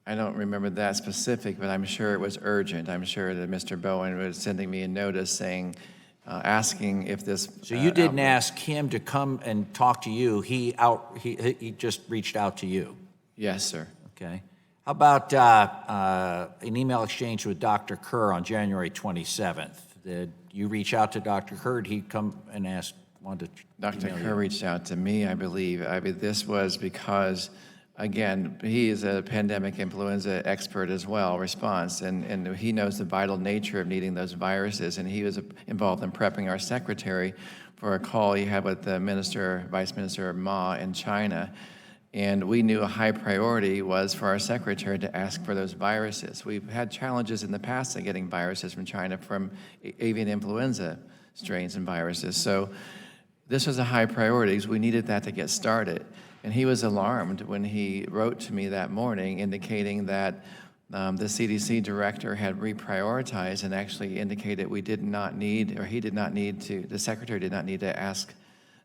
I don't remember that specific, but I'm sure it was urgent. I'm sure that Mr. Bowen was sending me a notice saying, asking if this. So you didn't ask him to come and talk to you, he just reached out to you? Yes, sir. Okay. How about an email exchange with Dr. Kerr on January 27th? Did you reach out to Dr. Kerr? Did he come and wanted to Dr. email Kerr you? reached out to me, I believe. This was because, again, he is a pandemic influenza expert as well, response, and he knows the vital nature of needing those viruses, and he was involved in prepping our secretary for a call he had with the Vice Minister Ma in China. And we knew a high priority was for our secretary to ask for those viruses. We've had challenges in the past in getting viruses from China from avian influenza strains and viruses. So this was a high priority because we needed that to get started. And he was alarmed when he wrote to me that morning indicating that the CDC director had reprioritized and actually indicated we did not need, or he did not need to, the secretary did not need to ask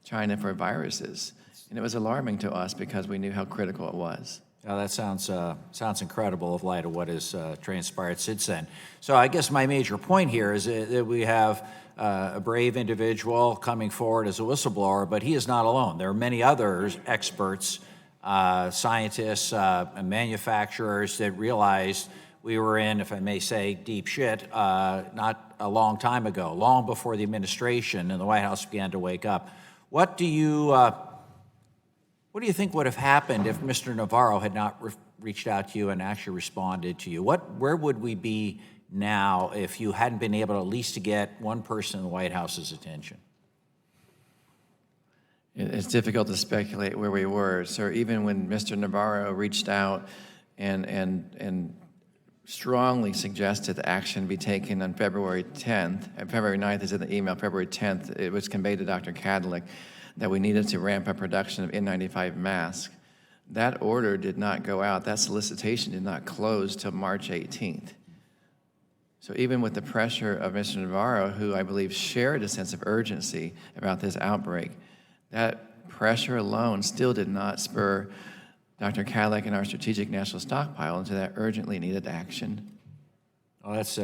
China for viruses. And it was alarming to us because we knew how critical it was. Now, that sounds incredible in light of what has transpired since then. So I guess my major point here is that we have a brave individual coming forward as a whistleblower, but he is not alone. There are many other experts, scientists, and manufacturers that realized we were in, if I may say, deep shit not a long time ago, long before the administration and the White House began to wake up. What do you think would have happened if Mr. Navarro had not reached out to you and actually responded to you? Where would we be now if you hadn't been able at least to get one person in the White House's attention? It's difficult to speculate where we were. So even when Mr. Navarro reached out and strongly suggested action be taken on February 10th, and February 9th is in the email, February 10th, it was conveyed to Dr. Kadlik that we needed to ramp up production of N95 masks. That order did not go out, that solicitation did not close till March 18th. So even with the pressure of Mr. Navarro, who I believe shared a sense of urgency about this outbreak, that pressure alone still did not spur Dr. Kadlik and our strategic national stockpile into that urgently needed action. Well, that's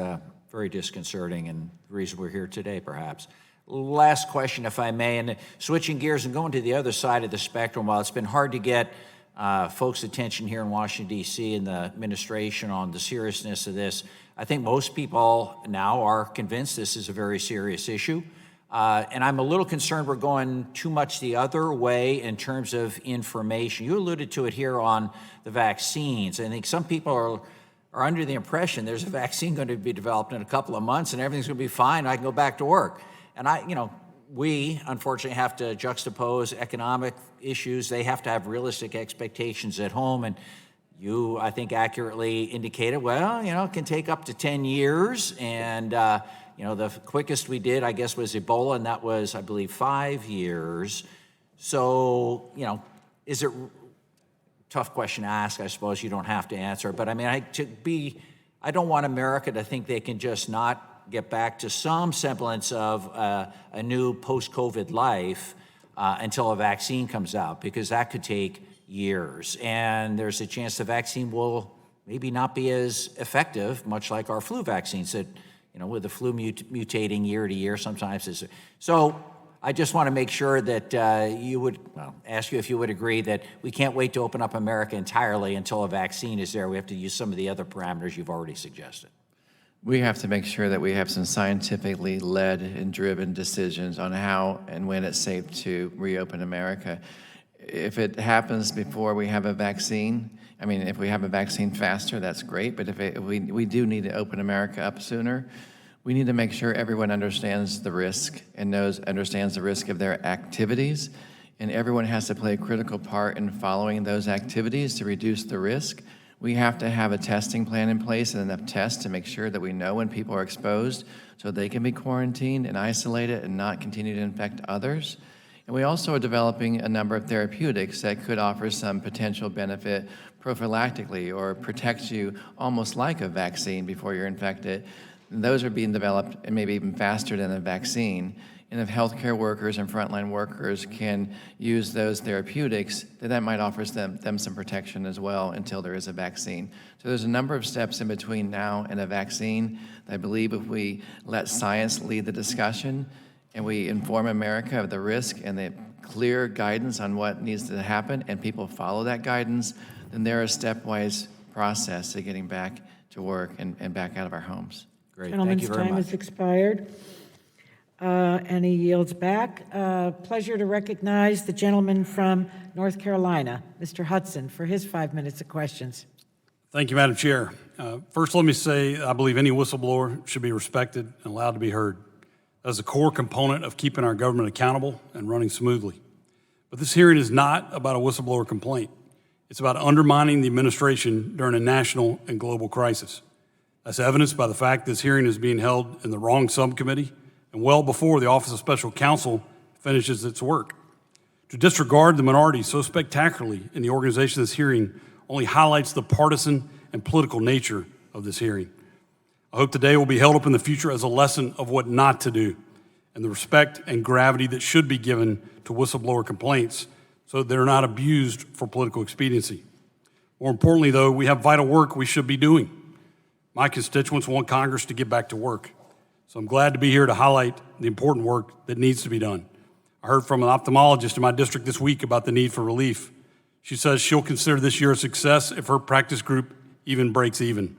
very disconcerting, and the reason we're here today, perhaps. Last question, if I may, and switching gears and going to the other side of the spectrum, while it's been hard to get folks' attention here in Washington, D.C. and the administration on the seriousness of this, I think most people now are convinced this is a very serious issue. And I'm a little concerned we're going too much the other way in terms of information. You alluded to it here on the vaccines. I think some people are under the impression there's a vaccine going to be developed in a couple of months and everything's going to be fine, I can go back to work. And we unfortunately have to juxtapose economic issues. They have to have realistic expectations at home. And you, I think, accurately indicated, well, it can take up to 10 years. And, the quickest we did, I guess, was Ebola, and that was, I believe, 5 years. So, is it tough question to ask? I suppose you don't have to answer. But I mean, I don't want America to think they can just not get back to some semblance of a new post-COVID life until a vaccine comes out, because that could take years. And there's a chance the vaccine will maybe not be as effective, much like our flu vaccines that, with the flu mutating year to year sometimes. So I just want to make sure that ask you if you would agree that we can't wait to open up America entirely until a vaccine is there. We have to use some of the other parameters you've already suggested. We have to make sure that we have some scientifically led and driven decisions on how and when it's safe to reopen America. If it happens before we have a vaccine, if we have a vaccine faster, that's great, but if we do need to open America up sooner, we need to make sure everyone understands the risk and understands the risk of their activities, and everyone has to play a critical part in following those activities to reduce the risk. We have to have a testing plan in place and enough tests to make sure that we know when people are exposed so they can be quarantined and isolated and not continue to infect others. And we also are developing a number of therapeutics that could offer some potential benefit prophylactically or protect you almost like a vaccine before you're infected. And those are being developed and maybe even faster than a vaccine. And if healthcare workers and frontline workers can use those therapeutics, then that might offer them some protection as well until there is a vaccine. So there's a number of steps in between now and a vaccine. I believe if we let science lead the discussion and we inform America of the risk and the clear guidance on what needs to happen, and people follow that guidance, then there is a stepwise process to getting back to work and back out of our homes. Great, thank Gentleman's you very time much. has expired, and he yields back. Pleasure to recognize the gentleman from North Carolina, Mr. Hudson, for his 5 minutes of questions. Thank you, Madam Chair. First, let me say I believe any whistleblower should be respected and allowed to be heard. That is a core component of keeping our government accountable and running smoothly. But this hearing is not about a whistleblower complaint. It's about undermining the administration during a national and global crisis. That's evidenced by the fact this hearing is being held in the wrong subcommittee and well before the Office of Special Counsel finishes its work. To disregard the minority so spectacularly in the organization of this hearing only highlights the partisan and political nature of this hearing. I hope today will be held up in the future as a lesson of what not to do and the respect and gravity that should be given to whistleblower complaints so that they're not abused for political expediency. More importantly, though, we have vital work we should be doing. My constituents want Congress to get back to work, so I'm glad to be here to highlight the important work that needs to be done. I heard from an ophthalmologist in my district this week about the need for relief. She says she'll consider this year a success if her practice group even breaks even.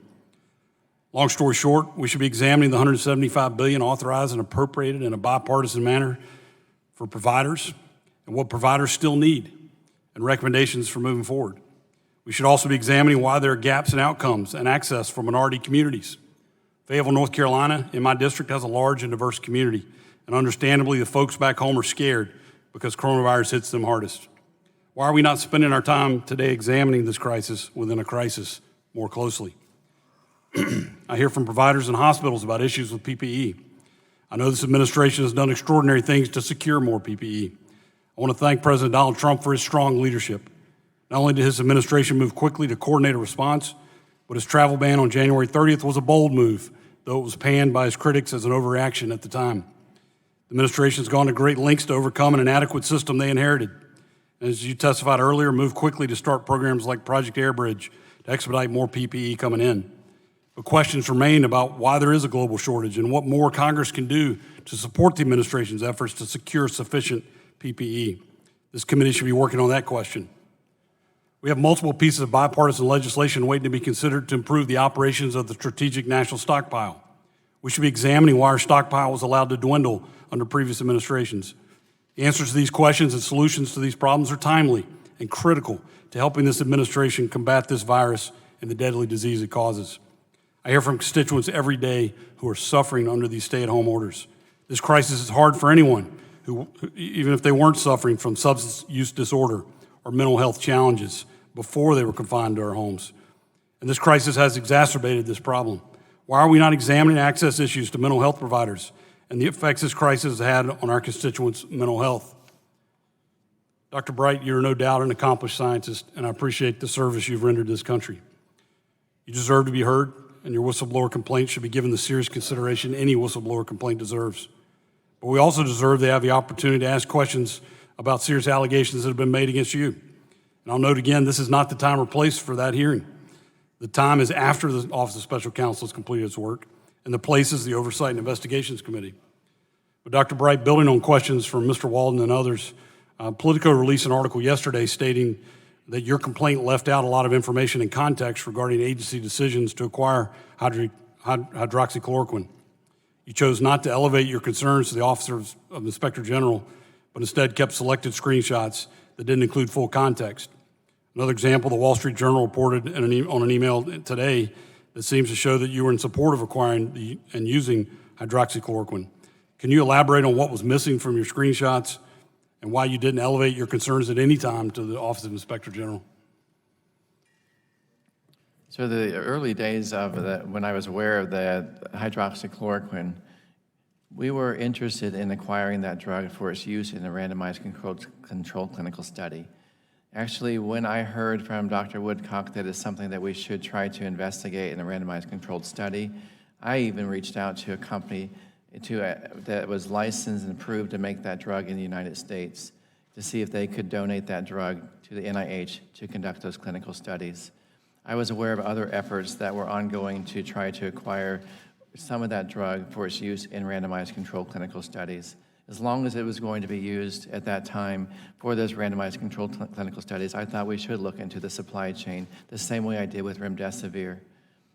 Long story short, we should be examining the $175 billion authorized and appropriated in a bipartisan manner for providers and what providers still need and recommendations for moving forward. We should also be examining why there are gaps in outcomes and access for minority communities. Fayetteville, North Carolina, in my district, has a large and diverse community, and understandably, the folks back home are scared because coronavirus hits them hardest. Why are we not spending our time today examining this crisis within a crisis more closely? I hear from providers and hospitals about issues with PPE. I know this administration has done extraordinary things to secure more PPE. I want to thank President Donald Trump for his strong leadership. Not only did his administration move quickly to coordinate a response, but his travel ban on January 30th was a bold move, though it was panned by his critics as an overreaction at the time. The administration has gone to great lengths to overcome an inadequate system they inherited. And as you testified earlier, moved quickly to start programs like Project Airbridge to expedite more PPE coming in. But questions remain about why there is a global shortage and what more Congress can do to support the administration's efforts to secure sufficient PPE. This committee should be working on that question. We have multiple pieces of bipartisan legislation waiting to be considered to improve the operations of the Strategic National Stockpile. We should be examining why our stockpile was allowed to dwindle under previous administrations. The answers to these questions and solutions to these problems are timely and critical to helping this administration combat this virus and the deadly disease it causes. I hear from constituents every day who are suffering under these stay-at-home orders. This crisis is hard for anyone who, even if they weren't suffering from substance use disorder or mental health challenges before they were confined to our homes. And this crisis has exacerbated this problem. Why are we not examining access issues to mental health providers and the effects this crisis has had on our constituents' mental health? Dr. Bright, you're no doubt an accomplished scientist, and I appreciate the service you've rendered this country. You deserve to be heard, and your whistleblower complaint should be given the serious consideration any whistleblower complaint deserves. But we also deserve to have the opportunity to ask questions about serious allegations that have been made against you. And I'll note again, this is not the time or place for that hearing. The time is after the Office of Special Counsel has completed its work, and the place is the Oversight and Investigations Committee. But Dr. Bright, building on questions from Mr. Walden and others, Politico released an article yesterday stating that your complaint left out a lot of information and context regarding agency decisions to acquire hydroxychloroquine. You chose not to elevate your concerns to the Office of Inspector General, but instead kept selected screenshots that didn't include full context. Another example, the Wall Street Journal reported on an email today that seems to show that you were in support of acquiring and using hydroxychloroquine. Can you elaborate on what was missing from your screenshots and why you didn't elevate your concerns at any time to the Office of Inspector General? So the early days of when I was aware of the hydroxychloroquine, we were interested in acquiring that drug for its use in a randomized controlled clinical study. Actually, when I heard from Dr. Woodcock that it's something that we should try to investigate in a randomized controlled study, I even reached out to a company that was licensed and approved to make that drug in the United States to see if they could donate that drug to the NIH to conduct those clinical studies. I was aware of other efforts that were ongoing to try to acquire some of that drug for its use in randomized controlled clinical studies. as long as it was going to be used at that time for those randomized controlled clinical studies, I thought we should look into the supply chain the same way I did with remdesivir.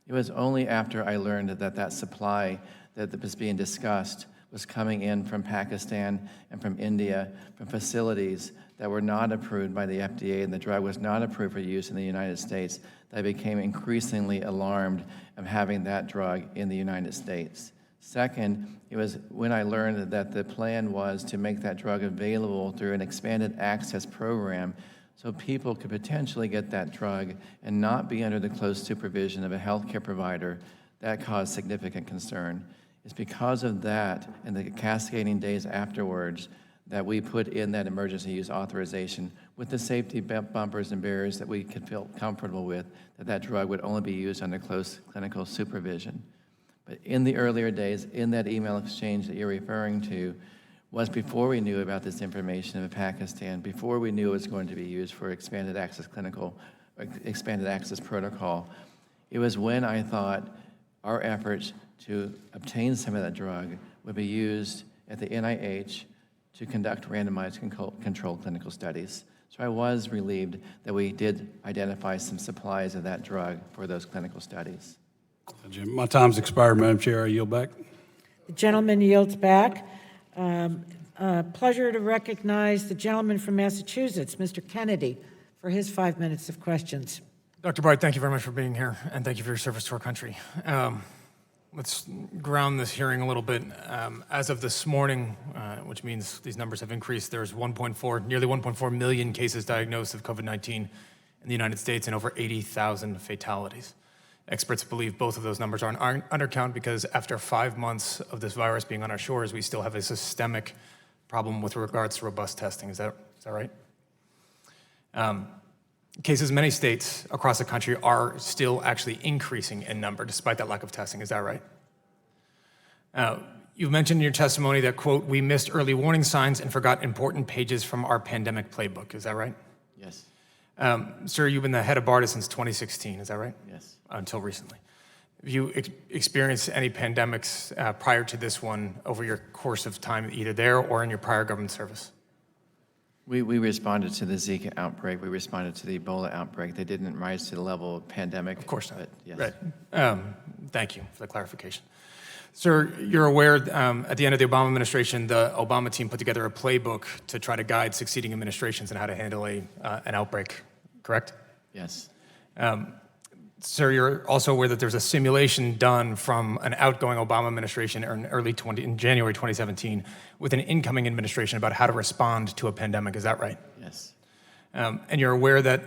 It was only after I learned that that supply that was being discussed was coming in from Pakistan and from India, from facilities that were not approved by the FDA, and the drug was not approved for use in the United States, that I became increasingly alarmed of having that drug in the United States. Second, it was when I learned that the plan was to make that drug available through an expanded access program so people could potentially get that drug and not be under the close supervision of a healthcare provider. That caused significant concern. It's because of that and the cascading days afterwards that we put in that emergency use authorization with the safety bumpers and barriers that we could feel comfortable with, that that drug would only be used under close clinical supervision. But in the earlier days, in that email exchange that you're referring to, was before we knew about this information in Pakistan, before we knew it was going to be used for expanded access protocol. It was when I thought our efforts to obtain some of that drug would be used at the NIH to conduct randomized controlled clinical studies. So I was relieved that we did identify some supplies of that drug for those clinical studies. Jim, my time's expired, Madam Chair. I yield back. The gentleman yields back. Pleasure to recognize the gentleman from Massachusetts, Mr. Kennedy, for his 5 minutes of questions. Dr. Bright, thank you very much for being here, and thank you for your service to our country. Let's ground this hearing a little bit. As of this morning, which means these numbers have increased, there's nearly 1.4 million cases diagnosed of COVID-19 in the United States and over 80,000 fatalities. Experts believe both of those numbers are an undercount because after 5 months of this virus being on our shores, we still have a systemic problem with regards to robust testing. Is that right? Cases in many states across the country are still actually increasing in number despite that lack of testing. Is that right? You've mentioned in your testimony that, quote, we missed early warning signs and forgot important pages from our pandemic playbook. Is that right? Yes. Sir, you've been the head of BARDA since 2016. Is that right? Yes. Until recently. Have you experienced any pandemics prior to this one over your course of time, either there or in your prior government service? We responded to the Zika outbreak. We responded to the Ebola outbreak. They didn't rise to the level of pandemic. Of course not. But yes. Right. Thank you for the clarification. Sir, you're aware at the end of the Obama administration, the Obama team put together a playbook to try to guide succeeding administrations on how to handle an outbreak, correct? Yes. Sir, you're also aware that there's a simulation done from an outgoing Obama administration in January 2017 with an incoming administration about how to respond to a pandemic. Is that right? Yes. And you're aware that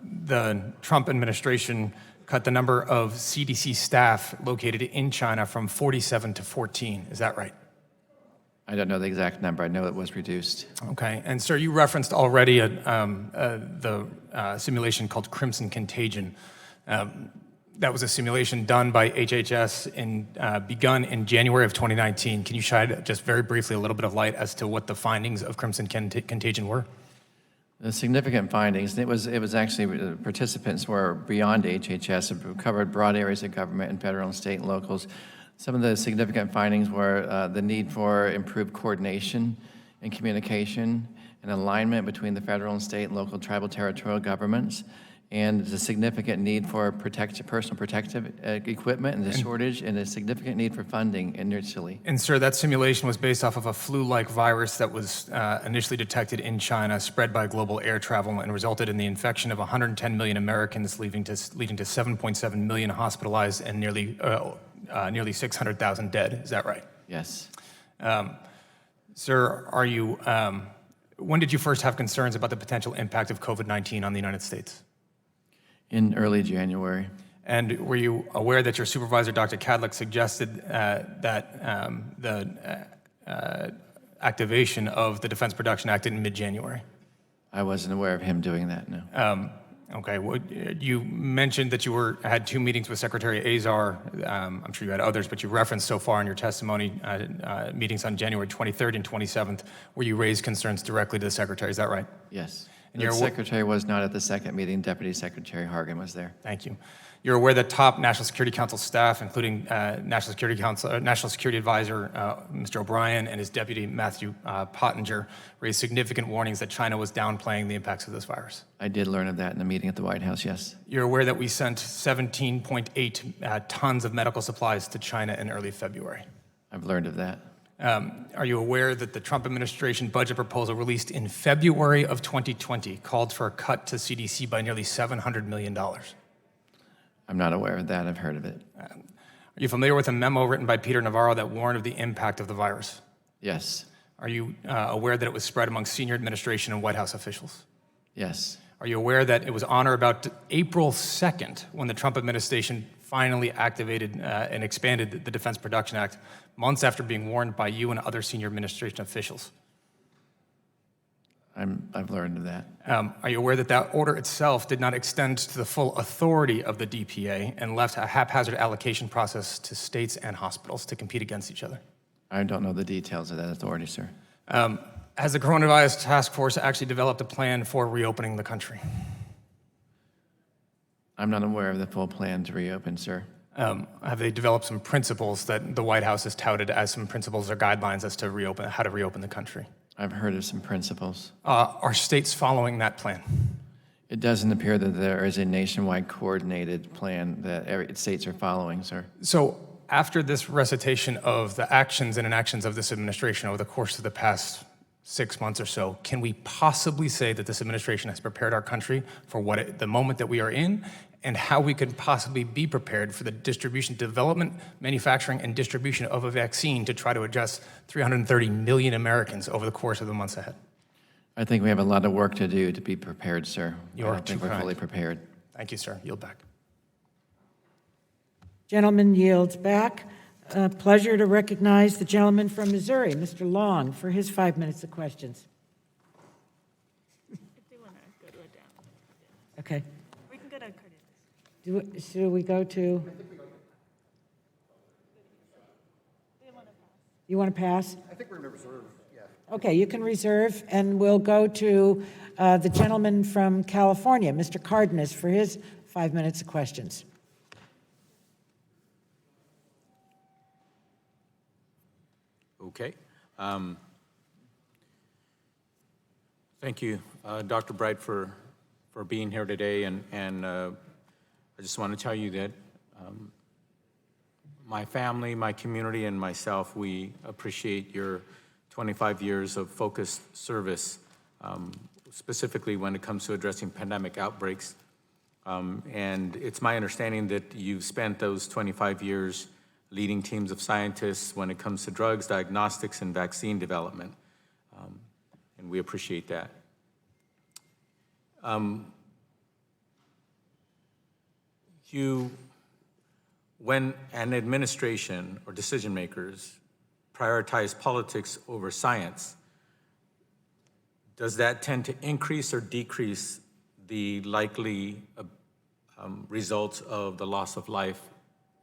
the Trump administration cut the number of CDC staff located in China from 47 to 14. Is that right? I don't know the exact number. I know it was reduced. Okay. And sir, you referenced already the simulation called Crimson Contagion. That was a simulation done by HHS begun in January of 2019. Can you shed just very briefly a little bit of light as to what the findings of Crimson Contagion were? The significant findings, it was actually, participants were beyond HHS, it covered broad areas of government and federal and state and locals. Some of the significant findings were the need for improved coordination and communication and alignment between the federal and state and local tribal territorial governments, and the significant need for personal protective equipment and the shortage, and a significant need for funding initially. And sir, that simulation was based off of a flu-like virus that was initially detected in China, spread by global air travel, and resulted in the infection of 110 million Americans, leading to 7.7 million hospitalized and nearly 600,000 dead. Is that right? Yes. Sir, when did you first have concerns about the potential impact of COVID-19 on the United States? In early January. And were you aware that your supervisor, Dr. Kadlec, suggested that the activation of the Defense Production Act in mid-January? I wasn't aware of him doing that, no. Okay. Well, you mentioned that you had 2 meetings with Secretary Azar. I'm sure you had others, but you referenced so far in your testimony meetings on January 23rd and 27th, where you raised concerns directly to the Secretary. Is that right? Yes. The secretary was not at the second meeting. Deputy Secretary Hargan was there. Thank you. You're aware that top National Security Council staff, including National Security Advisor Mr. O'Brien and his deputy Matthew Pottinger, raised significant warnings that China was downplaying the impacts of this virus. I did learn of that in the meeting at the White House, yes. You're aware that we sent 17.8 tons of medical supplies to China in early February. I've learned of that. Are you aware that the Trump administration budget proposal released in February of 2020 called for a cut to CDC by nearly $700 million? I'm not aware of that. I've heard of it. Are you familiar with a memo written by Peter Navarro that warned of the impact of the virus? Yes. Are you aware that it was spread among senior administration and White House officials? Yes. Are you aware that it was on or about April 2nd when the Trump administration finally activated and expanded the Defense Production Act, months after being warned by you and other senior administration officials? I've learned of that. Are you aware that that order itself did not extend to the full authority of the DPA and left a haphazard allocation process to states and hospitals to compete against each other? I don't know the details of that authority, sir. Has the coronavirus task force actually developed a plan for reopening the country? I'm not aware of the full plan to reopen, sir. Have they developed some principles that the White House has touted as some principles or guidelines as to how to reopen the country? I've heard of some principles. Are states following that plan? It doesn't appear that there is a nationwide coordinated plan that states are following, sir. So after this recitation of the actions and inactions of this administration over the course of the past 6 months or so, can we possibly say that this administration has prepared our country for the moment that we are in, and how we could possibly be prepared for the distribution, development, manufacturing, and distribution of a vaccine to try to address 330 million Americans over the course of the months ahead? I think we have a lot of work to do to be prepared, sir. You I are don't think too we're kind. fully prepared. Thank you, sir. Yield back. Gentleman yields back. Pleasure to recognize the gentleman from Missouri, Mr. Long, for his 5 minutes of questions. Okay. We can go to Curtis. Should we go to? You want to pass? I think we're going to reserve, yeah. Okay, you can reserve, and we'll go to the gentleman from California, Mr. Cardenas, for his 5 minutes of questions. Okay. Thank you, Dr. Bright, for being here today, and I just want to tell you that my family, my community, and myself, we appreciate your 25 years of focused service, specifically when it comes to addressing pandemic outbreaks. And it's my understanding that you've spent those 25 years leading teams of scientists when it comes to drugs, diagnostics, and vaccine development. And we appreciate that. When an administration or decision makers prioritize politics over science, does that tend to increase or decrease the likely results of the loss of life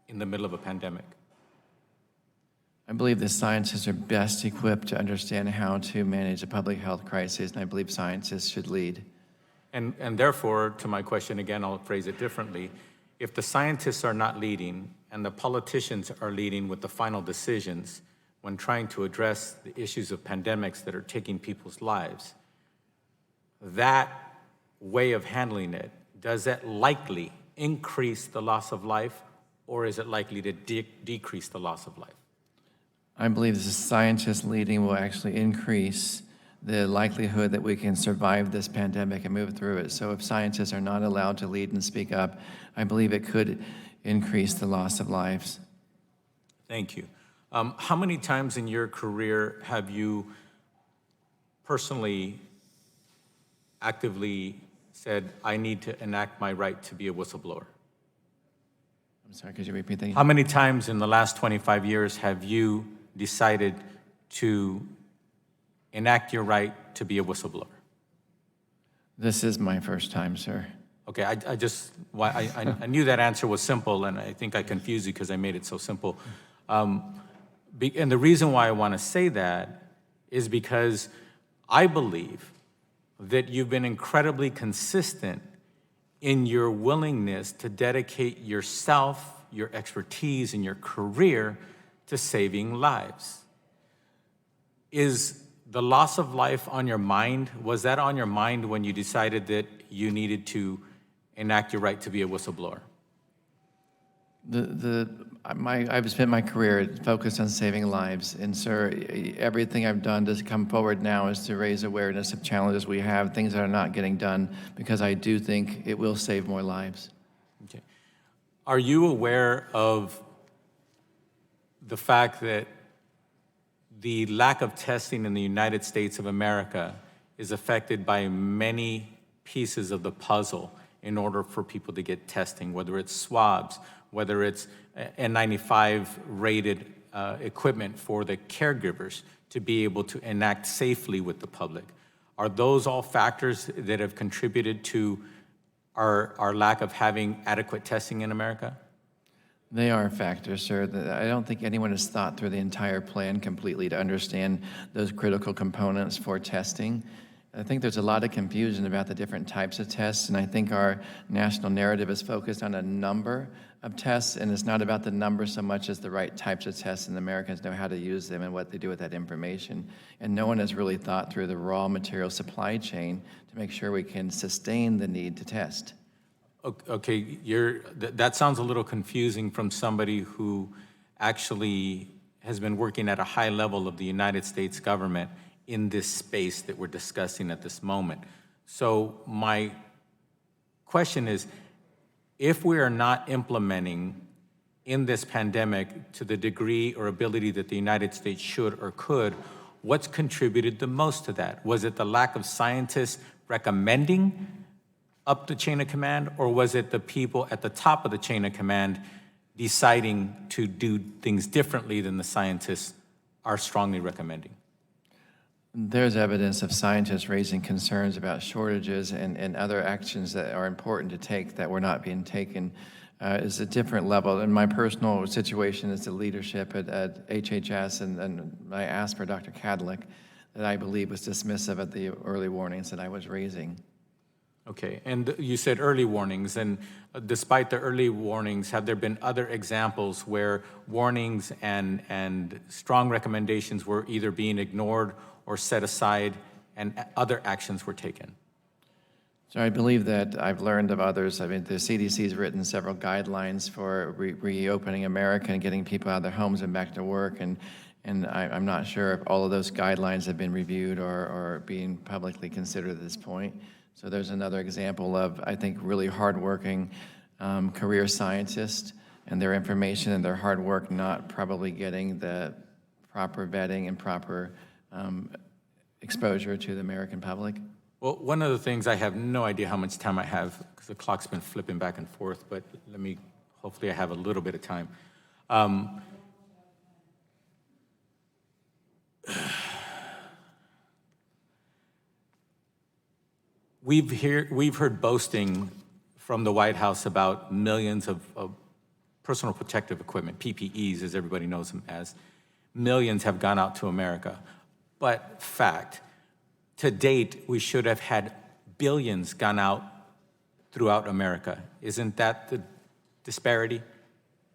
in the middle of a pandemic? I believe the scientists are best equipped to understand how to manage a public health crisis, and I believe scientists should lead. And therefore, to my question again, I'll phrase it differently. If the scientists are not leading and the politicians are leading with the final decisions when trying to address the issues of pandemics that are taking people's lives, that way of handling it, does that likely increase the loss of life, or is it likely to decrease the loss of life? I believe the scientists leading will actually increase the likelihood that we can survive this pandemic and move through it. So if scientists are not allowed to lead and speak up, I believe it could increase the loss of lives. Thank you. How many times in your career have you personally, actively said, I need to enact my right to be a whistleblower? I'm sorry, could you repeat that? How many times in the last 25 years have you decided to enact your right to be a whistleblower? This is my first time, sir. Okay, I knew that answer was simple, and I think I confused you because I made it so simple. And the reason why I want to say that is because I believe that you've been incredibly consistent in your willingness to dedicate yourself, your expertise, and your career to saving lives. Is the loss of life on your mind? Was that on your mind when you decided that you needed to enact your right to be a whistleblower? I've spent my career focused on saving lives, and sir, everything I've done to come forward now is to raise awareness of challenges we have, things that are not getting done, because I do think it will save more lives. Okay. Are you aware of the fact that the lack of testing in the United States of America is affected by many pieces of the puzzle in order for people to get testing, whether it's swabs, whether it's N95 rated equipment for the caregivers to be able to enact safely with the public? Are those all factors that have contributed to our lack of having adequate testing in America? They are factors, sir. I don't think anyone has thought through the entire plan completely to understand those critical components for testing. I think there's a lot of confusion about the different types of tests, and I think our national narrative is focused on a number of tests, and it's not about the number so much as the right types of tests, and Americans know how to use them and what they do with that information. And no one has really thought through the raw material supply chain to make sure we can sustain the need to test. Okay, that sounds a little confusing from somebody who actually has been working at a high level of the United States government in this space that we're discussing at this moment. So my question is, if we are not implementing in this pandemic to the degree or ability that the United States should or could, what's contributed the most to that? Was it the lack of scientists recommending up the chain of command, or was it the people at the top of the chain of command deciding to do things differently than the scientists are strongly recommending? There's evidence of scientists raising concerns about shortages and other actions that are important to take that were not being taken. Is a different level. In my personal situation as the leadership at HHS, and I asked for Dr. Kadlik, that I believe was dismissive of the early warnings that I was raising. Okay, and you said early warnings, and despite the early warnings, have there been other examples where warnings and strong recommendations were either being ignored or set aside and other actions were taken? So I believe that I've learned of others. I mean, the CDC's written several guidelines for reopening America and getting people out of their homes and back to work, and I'm not sure if all of those guidelines have been reviewed or being publicly considered at this point. So there's another example of, I think, really hardworking career scientists and their information and their hard work not probably getting the proper vetting and proper exposure to the American public. Well, one of the things, I have no idea how much time I have because the clock's been flipping back and forth, but hopefully I have a little bit of time. We've heard boasting from the White House about millions of personal protective equipment, PPEs, as everybody knows them as. Millions have gone out to America. But fact, to date, we should have had billions gone out throughout America. Isn't that the disparity?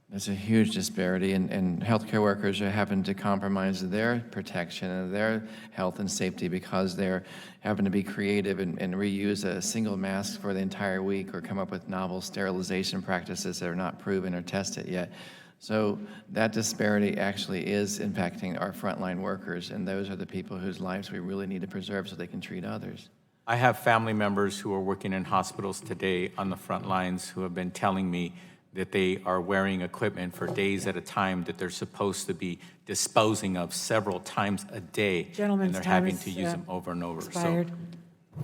There's a huge disparity, and healthcare workers are having to compromise their protection and their health and safety because they're having to be creative and reuse a single mask for the entire week or come up with novel sterilization practices that are not proven or tested yet. So that disparity actually is impacting our frontline workers, and those are the people whose lives we really need to preserve so they can treat others. I have family members who are working in hospitals today on the front lines who have been telling me that they are wearing equipment for days at a time that they're supposed to be disposing of several times a day. Gentleman's and they're time having is, to use them over and over. expired.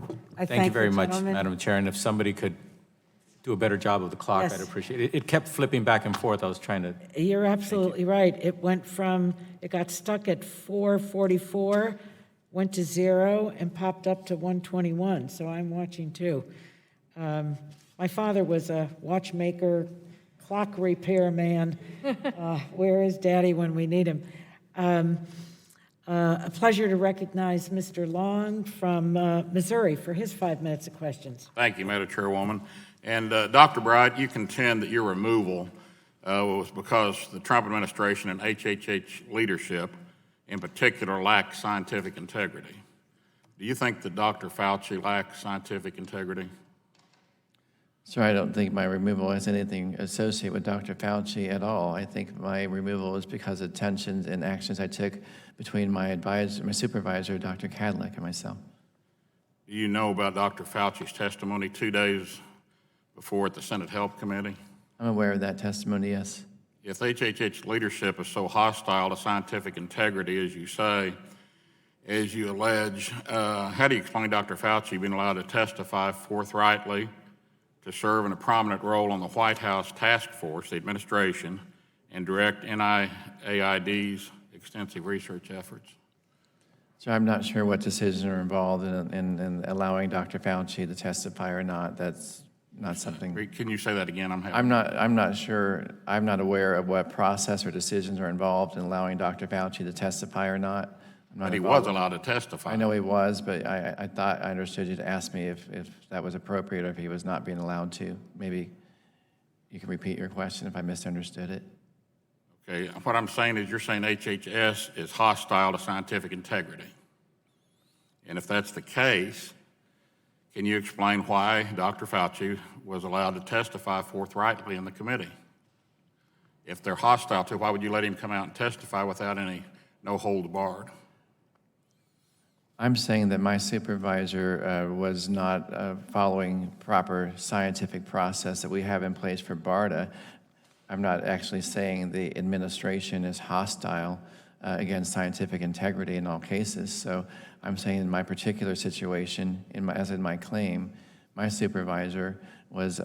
So thank you very much, Madam Chair. And if somebody could do a better job of the clock, Yes. I'd appreciate it. It kept flipping back and forth. I was trying to. You're absolutely right. It got stuck at 4:44, went to 0, and popped up to 1:21. So I'm watching too. My father was a watchmaker, clock repair man. Where is Daddy when we need him? A pleasure to recognize Mr. Long from Missouri for his 5 minutes of questions. Thank you, Madam Chairwoman. And Dr. Bright, you contend that your removal was because the Trump administration and HHH leadership in particular lacked scientific integrity. Do you think that Dr. Fauci lacked scientific integrity? Sir, I don't think my removal has anything associated with Dr. Fauci at all. I think my removal was because of tensions and actions I took between my supervisor, Dr. Cadillac, and myself. Do you know about Dr. Fauci's testimony 2 days before at the Senate Health Committee? I'm aware of that testimony, yes. If HHH leadership is so hostile to scientific integrity, as you say, as you allege, how do you explain Dr. Fauci being allowed to testify forthrightly, to serve in a prominent role on the White House task force, the administration, and direct NIAID's extensive research efforts? So I'm not sure what decisions are involved in allowing Dr. Fauci to testify or not. That's not something. Can you say that again? I'm not sure. I'm not aware of what process or decisions are involved in allowing Dr. Fauci to testify or not. But he was allowed to testify. I know he was, but I thought I understood you to ask me if that was appropriate or if he was not being allowed to. Maybe you can repeat your question if I misunderstood it. Okay, what I'm saying is you're saying HHS is hostile to scientific integrity. And if that's the case, can you explain why Dr. Fauci was allowed to testify forthrightly in the committee? If they're hostile to, why would you let him come out and testify without any no holds barred? I'm saying that my supervisor was not following proper scientific process that we have in place for BARDA. I'm not actually saying the administration is hostile against scientific integrity in all cases. So I'm saying in my particular situation, as in my claim, my supervisor was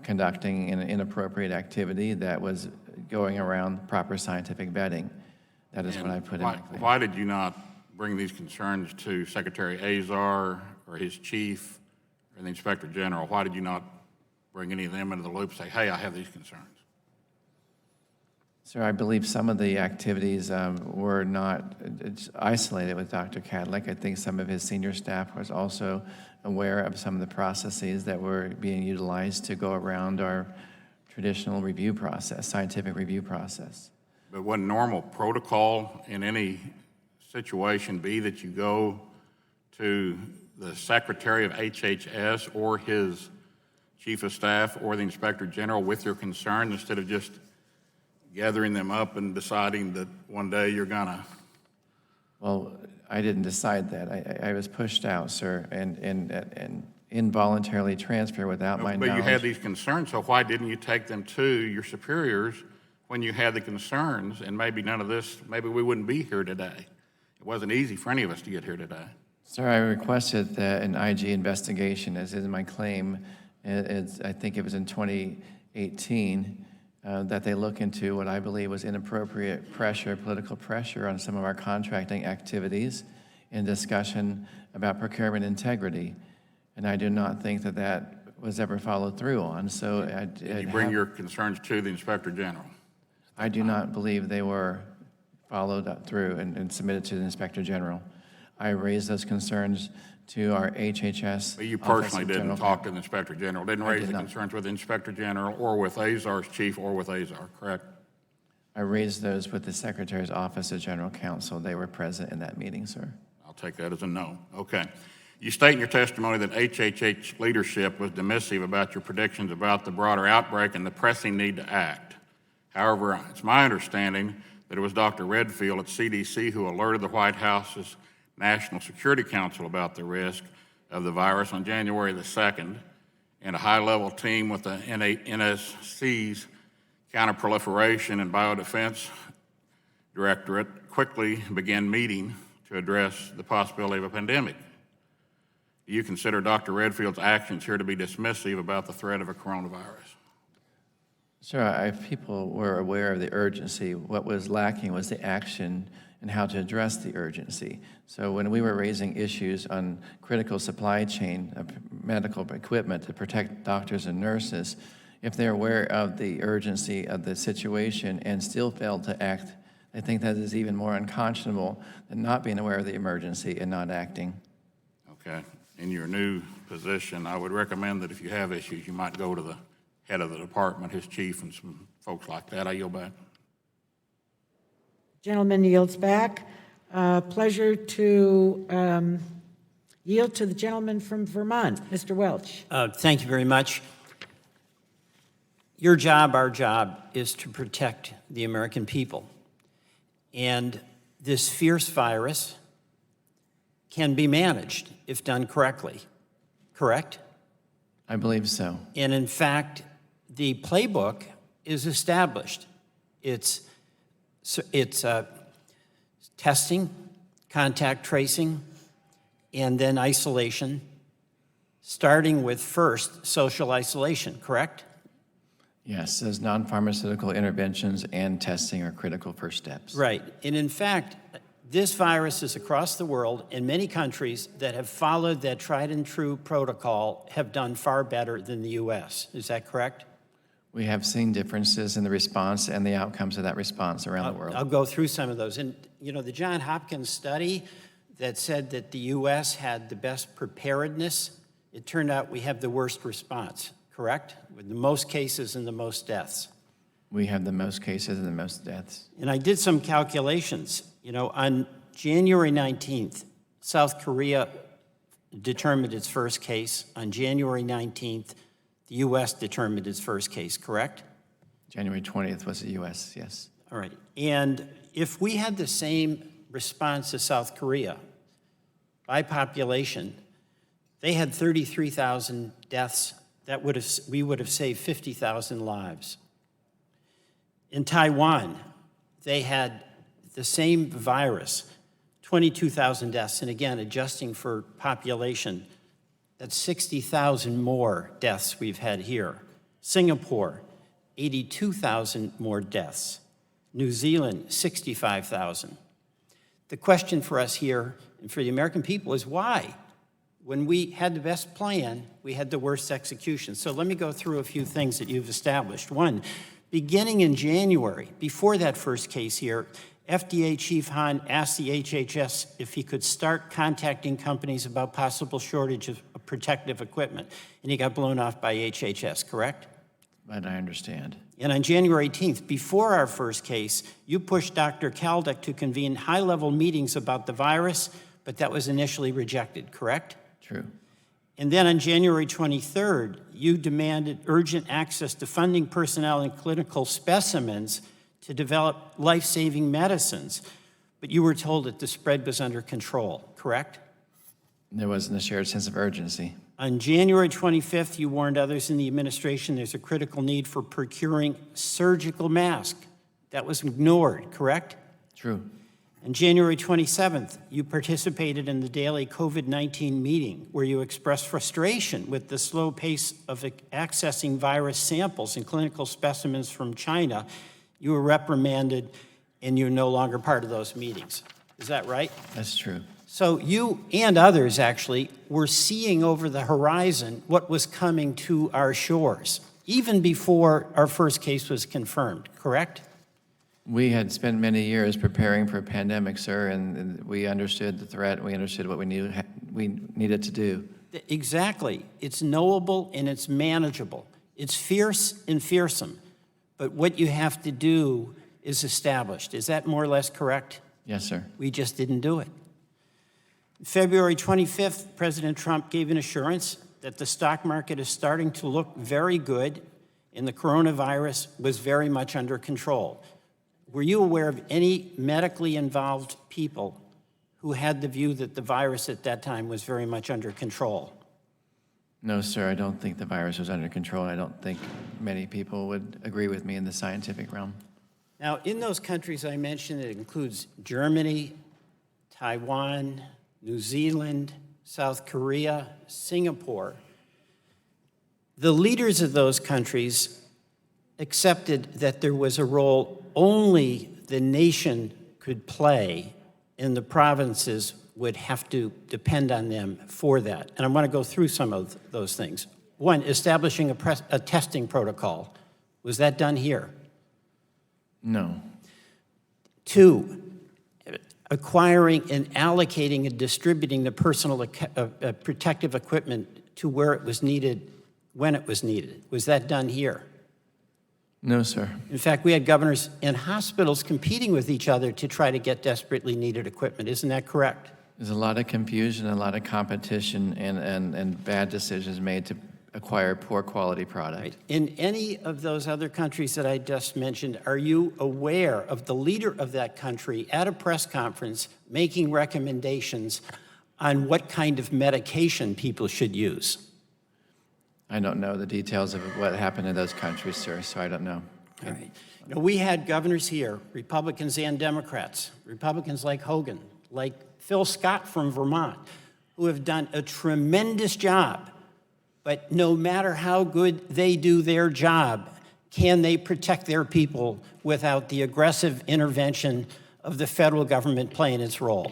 conducting an inappropriate activity that was going around proper scientific vetting. That is what I put in my claim. Why did you not bring these concerns to Secretary Azar or his chief or the Inspector General? Why did you not bring any of them into the loop and say, hey, I have these concerns? Sir, I believe some of the activities were not isolated with Dr. Cadillac. I think some of his senior staff was also aware of some of the processes that were being utilized to go around our traditional review process, scientific review process. But wouldn't normal protocol in any situation be that you go to the Secretary of HHS or his Chief of Staff or the Inspector General with your concerns instead of just gathering them up and deciding that one day you're gonna? Well, I didn't decide that. I was pushed out, sir, and involuntarily transferred without my knowledge. But you had these concerns, so why didn't you take them to your superiors when you had the concerns? And maybe none of this, maybe we wouldn't be here today. It wasn't easy for any of us to get here today. Sir, I requested an IG investigation, as is my claim. I think it was in 2018, that they look into what I believe was inappropriate pressure, political pressure on some of our contracting activities in discussion about procurement integrity. And I do not think that that was ever followed through on. So Did you bring your concerns to the Inspector General? I do not believe they were followed up through and submitted to the Inspector General. I raised those concerns to our HHS. But you personally didn't talk to the Inspector General, didn't raise the concerns with the Inspector General or with Azar's chief or with Azar, correct? I raised those with the Secretary's Office of General Counsel. They were present in that meeting, sir. I'll take that as a no. Okay. You state in your testimony that HHH leadership was dismissive about your predictions about the broader outbreak and the pressing need to act. However, it's my understanding that it was Dr. Redfield at CDC who alerted the White House's National Security Council about the risk of the virus on January the 2nd, and a high-level team with the NSC's Counterproliferation and Biodefense Directorate quickly began meeting to address the possibility of a pandemic. Do you consider Dr. Redfield's actions here to be dismissive about the threat of a coronavirus? Sure, people were aware of the urgency. What was lacking was the action and how to address the urgency. So when we were raising issues on critical supply chain of medical equipment to protect doctors and nurses, if they're aware of the urgency of the situation and still failed to act, I think that is even more unconscionable than not being aware of the emergency and not acting. Okay. In your new position, I would recommend that if you have issues, you might go to the head of the department, his chief, and some folks like that. I yield back. Gentleman yields back. Pleasure to yield to the gentleman from Vermont, Mr. Welch. Thank you very much. Your job, our job, is to protect the American people. And this fierce virus can be managed if done correctly, correct? I believe so. And in fact, the playbook is established. It's testing, contact tracing, and then isolation, starting with first social isolation, correct? Yes, those non-pharmaceutical interventions and testing are critical first steps. Right. And in fact, this virus is across the world, and many countries that have followed that tried and true protocol have done far better than the U.S. Is that correct? We have seen differences in the response and the outcomes of that response around the world. I'll go through some of those. And, you know, the Johns Hopkins study that said that the U.S. had the best preparedness, it turned out we have the worst response, correct? With the most cases and the most deaths. We have the most cases and the most deaths. And I did some calculations. You know, on January 19th, South Korea determined its first case. On January 19th, the U.S. determined its first case, correct? January 20th was the U.S., yes. All right. And if we had the same response to South Korea by population, they had 33,000 deaths. We would have saved 50,000 lives. In Taiwan, they had the same virus, 22,000 deaths. And again, adjusting for population, that's 60,000 more deaths we've had here. Singapore, 82,000 more deaths. New Zealand, 65,000. The question for us here and for the American people is why? When we had the best plan, we had the worst execution. So let me go through a few things that you've established. One, beginning in January, before that first case here, FDA Chief Hahn asked the HHS if he could start contacting companies about possible shortage of protective equipment, and he got blown off by HHS, correct? But I understand. And on January 18th, before our first case, you pushed Dr. Kaldek to convene high-level meetings about the virus, but that was initially rejected, correct? True. And then on January 23rd, you demanded urgent access to funding personnel and clinical specimens to develop life-saving medicines, but you were told that the spread was under control, correct? There wasn't a shared sense of urgency. On January 25th, you warned others in the administration there's a critical need for procuring surgical masks. That was ignored, correct? True. On January 27th, you participated in the daily COVID-19 meeting where you expressed frustration with the slow pace of accessing virus samples and clinical specimens from China. You were reprimanded and you're no longer part of those meetings. Is that right? That's true. So you and others actually were seeing over the horizon what was coming to our shores, even before our first case was confirmed, correct? We had spent many years preparing for a pandemic, sir, and we understood the threat, and we understood what we needed to do. Exactly. It's knowable and it's manageable. It's fierce and fearsome, but what you have to do is established. Is that more or less correct? Yes, sir. We just didn't do it. February 25th, President Trump gave an assurance that the stock market is starting to look very good and the coronavirus was very much under control. Were you aware of any medically involved people who had the view that the virus at that time was very much under control? No, sir, I don't think the virus was under control. I don't think many people would agree with me in the scientific realm. Now, in those countries I mentioned, it includes Germany, Taiwan, New Zealand, South Korea, Singapore. The leaders of those countries accepted that there was a role only the nation could play and the provinces would have to depend on them for that. And I want to go through some of those things. One, establishing a testing protocol. Was that done here? No. Two, acquiring and allocating and distributing the personal protective equipment to where it was needed, when it was needed. Was that done here? No, sir. In fact, we had governors and hospitals competing with each other to try to get desperately needed equipment. Isn't that correct? There's a lot of confusion, a lot of competition, and bad decisions made to acquire poor quality product. Right. In any of those other countries that I just mentioned, are you aware of the leader of that country at a press conference making recommendations on what kind of medication people should use? I don't know the details of what happened in those countries, sir, so I don't know. All right. You know, we had governors here, Republicans and Democrats, Republicans like Hogan, like Phil Scott from Vermont, who have done a tremendous job. But no matter how good they do their job, can they protect their people without the aggressive intervention of the federal government playing its role?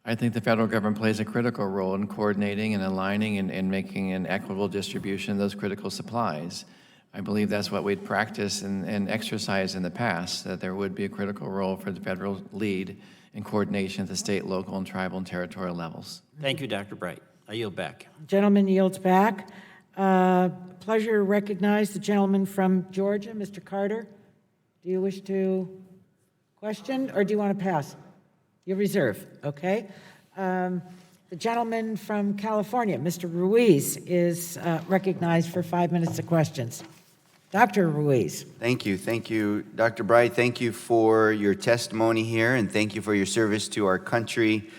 I think the federal government plays a critical role in coordinating and aligning and making an equitable distribution of those critical supplies. I believe that's what we'd practiced and exercised in the past, that there would be a critical role for the federal lead in coordination at the state, local, and tribal and territorial levels. Thank you, Dr. Bright. I yield back. Gentleman yields back. Pleasure to recognize the gentleman from Georgia, Mr. Carter. Do you wish to question, or do you want to pass? You reserve, okay. The gentleman from California, Mr. Ruiz, is recognized for 5 minutes of questions. Dr. Ruiz. Thank you, Dr. Bright. Thank you for your testimony here, and thank you for your service to our country.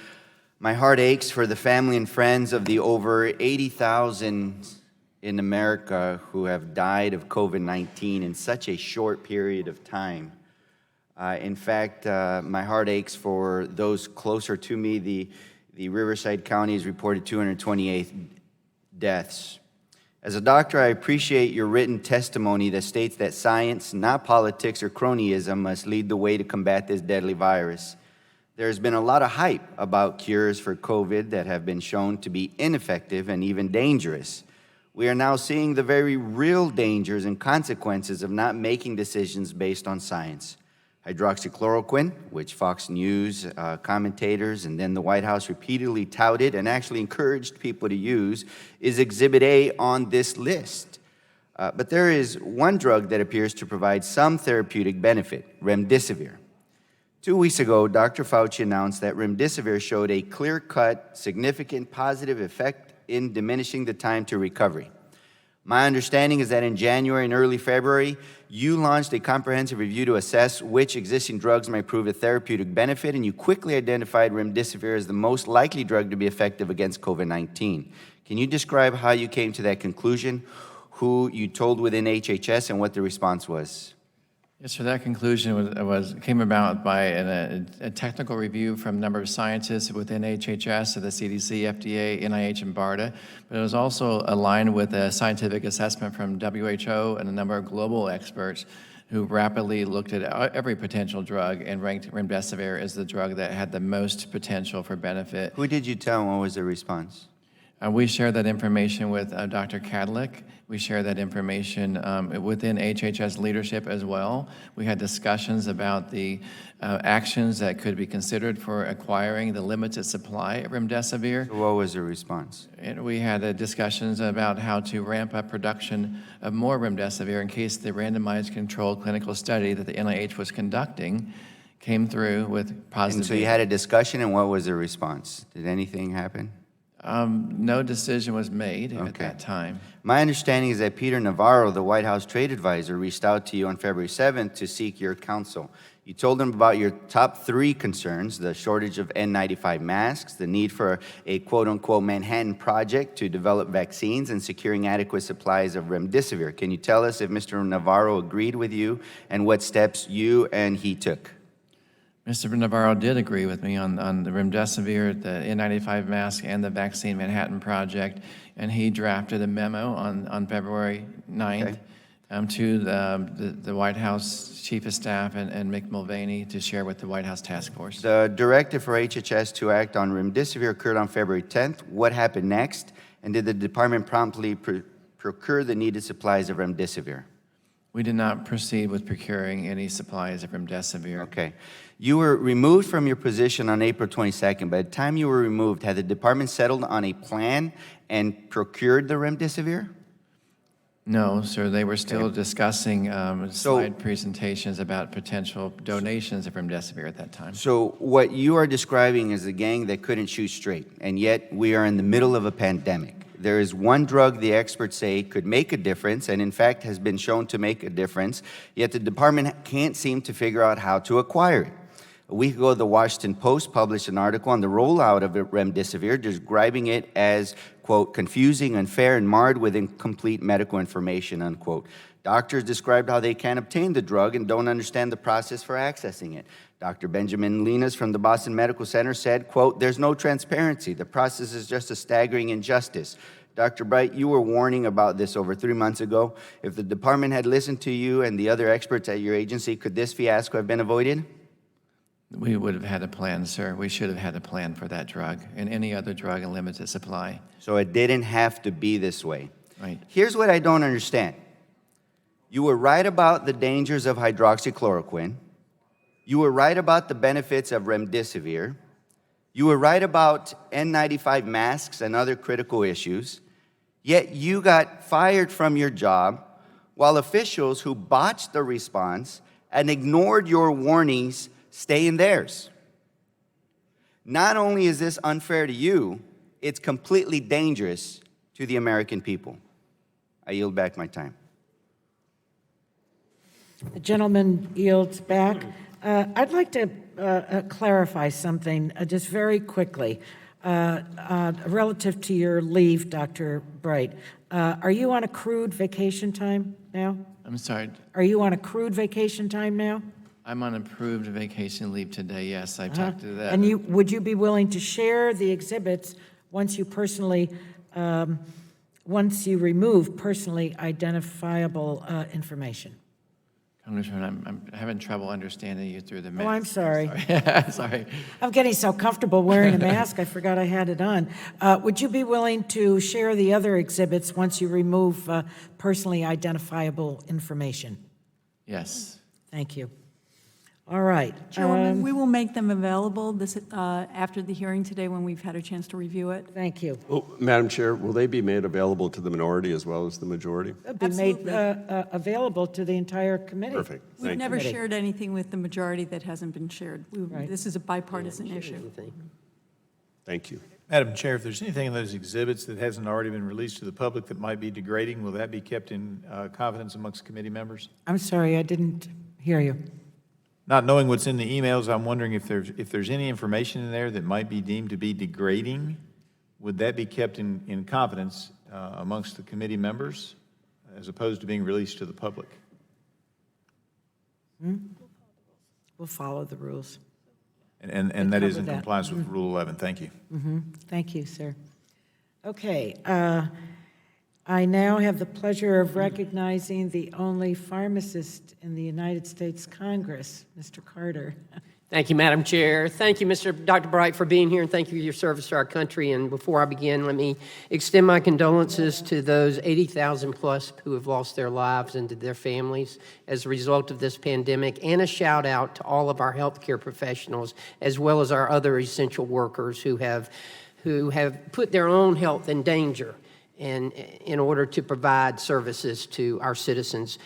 My heart aches for the family and friends of the over 80,000 in America who have died of COVID-19 in such a short period of time. In fact, my heart aches for those closer to me. The Riverside County has reported 228 deaths. As a doctor, I appreciate your written testimony that states that science, not politics or cronyism, must lead the way to combat this deadly virus. There's been a lot of hype about cures for COVID that have been shown to be ineffective and even dangerous. We are now seeing the very real dangers and consequences of not making decisions based on science. Hydroxychloroquine, which Fox News commentators and then the White House repeatedly touted and actually encouraged people to use, is Exhibit A on this list. But there is one drug that appears to provide some therapeutic benefit, remdesivir. 2 weeks ago, Dr. Fauci announced that remdesivir showed a clear-cut, significant positive effect in diminishing the time to recovery. My understanding is that in January and early February, you launched a comprehensive review to assess which existing drugs might prove a therapeutic benefit, and you quickly identified remdesivir as the most likely drug to be effective against COVID-19. Can you describe how you came to that conclusion, who you told within HHS, and what the response was? Yes, sir, that conclusion came about by a technical review from a number of scientists within HHS, the CDC, FDA, NIH, and BARDA, but it was also aligned with a scientific assessment from WHO and a number of global experts who rapidly looked at every potential drug and ranked remdesivir as the drug that had the most potential for benefit. Who did you tell, and what was the response? We shared that information with Dr. Kadlik. We shared that information within HHS leadership as well. We had discussions about the actions that could be considered for acquiring the limited supply of remdesivir. So what was the response? And we had discussions about how to ramp up production of more remdesivir in case the randomized controlled clinical study that the NIH was conducting came through with positive. And so you had a discussion, and what was the response? Did anything happen? No decision was made at that time. My understanding is that Peter Navarro, the White House trade advisor, reached out to you on February 7th to seek your counsel. You told him about your top 3 concerns: the shortage of N95 masks, the need for a quote-unquote Manhattan Project to develop vaccines, and securing adequate supplies of remdesivir. Can you tell us if Mr. Navarro agreed with you and what steps you and he took? Mr. Navarro did agree with me on the remdesivir, the N95 mask, and the Vaccine Manhattan Project, and he drafted a memo on February 9th to the White House Chief of Staff and Mick Mulvaney to share with the White House Task Force. The directive for HHS to act on remdesivir occurred on February 10th. What happened next? And did the department promptly procure the needed supplies of remdesivir? We did not proceed with procuring any supplies of remdesivir. Okay. You were removed from your position on April 22nd. By the time you were removed, had the department settled on a plan and procured the remdesivir? No, sir, they were still discussing slide presentations about potential donations of remdesivir at that time. So what you are describing is a gang that couldn't shoot straight, and yet we are in the middle of a pandemic. There is one drug the experts say could make a difference, and in fact has been shown to make a difference, yet the department can't seem to figure out how to acquire it. A week ago, the Washington Post published an article on the rollout of remdesivir, describing it as, quote, confusing, unfair, and marred with incomplete medical information, unquote. Doctors described how they can't obtain the drug and don't understand the process for accessing it. Dr. Benjamin Linas from the Boston Medical Center said, quote, there's no transparency. The process is just a staggering injustice. Dr. Bright, you were warning about this over 3 months ago. If the department had listened to you and the other experts at your agency, could this fiasco have been avoided? We would have had a plan, sir. We should have had a plan for that drug and any other drug in limited supply. So it didn't have to be this way. Right. Here's what I don't understand. You were right about the dangers of hydroxychloroquine. You were right about the benefits of remdesivir. You were right about N95 masks and other critical issues. Yet you got fired from your job while officials who botched the response and ignored your warnings stay in theirs. Not only is this unfair to you, it's completely dangerous to the American people. I yield back my time. The gentleman yields back. I'd like to clarify something just very quickly relative to your leave, Dr. Bright. Are you on accrued vacation time now? I'm sorry. Are you on accrued vacation time now? I'm on approved vacation leave today, yes. I talked to that. And would you be willing to share the exhibits once you remove personally identifiable information? Congressman, I'm having trouble understanding you through the mask. Oh, I'm sorry. Sorry. I'm getting so comfortable wearing a mask, I forgot I had it on. Would you be willing to share the other exhibits once you remove personally identifiable information? Yes. Thank you. All right. Chairwoman, we will make them available after the hearing today when we've had a chance to review it. Thank you. Oh, Madam Chair, will they be made available to the minority as well as the majority? It'll be made available to the entire committee. Perfect. We've never shared anything with the majority that hasn't been shared. Right. This is a bipartisan issue. Thank you. Madam Chair, if there's anything in those exhibits that hasn't already been released to the public that might be degrading, will that be kept in confidence amongst committee members? I'm sorry, I didn't hear you. Not knowing what's in the emails, I'm wondering if there's any information in there that might be deemed to be degrading, would that be kept in confidence amongst the committee members as opposed to being released to the public? We'll follow the rules. And that is in cover that. compliance with Rule 11. Thank you. Thank you, sir. Okay. I now have the pleasure of recognizing the only pharmacist in the United States Congress, Mr. Carter. Thank you, Madam Chair. Thank you, Dr. Bright, for being here, and thank you for your service to our country. And before I begin, let me extend my condolences to those 80,000 plus who have lost their lives and to their families as a result of this pandemic, and a shout out to all of our healthcare professionals, as well as our other essential workers who have put their own health in danger in order to provide services to our citizens.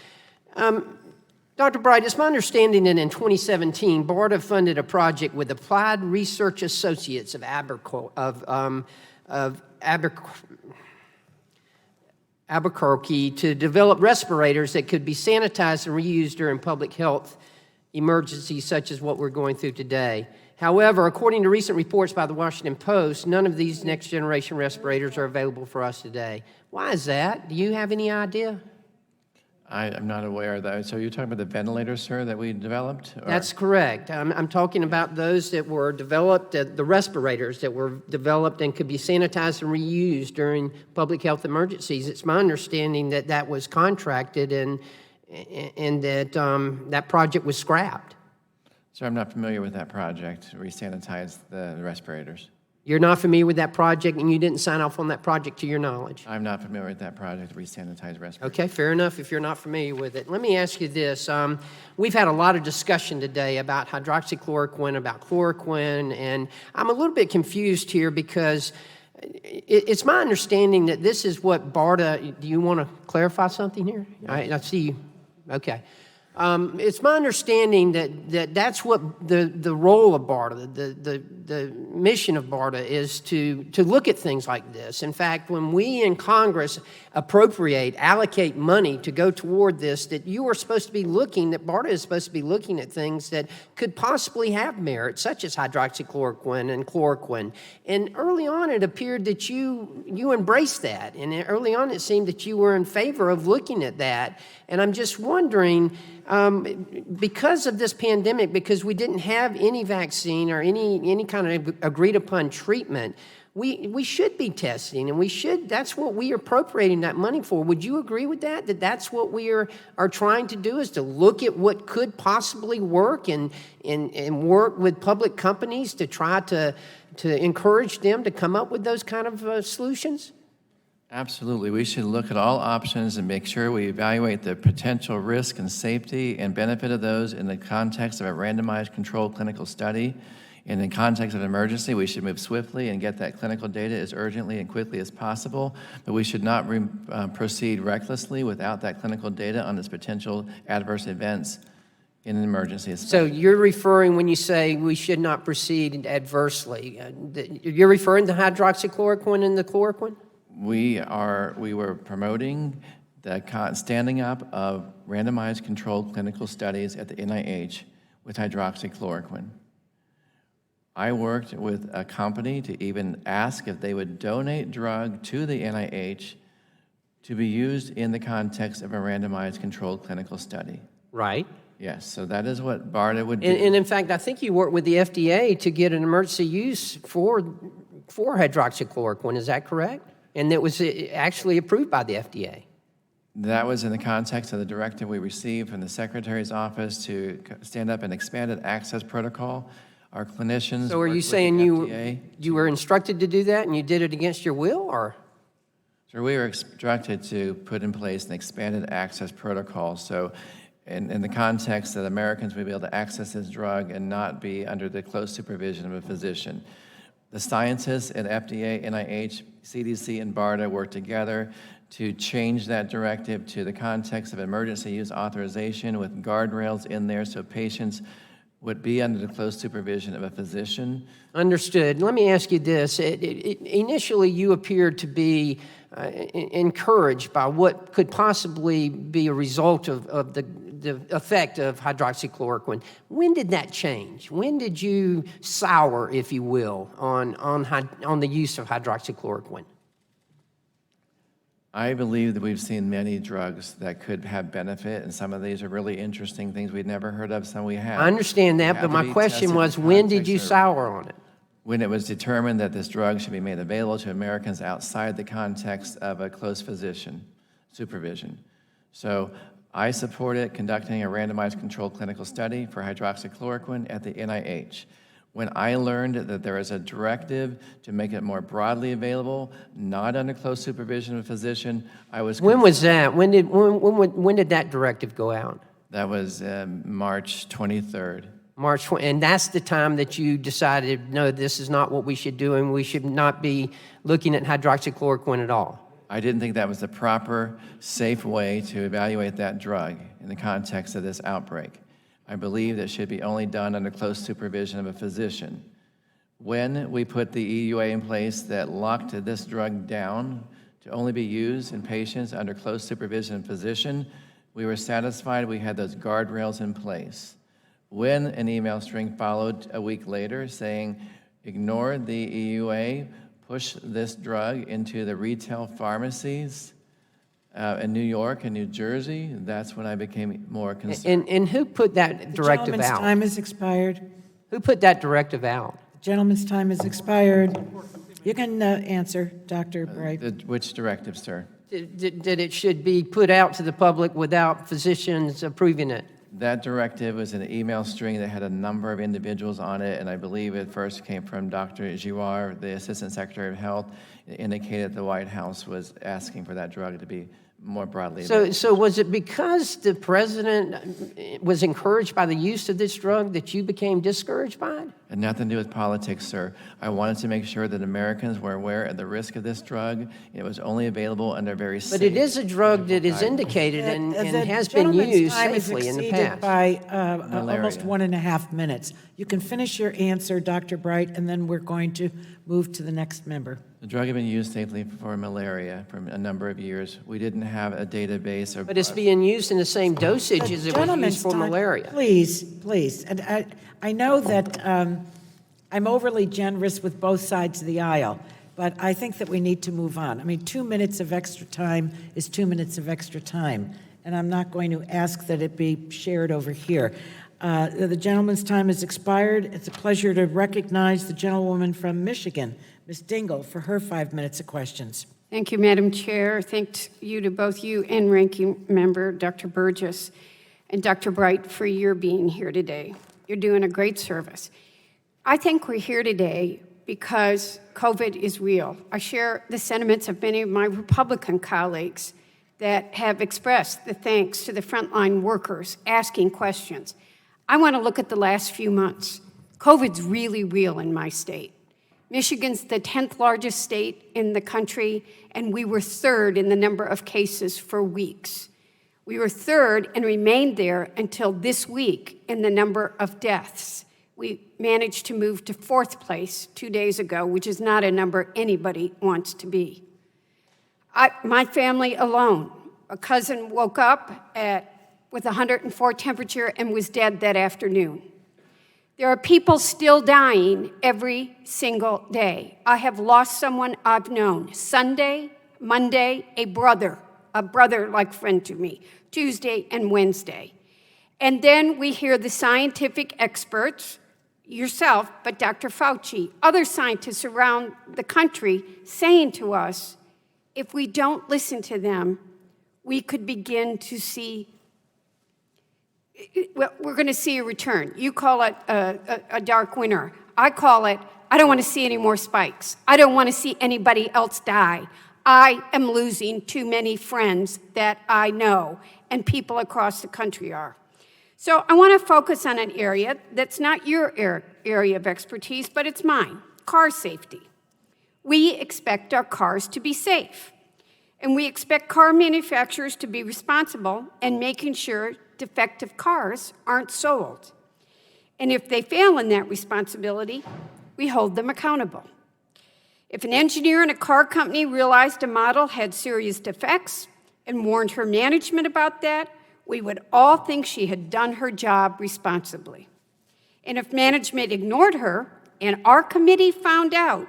Dr. Bright, it's my understanding that in 2017, BARDA funded a project with Applied Research Associates of Albuquerque to develop respirators that could be sanitized and reused during public health emergencies such as what we're going through today. However, according to recent reports by the Washington Post, none of these next-generation respirators are available for us today. Why is that? Do you have any idea? I'm not aware of that. So you're talking about the ventilators, sir, that we developed? Or? That's correct. I'm talking about those that were developed, the respirators that were developed and could be sanitized and reused during public health emergencies. It's my understanding that that was contracted and that that project was scrapped. Sir, I'm not familiar with that project. We sanitized the respirators. You're not familiar with that project, and you didn't sign off on that project to your knowledge? I'm not familiar with that project, resanitized respirators. Okay, fair enough if you're not familiar with it. Let me ask you this. We've had a lot of discussion today about hydroxychloroquine, about chloroquine, and I'm a little bit confused here because it's my understanding that this is what BARDA, do you want to clarify something here? I see you. Okay. It's my understanding that that's what the role of BARDA, the mission of BARDA is to look at things like this. In fact, when we in Congress allocate money to go toward this, that you are supposed to be looking, that BARDA is supposed to be looking at things that could possibly have merit, such as hydroxychloroquine and chloroquine. And early on, it appeared that you embraced that. And early on, it seemed that you were in favor of looking at that. And I'm just wondering, because of this pandemic, because we didn't have any vaccine or any kind of agreed upon treatment, we should be testing, and that's what we are appropriating that money for. Would you agree with that? That that's what we are trying to do, is to look at what could possibly work and work with public companies to try to encourage them to come up with those kind of solutions? Absolutely. We should look at all options and make sure we evaluate the potential risk and safety and benefit of those in the context of a randomized controlled clinical study. In the context of an emergency, we should move swiftly and get that clinical data as urgently and quickly as possible, but we should not proceed recklessly without that clinical data on its potential adverse events in an emergency. So Especially. you're referring, when you say we should not proceed adversely, you're referring to hydroxychloroquine and the chloroquine? We were promoting the standing up of randomized controlled clinical studies at the NIH with hydroxychloroquine. I worked with a company to even ask if they would donate drug to the NIH to be used in the context of a randomized controlled clinical study. Right. Yes, so that is what BARDA would do. And in fact, I think you worked with the FDA to get an emergency use for hydroxychloroquine. Is that correct? And it was actually approved by the FDA. That was in the context of the directive we received from the Secretary's office to stand up an expanded access protocol. Our clinicians. So are you saying you were instructed to do that and you did it against your will, or? So we were instructed to put in place an expanded access protocol. So in the context that Americans would be able to access this drug and not be under the close supervision of a physician. The scientists at FDA, NIH, CDC, and BARDA worked together to change that directive to the context of emergency use authorization with guardrails in there so patients would be under the close supervision of a physician. Understood. Let me ask you this. Initially, you appeared to be encouraged by what could possibly be a result of the effect of hydroxychloroquine. When did that change? When did you sour, if you will, on the use of hydroxychloroquine? I believe that we've seen many drugs that could have benefit, and some of these are really interesting things we'd never heard of, some we have. I understand that, but my question was, when did you sour on it? When it was determined that this drug should be made available to Americans outside the context of a close physician supervision. So I supported conducting a randomized controlled clinical study for hydroxychloroquine at the NIH. When I learned that there is a directive to make it more broadly available, not under close supervision of a physician, I was... When was that? When did that directive go out? That was March 23rd. March 20, and that's the time that you decided, no, this is not what we should do, and we should not be looking at hydroxychloroquine at all. I didn't think that was the proper, safe way to evaluate that drug in the context of this outbreak. I believe that should be only done under close supervision of a physician. When we put the EUA in place that locked this drug down to only be used in patients under close supervision of a physician, we were satisfied we had those guardrails in place. When an email string followed a week later saying, ignore the EUA, push this drug into the retail pharmacies in New York and New Jersey, that's when I became more concerned. And who put that directive The gentleman's out? time has expired. Who put that directive out? The gentleman's time has expired. You can answer, Dr. Bright. Which directive, sir? That it should be put out to the public without physicians approving it? That directive was an email string that had a number of individuals on it, and I believe it first came from Dr. Giroir, the Assistant Secretary of Health. It indicated the White House was asking for that drug to be more broadly available. So was it because the president was encouraged by the use of this drug that you became discouraged by it? It had nothing to do with politics, sir. I wanted to make sure that Americans were aware of the risk of this drug. It was only available under very safe. But it is a drug that is indicated and has been used safely in the past. By Malaria. almost 1.5 minutes. You can finish your answer, Dr. Bright, and then we're going to move to the next member. The drug had been used safely for malaria for a number of years. We didn't have a database or. But it's being used in the same dosage as it was used for malaria. Please. And I know that I'm overly generous with both sides of the aisle, but I think that we need to move on. I mean, 2 minutes of extra time is 2 minutes of extra time, and I'm not going to ask that it be shared over here. The gentleman's time has expired. It's a pleasure to recognize the gentlewoman from Michigan, Ms. Dingle, for her 5 minutes of questions. Thank you, Madam Chair. Thanks you to both you and Ranking Member Dr. Burgess and Dr. Bright for your being here today. You're doing a great service. I think we're here today because COVID is real. I share the sentiments of many of my Republican colleagues that have expressed the thanks to the frontline workers asking questions. I want to look at the last few months. COVID's really real in my state. Michigan's the 10th largest state in the country, and we were third in the number of cases for weeks. We were third and remained there until this week in the number of deaths. We managed to move to fourth place 2 days ago, which is not a number anybody wants to be. My family alone, a cousin woke up with 104 temperature and was dead that afternoon. There are people still dying every single day. I have lost someone I've known. Sunday, Monday, a brother-like friend to me, Tuesday and Wednesday. And then we hear the scientific experts, yourself, but Dr. Fauci, other scientists around the country saying to us, if we don't listen to them, we could begin to see. Well, we're going to see a return. You call it a dark winter. I call it, I don't want to see any more spikes. I don't want to see anybody else die. I am losing too many friends that I know, and people across the country are. So I want to focus on an area that's not your area of expertise, but it's mine, car safety. We expect our cars to be safe, and we expect car manufacturers to be responsible in making sure defective cars aren't sold. And if they fail in that responsibility, we hold them accountable. If an engineer in a car company realized a model had serious defects and warned her management about that, we would all think she had done her job responsibly. And if management ignored her and our committee found out,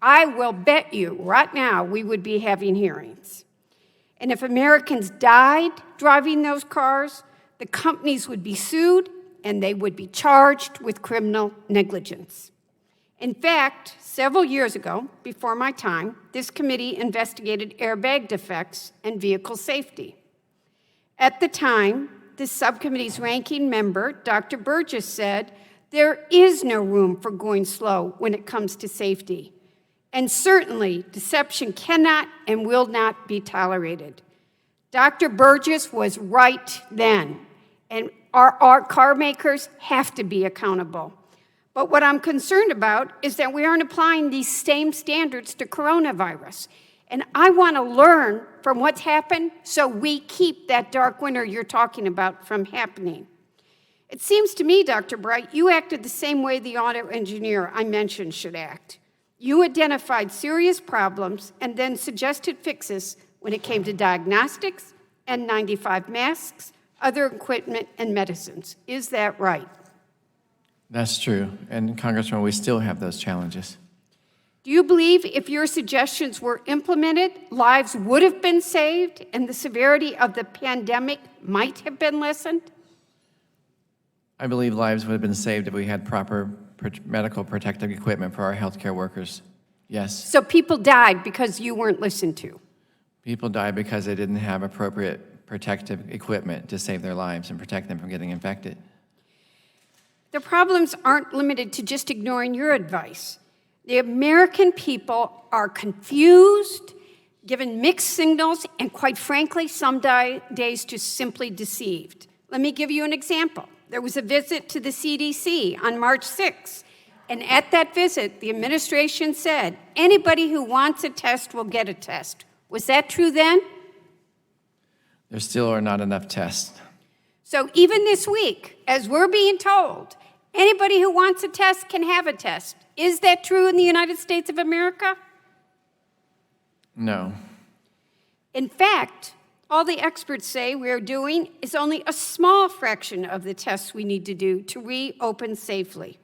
I will bet you right now we would be having hearings. And if Americans died driving those cars, the companies would be sued and they would be charged with criminal negligence. In fact, several years ago, before my time, this committee investigated airbag defects and vehicle safety. At the time, this subcommittee's ranking member, Dr. Burgess, said, there is no room for going slow when it comes to safety. And certainly, deception cannot and will not be tolerated. Dr. Burgess was right then, and our car makers have to be accountable. But what I'm concerned about is that we aren't applying these same standards to coronavirus. And I want to learn from what's happened so we keep that dark winter you're talking about from happening. It seems to me, Dr. Bright, you acted the same way the auto engineer I mentioned should act. You identified serious problems and then suggested fixes when it came to diagnostics, N95 masks, other equipment, and medicines. Is that right? That's true. And Congressman, we still have those challenges. Do you believe if your suggestions were implemented, lives would have been saved and the severity of the pandemic might have been lessened? I believe lives would have been saved if we had proper medical protective equipment for our healthcare workers. Yes. So people died because you weren't listened to? People died because they didn't have appropriate protective equipment to save their lives and protect them from getting infected. The problems aren't limited to just ignoring your advice. The American people are confused, given mixed signals, and quite frankly, some days just simply deceived. Let me give you an example. There was a visit to the CDC on March 6th, and at that visit, the administration said, anybody who wants a test will get a test. Was that true then? There still are not enough tests. So even this week, as we're being told, anybody who wants a test can have a test. Is that true in the United States of America? No. In fact, all the experts say we're doing is only a small fraction of the tests we need to do to reopen safely.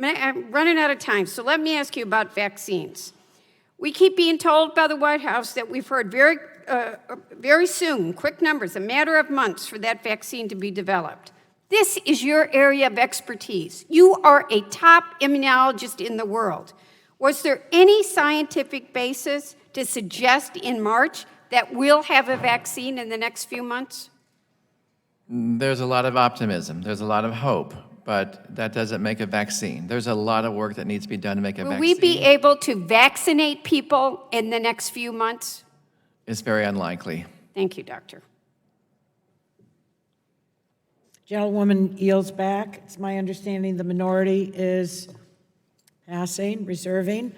I'm running out of time, so let me ask you about vaccines. We keep being told by the White House that we've heard very soon, quick numbers, a matter of months for that vaccine to be developed. This is your area of expertise. You are a top immunologist in the world. Was there any scientific basis to suggest in March that we'll have a vaccine in the next few months? There's a lot of optimism. There's a lot of hope, but that doesn't make a vaccine. There's a lot of work that needs to be done to make a vaccine. Will we be able to vaccinate people in the next few months? It's very unlikely. Thank you, Doctor. Gentlewoman yields back. It's my understanding the minority is passing, reserving.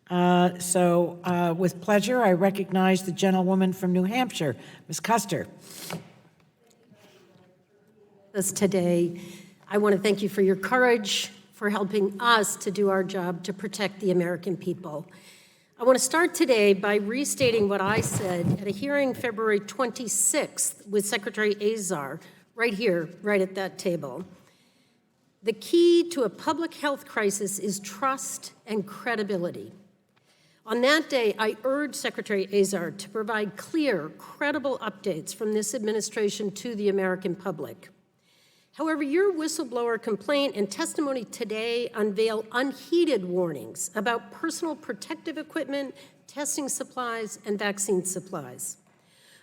With pleasure, I recognize the gentlewoman from New Hampshire, Ms. Custer. Today, I want to thank you for your courage, for helping us to do our job to protect the American people. I want to start today by restating what I said at a hearing February 26th with Secretary Azar, right here, right at that table. The key to a public health crisis is trust and credibility. On that day, I urged Secretary Azar to provide clear, credible updates from this administration to the American public. However, your whistleblower complaint and testimony today unveil unheeded warnings about personal protective equipment, testing supplies, and vaccine supplies.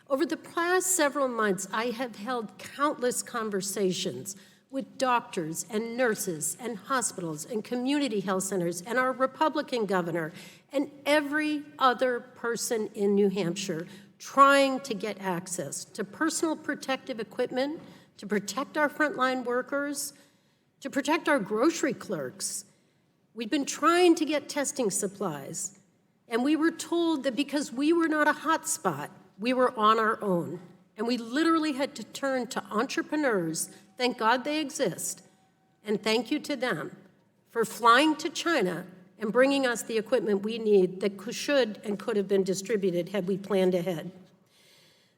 Over the past several months, I have held countless conversations with doctors and nurses and hospitals and community health centers and our Republican governor and every other person in New Hampshire trying to get access to personal protective equipment, to protect our frontline workers, to protect our grocery clerks. We've been trying to get testing supplies, and we were told that because we were not a hot spot, we were on our own. And we literally had to turn to entrepreneurs, thank God they exist, and thank you to them for flying to China and bringing us the equipment we need that should and could have been distributed had we planned ahead.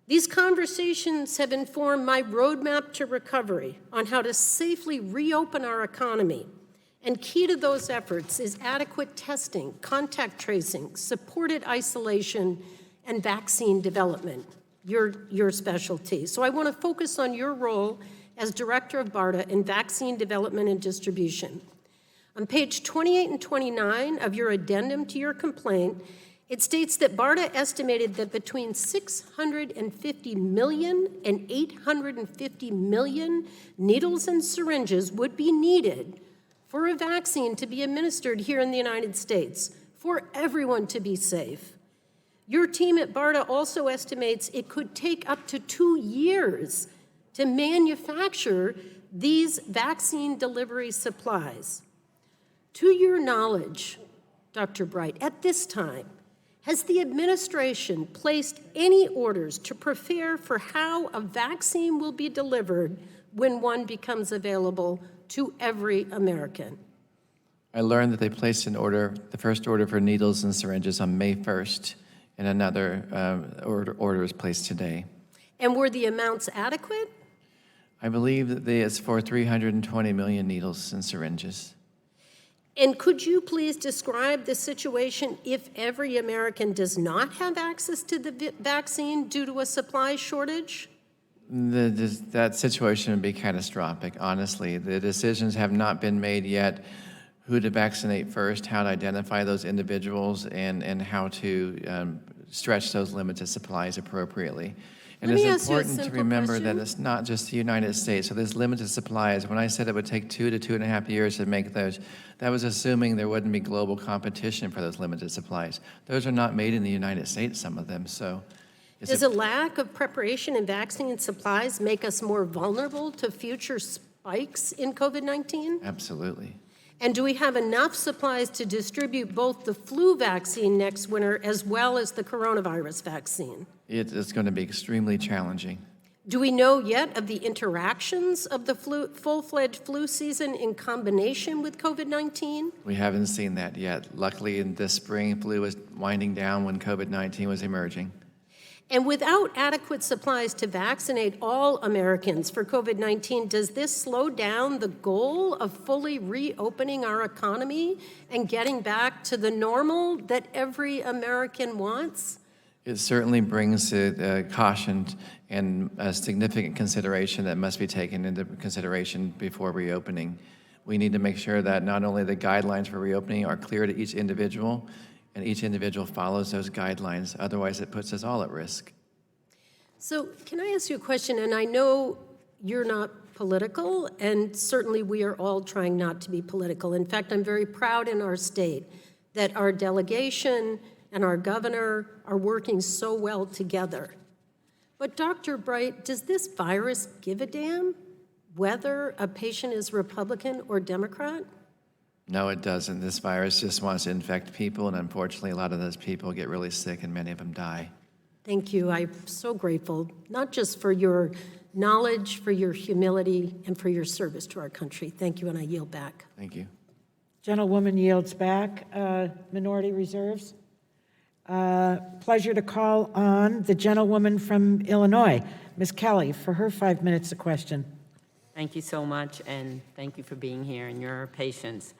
These conversations have informed my roadmap to recovery on how to safely reopen our economy. And key to those efforts is adequate testing, contact tracing, supported isolation, and vaccine development, your specialty. So I want to focus on your role as Director of BARDA in vaccine development and distribution. On page 28 and 29 of your addendum to your complaint, it states that BARDA estimated that between 650 million and 850 million needles and syringes would be needed for a vaccine to be administered here in the United States for everyone to be safe. Your team at BARDA also estimates it could take up to 2 years to manufacture these vaccine delivery supplies. To your knowledge, Dr. Bright, at this time, has the administration placed any orders to prepare for how a vaccine will be delivered when one becomes available to every American? I learned that they placed an order, the first order for needles and syringes on May 1st, and another order was placed today. And were the amounts adequate? I believe that it's for 320 million needles and syringes. And could you please describe the situation if every American does not have access to the vaccine due to a supply shortage? That situation would be catastrophic, honestly. The decisions have not been made yet who to vaccinate first, how to identify those individuals, and how to stretch those limited supplies appropriately. And Let me it's ask you a important to simple remember that question. it's not just the United States, so there's limited supplies. When I said it would take 2 to 2.5 years to make those, that was assuming there wouldn't be global competition for those limited supplies. Those are not made in the United States, some of them, so. Does a lack of preparation in vaccine supplies make us more vulnerable to future spikes in COVID-19? Absolutely. And do we have enough supplies to distribute both the flu vaccine next winter as well as the coronavirus vaccine? It's going to be extremely challenging. Do we know yet of the interactions of the full-fledged flu season in combination with COVID-19? We haven't seen that yet. Luckily, in this spring, flu was winding down when COVID-19 was emerging. And without adequate supplies to vaccinate all Americans for COVID-19, does this slow down the goal of fully reopening our economy and getting back to the normal that every American wants? It certainly brings caution and a significant consideration that must be taken into consideration before reopening. We need to make sure that not only the guidelines for reopening are clear to each individual, and each individual follows those guidelines. Otherwise, it puts us all at risk. So can I ask you a question? And I know you're not political, and certainly we are all trying not to be political. In fact, I'm very proud in our state that our delegation and our governor are working so well together. But Dr. Bright, does this virus give a damn whether a patient is Republican or Democrat? No, it doesn't. This virus just wants to infect people, and unfortunately, a lot of those people get really sick, and many of them die. Thank you. I'm so grateful, not just for your knowledge, for your humility, and for your service to our country. Thank you, and I yield back. Thank you. Gentlewoman yields back. Minority reserves. Pleasure to call on the gentlewoman from Illinois, Ms. Kelly, for her 5 minutes of question. Thank you so much, and thank you for being here and your patience.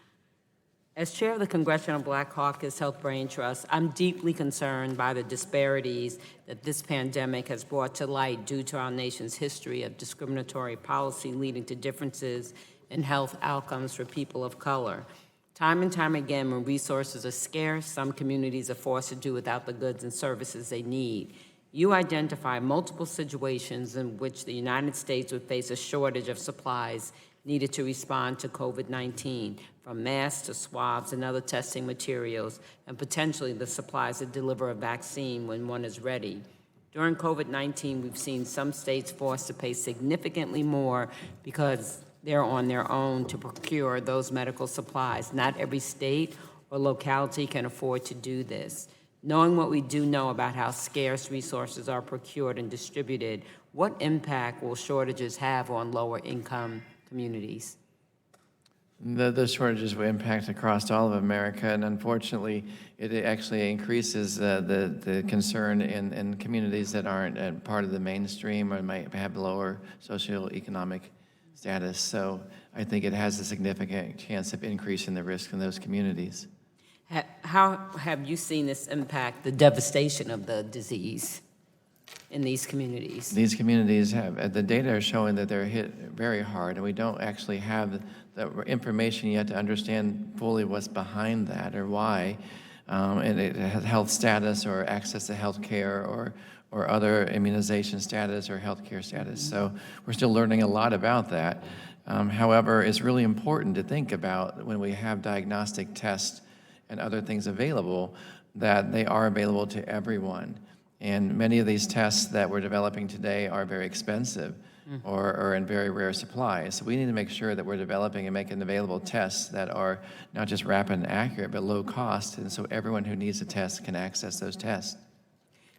As chair of the Congressional Black Caucus Health Brain Trust, I'm deeply concerned by the disparities that this pandemic has brought to light due to our nation's history of discriminatory policy leading to differences in health outcomes for people of color. Time and time again, when resources are scarce, some communities are forced to do without the goods and services they need. You identify multiple situations in which the United States would face a shortage of supplies needed to respond to COVID-19, from masks to swabs and other testing materials, and potentially the supplies to deliver a vaccine when one is ready. During COVID-19, we've seen some states forced to pay significantly more because they're on their own to procure those medical supplies. Not every state or locality can afford to do this. Knowing what we do know about how scarce resources are procured and distributed, what impact will shortages have on lower income communities? Those shortages will impact across all of America, and unfortunately, it actually increases the concern in communities that aren't part of the mainstream or might have lower socioeconomic status. So I think it has a significant chance of increasing the risk in those communities. How have you seen this impact the devastation of the disease in these communities? These communities have, the data are showing that they're hit very hard, and we don't actually have the information yet to understand fully what's behind that or why. And it has health status or access to health care or other immunization status or health care status. So we're still learning a lot about that. However, it's really important to think about when we have diagnostic tests and other things available, that they are available to everyone. And many of these tests that we're developing today are very expensive or in very rare supply. So we need to make sure that we're developing and making available tests that are not just rapid and accurate, but low cost, and so everyone who needs a test can access those tests.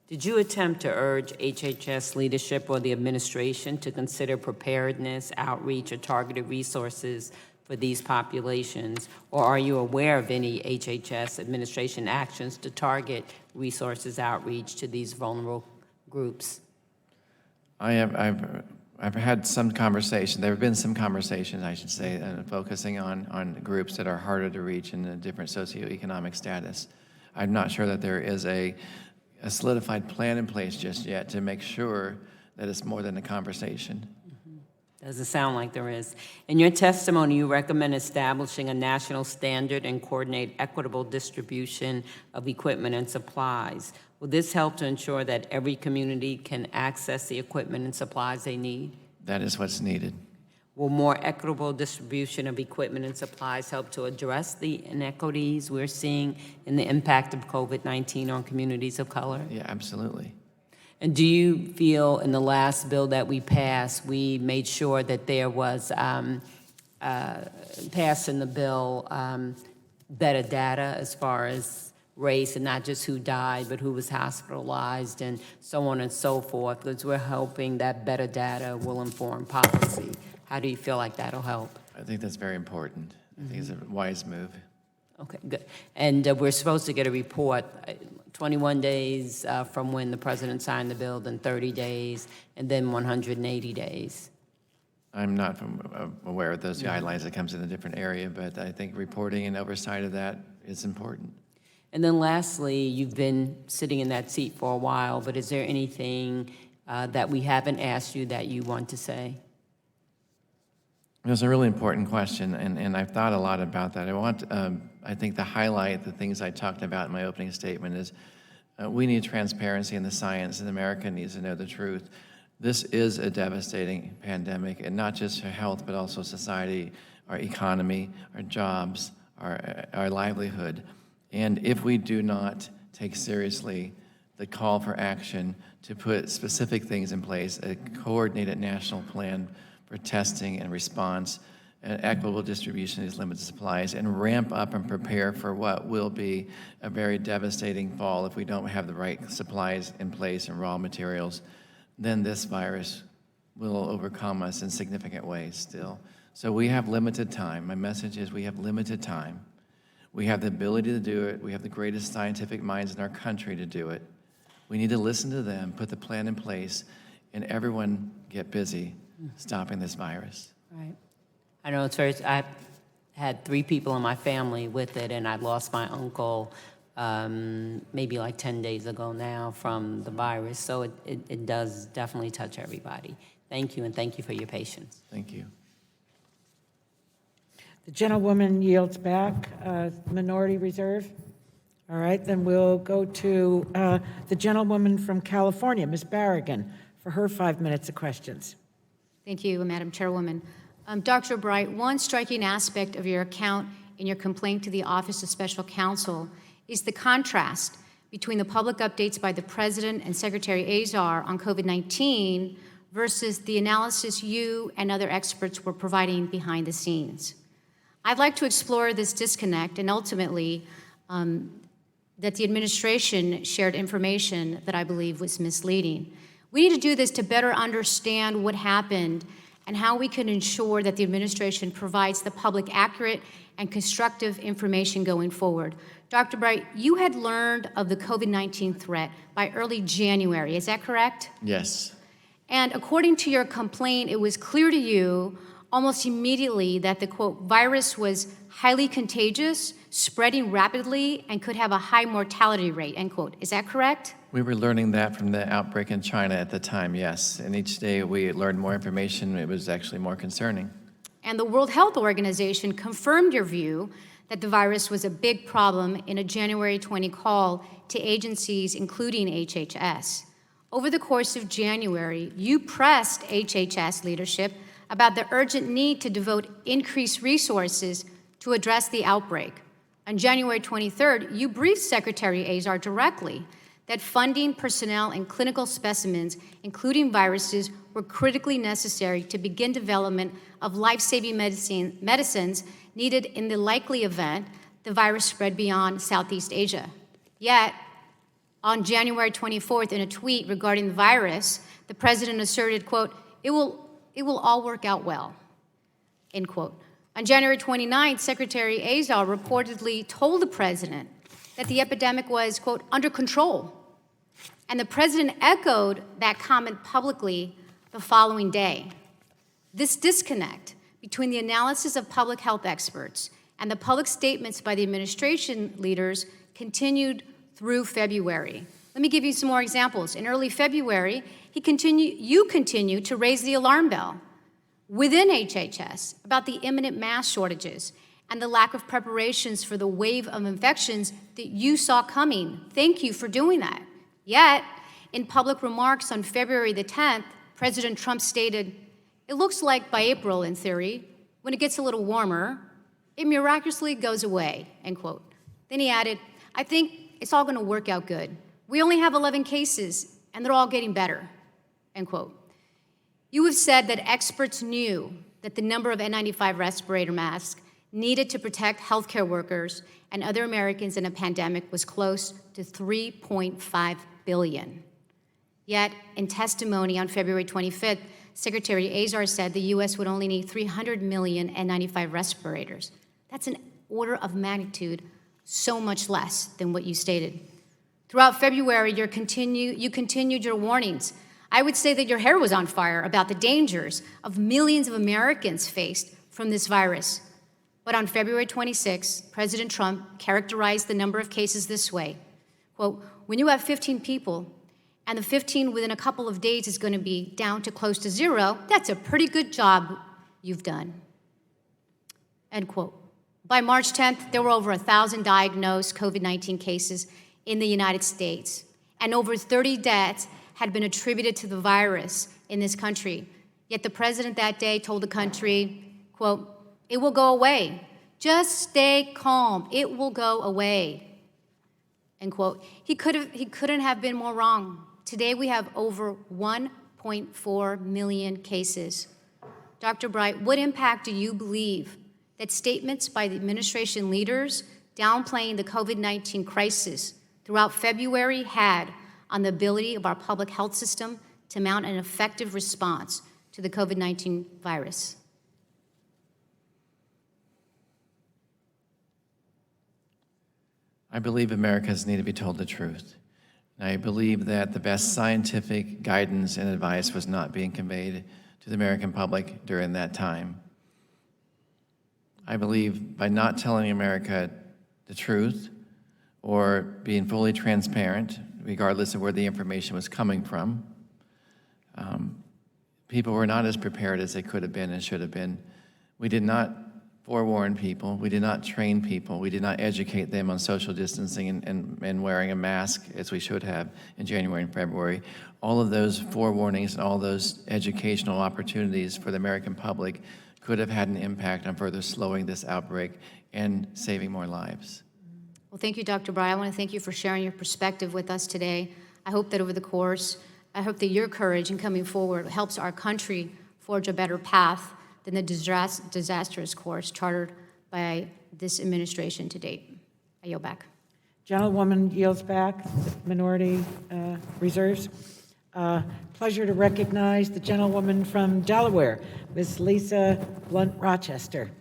Did you attempt to urge HHS leadership or the administration to consider preparedness, outreach, or targeted resources for these populations, or are you aware of any HHS administration actions to target resources outreach to these vulnerable groups? I've had some conversation. There have been some conversations, I should say, focusing on groups that are harder to reach in a different socioeconomic status. I'm not sure that there is a solidified plan in place just yet to make sure that it's more than a conversation. Doesn't sound like there is. In your testimony, you recommend establishing a national standard and coordinate equitable distribution of equipment and supplies. Will this help to ensure that every community can access the equipment and supplies they need? That is what's needed. Will more equitable distribution of equipment and supplies help to address the inequities we're seeing in the impact of COVID-19 on communities of color? Yeah, absolutely. And do you feel in the last bill that we passed, we made sure that there was, passed in the bill, better data as far as race, and not just who died, but who was hospitalized and so on and so forth, because we're hoping that better data will inform policy. How do you feel like that'll help? I think that's very important. I think it's a wise move. Okay, good. And we're supposed to get a report 21 days from when the president signed the bill, then 30 days, and then 180 days. I'm not aware of those guidelines. It comes in a different area, but I think reporting and oversight of that is important. And then lastly, you've been sitting in that seat for a while, but is there anything that we haven't asked you that you want to say? It was a really important question, and I've thought a lot about that. I think to highlight the things I talked about in my opening statement is we need transparency in the science, and America needs to know the truth. This is a devastating pandemic, and not just for health, but also society, our economy, our jobs, our livelihood. And if we do not take seriously the call for action to put specific things in place, a coordinated national plan for testing and response, and equitable distribution of these limited supplies, and ramp up and prepare for what will be a very devastating fall if we don't have the right supplies in place and raw materials, then this virus will overcome us in significant ways still. So we have limited time. My message is we have limited time. We have the ability to do it. We have the greatest scientific minds in our country to do it. We need to listen to them, put the plan in place, and everyone get busy stopping this virus. Right. I know it's very, I had 3 people in my family with it, and I lost my uncle maybe like 10 days ago now from the virus. So it does definitely touch everybody. Thank you, and thank you for your patience. Thank you. The gentlewoman yields back, minority reserve. All right, then we'll go to the gentlewoman from California, Ms. Barragan, for her 5 minutes of questions. Thank you, Madam Chairwoman. Dr. Bright, one striking aspect of your account in your complaint to the Office of Special Counsel is the contrast between the public updates by the President and Secretary Azar on COVID-19 versus the analysis you and other experts were providing behind the scenes. I'd like to explore this disconnect and ultimately that the administration shared information that I believe was misleading. We need to do this to better understand what happened and how we can ensure that the administration provides the public accurate and constructive information going forward. Dr. Bright, you had learned of the COVID-19 threat by early January, is that correct? Yes. And according to your complaint, it was clear to you almost immediately that the, quote, virus was highly contagious, spreading rapidly, and could have a high mortality rate, end quote. Is that correct? We were learning that from the outbreak in China at the time, yes. And each day we learned more information. It was actually more concerning. And the World Health Organization confirmed your view that the virus was a big problem in a January 20 call to agencies, including HHS. Over the course of January, you pressed HHS leadership about the urgent need to devote increased resources to address the outbreak. On January 23rd, you briefed Secretary Azar directly that funding, personnel, and clinical specimens, including viruses, were critically necessary to begin development of life-saving medicines needed in the likely event the virus spread beyond Southeast Asia. Yet, on January 24th, in a tweet regarding the virus, the president asserted, quote, it will all work out well, end quote. On January 29th, Secretary Azar reportedly told the president that the epidemic was, quote, under control. And the president echoed that comment publicly the following day. This disconnect between the analysis of public health experts and the public statements by the administration leaders continued through February. Let me give you some more examples. In early February, you continued to raise the alarm bell. within HHS about the imminent mass shortages and the lack of preparations for the wave of infections that you saw coming. Thank you for doing that. Yet, in public remarks on February the 10th, President Trump stated, "It looks like by April, in theory, when it gets a little warmer, it miraculously goes away," end quote. Then he added, "I think it's all gonna work out good. We only have 11 cases, and they're all getting better," end quote. You have said that experts knew that the number of N95 respirator masks needed to protect healthcare workers and other Americans in a pandemic was close to 3.5 billion. Yet, in testimony on February 25th, Secretary Azar said the U.S. would only need 300 million N95 respirators. That's an order of magnitude so much less than what you stated. Throughout February, you continued your warnings. I would say that your hair was on fire about the dangers of millions of Americans faced from this virus. But on February 26, President Trump characterized the number of cases this way, quote, "When you have 15 people and the 15 within a couple of days is going to be down to close to zero, that's a pretty good job you've done," end quote. By March 10th, there were over 1,000 diagnosed COVID-19 cases in the United States, and over 30 deaths had been attributed to the virus in this country. Yet the president that day told the country, quote, "It will go away. Just stay calm. It will go away," end quote. He couldn't have been more wrong. Today we have over 1.4 million cases. Dr. Bright, what impact do you believe that statements by the administration leaders downplaying the COVID-19 crisis throughout February had on the ability of our public health system to mount an effective response to the COVID-19 virus? I believe Americans need to be told the truth. And I believe that the best scientific guidance and advice was not being conveyed to the American public during that time. I believe by not telling America the truth or being fully transparent, regardless of where the information was coming from, people were not as prepared as they could have been and should have been. We did not forewarn people. We did not train people. We did not educate them on social distancing and wearing a mask as we should have in January and February. All of those forewarnings and all those educational opportunities for the American public could have had an impact on further slowing this outbreak and saving more lives. Well, thank you, Dr. Bright. I want to thank you for sharing your perspective with us today. I hope that over the course, I hope that your courage in coming forward helps our country forge a better path than the disastrous course chartered by this administration to date. I yield back. Gentlewoman yields back. Minority reserves. Pleasure to recognize the gentlewoman from Delaware, Ms. Lisa Blunt Rochester.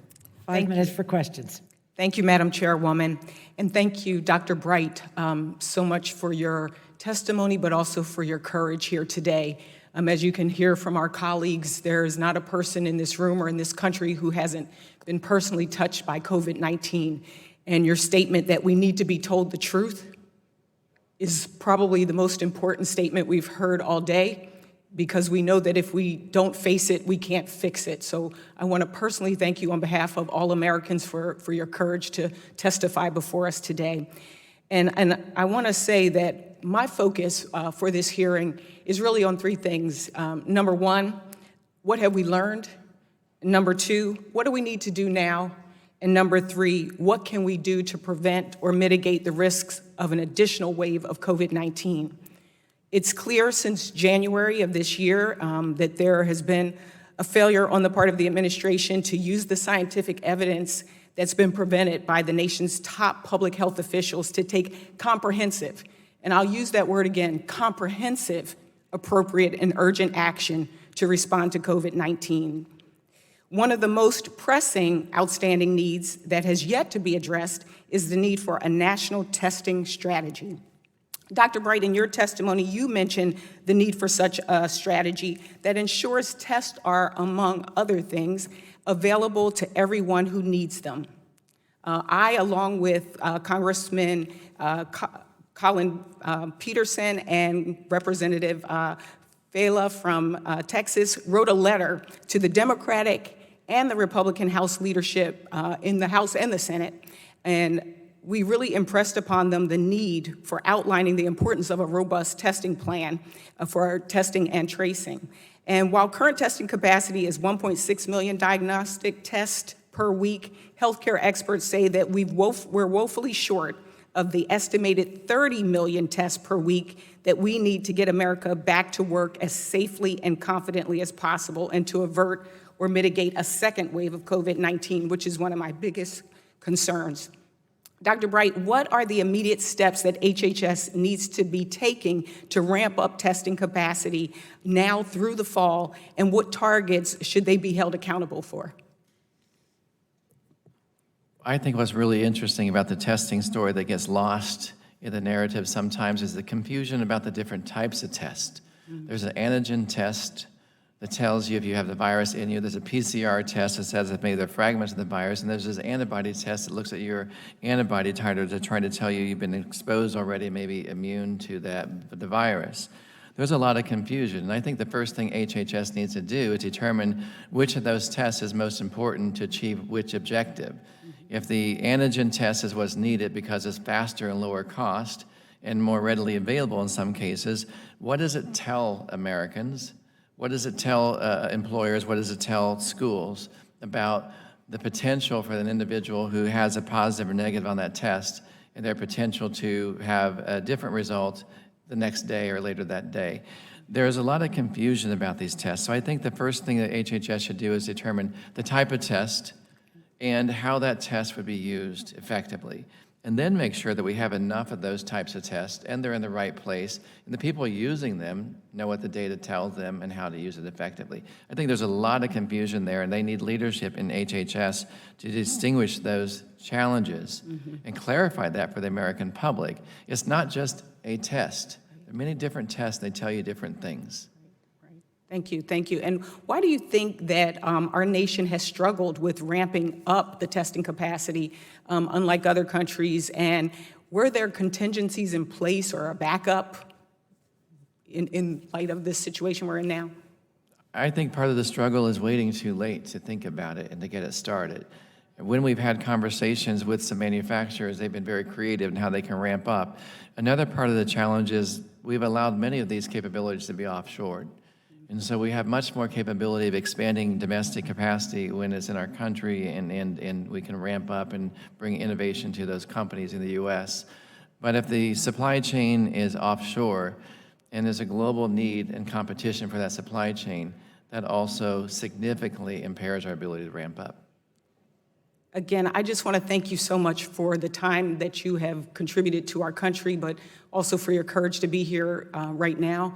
5 minutes for questions. Thank you, Madam Chairwoman, and thank you, Dr. Bright, so much for your testimony, but also for your courage here today. As you can hear from our colleagues, there is not a person in this room or in this country who hasn't been personally touched by COVID-19. And your statement that we need to be told the truth is probably the most important statement we've heard all day, because we know that if we don't face it, we can't fix it. So I want to personally thank you on behalf of all Americans for your courage to testify before us today. And I want to say that my focus for this hearing is really on three things. Number one, what have we learned? Number two, what do we need to do now? And number three, what can we do to prevent or mitigate the risks of an additional wave of COVID-19? It's clear since January of this year that there has been a failure on the part of the administration to use the scientific evidence that's been presented by the nation's top public health officials to take comprehensive, and I'll use that word again, comprehensive, appropriate, and urgent action to respond to COVID-19. One of the most pressing outstanding needs that has yet to be addressed is the need for a national testing strategy. Dr. Bright, in your testimony, you mentioned the need for such a strategy that ensures tests are, among other things, available to everyone who needs them. I, along with Congressman Colin Peterson and Representative Fela from Texas wrote a letter to the Democratic and the Republican House leadership in the House and the Senate, and we really impressed upon them the need for outlining the importance of a robust testing plan for our testing and tracing. And while current testing capacity is 1.6 million diagnostic tests per week, healthcare experts say that we're woefully short of the estimated 30 million tests per week that we need to get America back to work as safely and confidently as possible and to avert or mitigate a second wave of COVID-19, which is one of my biggest concerns. Dr. Bright, what are the immediate steps that HHS needs to be taking to ramp up testing capacity now through the fall, and what targets should they be held accountable for? I think what's really interesting about the testing story that gets lost in the narrative sometimes is the confusion about the different types of tests. There's an antigen test that tells you if you have the virus in you. There's a PCR test that says that maybe there are fragments of the virus, and there's this antibody test that looks at your antibody titer to try to tell you you've been exposed already, maybe immune to the virus. There's a lot of confusion, and I think the first thing HHS needs to do is determine which of those tests is most important to achieve which objective. If the antigen test is what's needed because it's faster and lower cost and more readily available in some cases, what does it tell Americans? What does it tell employers? What does it tell schools about the potential for an individual who has a positive or negative on that test and their potential to have a different result the next day or later that day? There's a lot of confusion about these tests. So I think the first thing that HHS should do is determine the type of test and how that test would be used effectively. And then make sure that we have enough of those types of tests and they're in the right place, and the people using them know what the data tells them and how to use it effectively. I think there's a lot of confusion there, and they need leadership in HHS to distinguish those challenges and clarify that for the American public. It's not just a test. There are many different tests, they tell you different things. Thank you, thank you. And why do you think that our nation has struggled with ramping up the testing capacity, unlike other countries? And were there contingencies in place or a backup in light of this situation we're in now? I think part of the struggle is waiting too late to think about it and to get it started. When we've had conversations with some manufacturers, they've been very creative in how they can ramp up. Another part of the challenge is we've allowed many of these capabilities to be offshored. And so we have much more capability of expanding domestic capacity when it's in our country, and we can ramp up and bring innovation to those companies in the U.S. But if the supply chain is offshore and there's a global need and competition for that supply chain, that also significantly impairs our ability to ramp up. Again, I just want to thank you so much for the time that you have contributed to our country, but also for your courage to be here right now.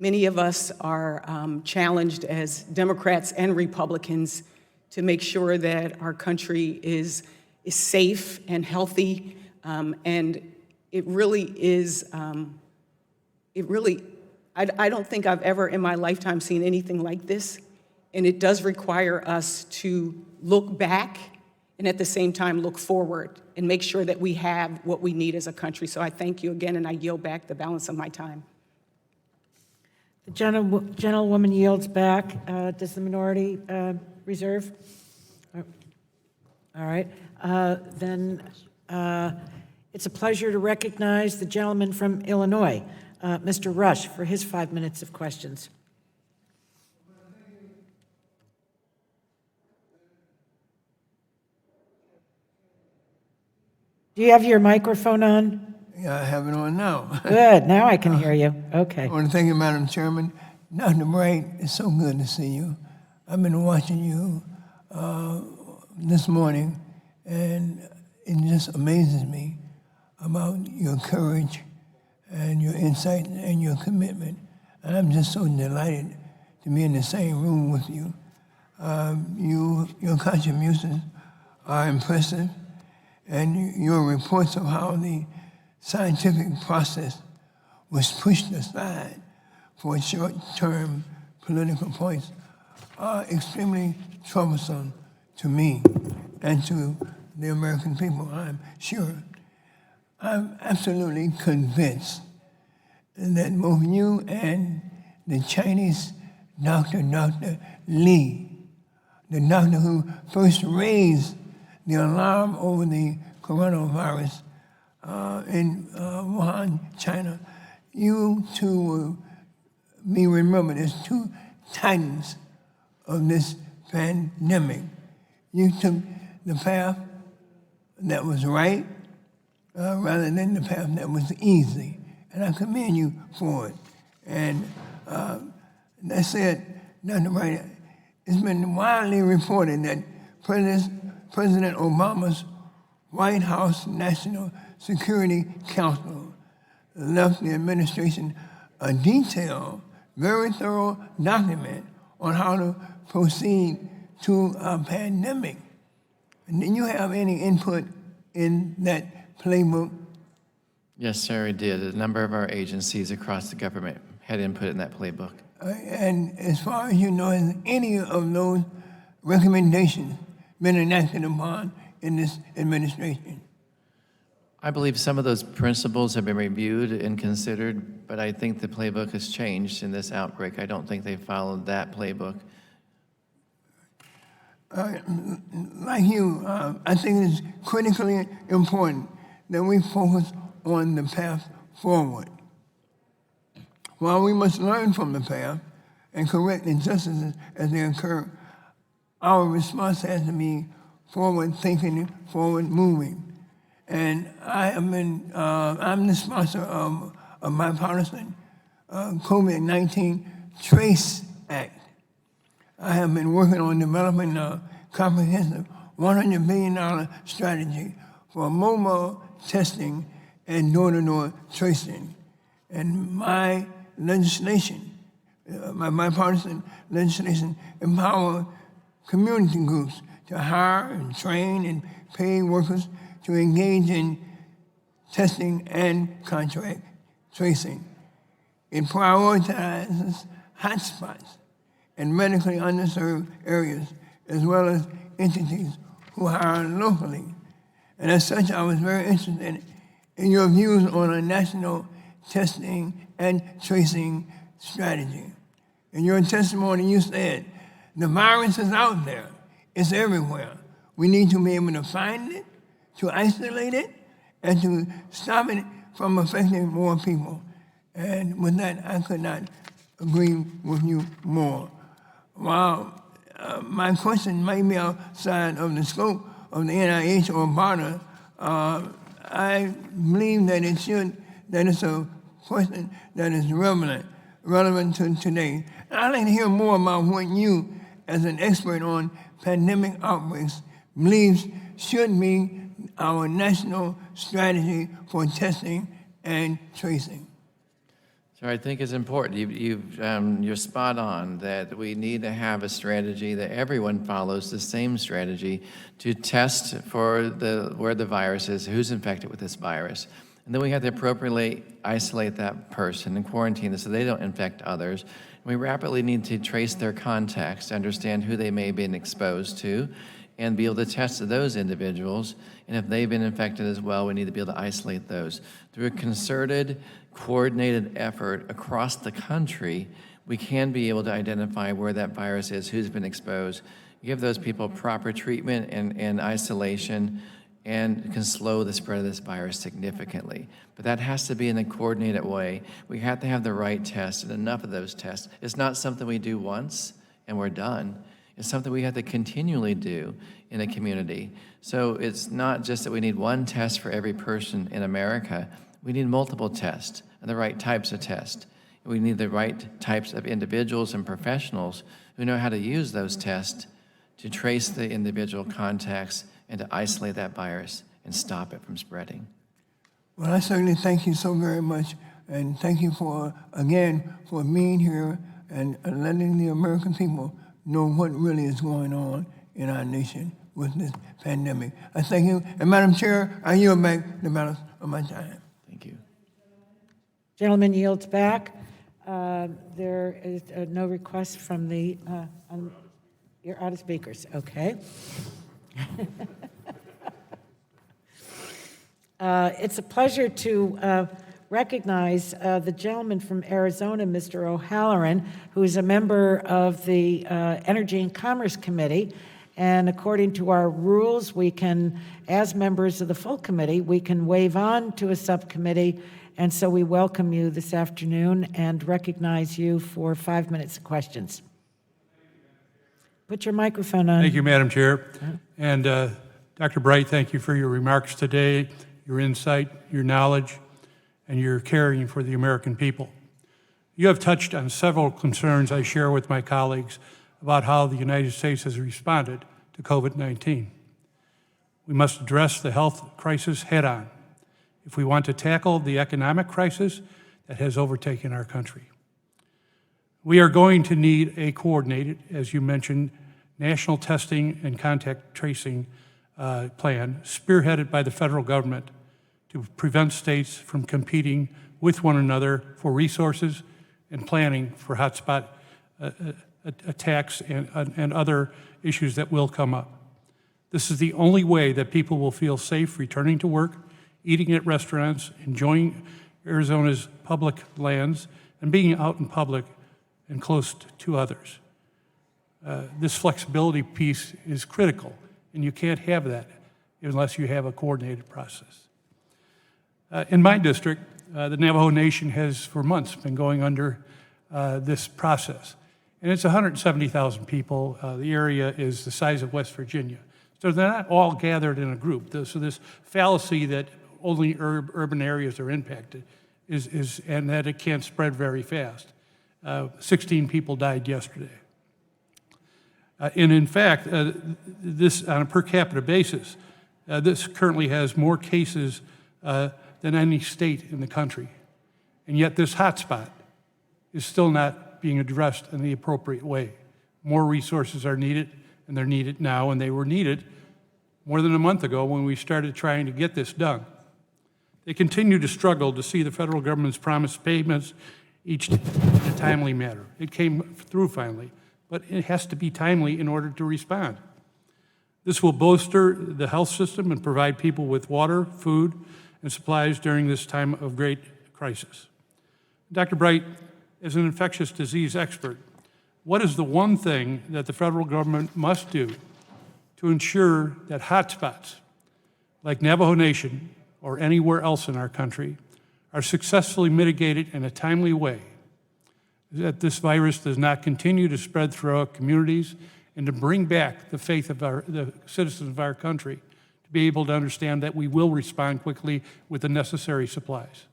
Many of us are challenged as Democrats and Republicans to make sure that our country is safe and healthy, and it really is, I don't think I've ever in my lifetime seen anything like this, and it does require us to look back and at the same time look forward and make sure that we have what we need as a country. So I thank you again, and I yield back the balance of my time. The gentlewoman yields back. Does the minority reserve? All right. Then it's a pleasure to recognize the gentleman from Illinois, Mr. Rush, for his 5 minutes of questions. Do you have your microphone on? Yeah, I have it on now. Good. Now I can hear you. Okay. I want to thank you, Madam Chairman. Dr. Bright, it's so good to see you. I've been watching you this morning, and it just amazes me about your courage and your insight and your commitment. And I'm just so delighted to be in the same room with you. Your contributions are impressive, and your reports of how the scientific process was pushed aside for short-term political points are extremely troublesome to me and to the American people, I'm sure. I'm absolutely convinced that both you and the Chinese doctor, Dr. Li, the doctor who first raised the alarm over the coronavirus in Wuhan, China. You two will be remembered as two titans of this pandemic. You took the path that was right rather than the path that was easy. And I commend you for it. And that said, Dr. Bright, it's been widely reported that President Obama's White House National Security Council left the administration a detailed, very thorough document on how to proceed to a pandemic. And did you have any input in that playbook? Yes, sir, we did. A number of our agencies across the government had input in that playbook. And as far as you know, has any of those recommendations been enacted upon in this administration? I believe some of those principles have been reviewed and considered, but I think the playbook has changed in this outbreak. I don't think they followed that playbook. Like you, I think it's critically important that we focus on the path forward. While we must learn from the past and correct injustices as they occur, our response has to be forward-thinking, forward-moving. And I'm the sponsor of a bipartisan COVID-19 Trace Act. I have been working on developing a comprehensive $100 billion strategy for mobile testing and door-to-door tracing. And my legislation, my bipartisan legislation, empower community groups to hire and train and pay workers to engage in testing and contract tracing. It prioritizes hotspots in medically underserved areas, as well as entities who hire locally. And as such, I was very interested in your views on a national testing and tracing strategy. In your testimony, you said, the virus is out there. It's everywhere. We need to be able to find it, to isolate it, and to stop it from affecting more people. And with that, I could not agree with you more. While my question may be outside of the scope of the NIH or BARDA, I believe that it's a question that is relevant to today. And I'd like to hear more about what you, as an expert on pandemic outbreaks, believes should be our national strategy for testing and tracing. So I think it's important. You're spot on that we need to have a strategy that everyone follows the same strategy to test for where the virus is, who's infected with this virus. And then we have to appropriately isolate that person and quarantine them so they don't infect others. We rapidly need to trace their contacts to understand who they may have been exposed to and be able to test those individuals. And if they've been infected as well, we need to be able to isolate those. Through a concerted, coordinated effort across the country, we can be able to identify where that virus is, who's been exposed, give those people proper treatment and isolation, and can slow the spread of this virus significantly. But that has to be in a coordinated way. We have to have the right tests and enough of those tests. It's not something we do once and we're done. It's something we have to continually do in a community. So it's not just that we need one test for every person in America. We need multiple tests and the right types of tests. We need the right types of individuals and professionals who know how to use those tests to trace the individual contacts and to isolate that virus and stop it from spreading. Well, I certainly thank you so very much, and thank you for being here and letting the American people know what really is going on in our nation with this pandemic. I thank you, and Madam Chair, I yield back the balance of my time. Thank you. Gentleman yields back. There is no request from the, you're out of speakers, okay. It's a pleasure to recognize the gentleman from Arizona, Mr. O'Halloran, who is a member of the Energy and Commerce Committee. And according to our rules, we can, as members of the full committee, we can waive on to a subcommittee. And so we welcome you this afternoon and recognize you for 5 minutes of questions. Put your microphone on. Thank you, Madam Chair. And Dr. Bright, thank you for your remarks today, your insight, your knowledge, and your caring for the American people. You have touched on several concerns I share with my colleagues about how the United States has responded to COVID-19. We must address the health crisis head-on if we want to tackle the economic crisis that has overtaken our country. We are going to need a coordinated, as you mentioned, national testing and contact tracing plan spearheaded by the federal government to prevent states from competing with one another for resources and planning for hotspot attacks and other issues that will come up. This is the only way that people will feel safe returning to work, eating at restaurants, enjoying Arizona's public lands, and being out in public and close to others. This flexibility piece is critical, and you can't have that unless you have a coordinated process. In my district, the Navajo Nation has for months been going under this process. And it's 170,000 people. The area is the size of West Virginia. So they're not all gathered in a group. So this fallacy that only urban areas are impacted and that it can't spread very fast. 16 people died yesterday. And in fact, this on a per capita basis, this currently has more cases than any state in the country. And yet this hotspot is still not being addressed in the appropriate way. More resources are needed, and they're needed now, and they were needed more than a month ago when we started trying to get this done. They continue to struggle to see the federal government's promised payments each in a timely manner. It came through finally, but it has to be timely in order to respond. This will bolster the health system and provide people with water, food, and supplies during this time of great crisis. Dr. Bright, as an infectious disease expert, what is the one thing that the federal government must do to ensure that hotspots like Navajo Nation or anywhere else in our country are successfully mitigated in a timely way, that this virus does not continue to spread throughout communities, and to bring back the faith of the citizens of our country to be able to understand that we will respond quickly with the necessary supplies?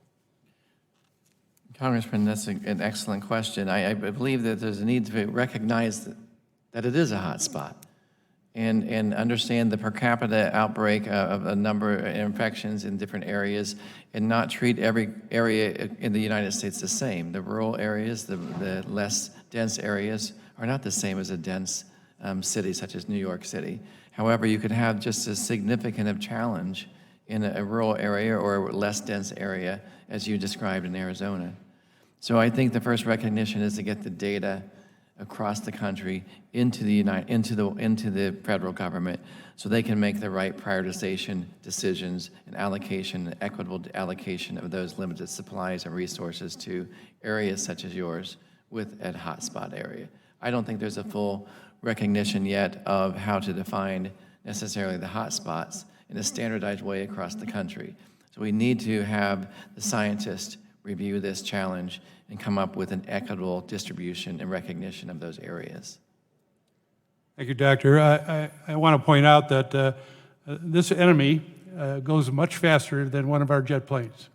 Congressman, that's an excellent question. I believe that there's a need to recognize that it is a hot spot and understand the per capita outbreak of a number of infections in different areas and not treat every area in the United States the same. The rural areas, the less dense areas are not the same as a dense city such as New York City. However, you could have just as significant of challenge in a rural area or a less dense area as you described in Arizona. So I think the first recognition is to get the data across the country into the federal government so they can make the right prioritization decisions and allocation, equitable allocation of those limited supplies and resources to areas such as yours with a hotspot area. I don't think there's a full recognition yet of how to define necessarily the hotspots in a standardized way across the country. So we need to have the scientists review this challenge and come up with an equitable distribution and recognition of those areas. Thank you, Doctor. I want to point out that this enemy goes much faster than one of our jet planes.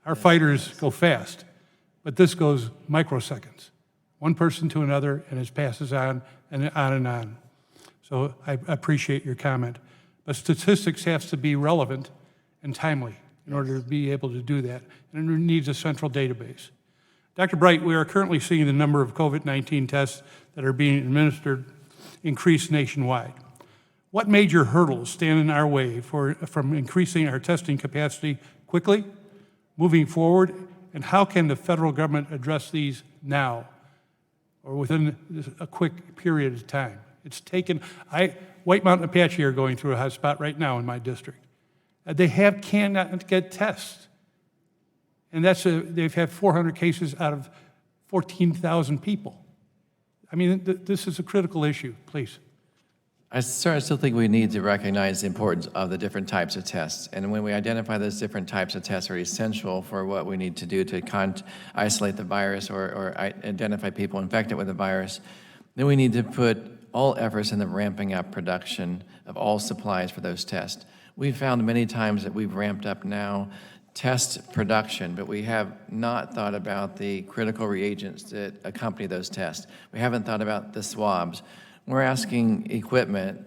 Our fighters go fast, but this goes microseconds, one person to another, and it passes on and on and on. So I appreciate your comment. But statistics have to be relevant and timely in order to be able to do that, and it needs a central database. Dr. Bright, we are currently seeing the number of COVID-19 tests that are being administered increase nationwide. What major hurdles stand in our way from increasing our testing capacity quickly, moving forward, and how can the federal government address these now or within a quick period of time? It's taken, White Mountain Apache are going through a hot spot right now in my district. They cannot get tests. And they've had 400 cases out of 14,000 people. I mean, this is a critical issue, please. I still think we need to recognize the importance of the different types of tests. And when we identify those different types of tests are essential for what we need to do to isolate the virus or identify people infected with the virus, then we need to put all efforts in the ramping up production of all supplies for those tests. We've found many times that we've ramped up now test production, but we have not thought about the critical reagents that accompany those tests. We haven't thought about the swabs. We're asking equipment,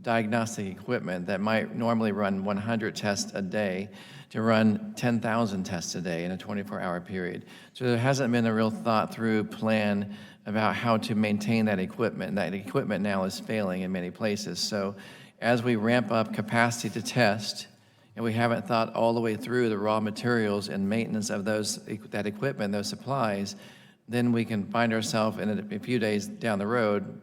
diagnostic equipment that might normally run 100 tests a day to run 10,000 tests a day in a 24-hour period. So there hasn't been a real thought-through plan about how to maintain that equipment. And that equipment now is failing in many places. So as we ramp up capacity to test, and we haven't thought all the way through the raw materials and maintenance of that equipment, those supplies, then we can find ourselves in a few days down the road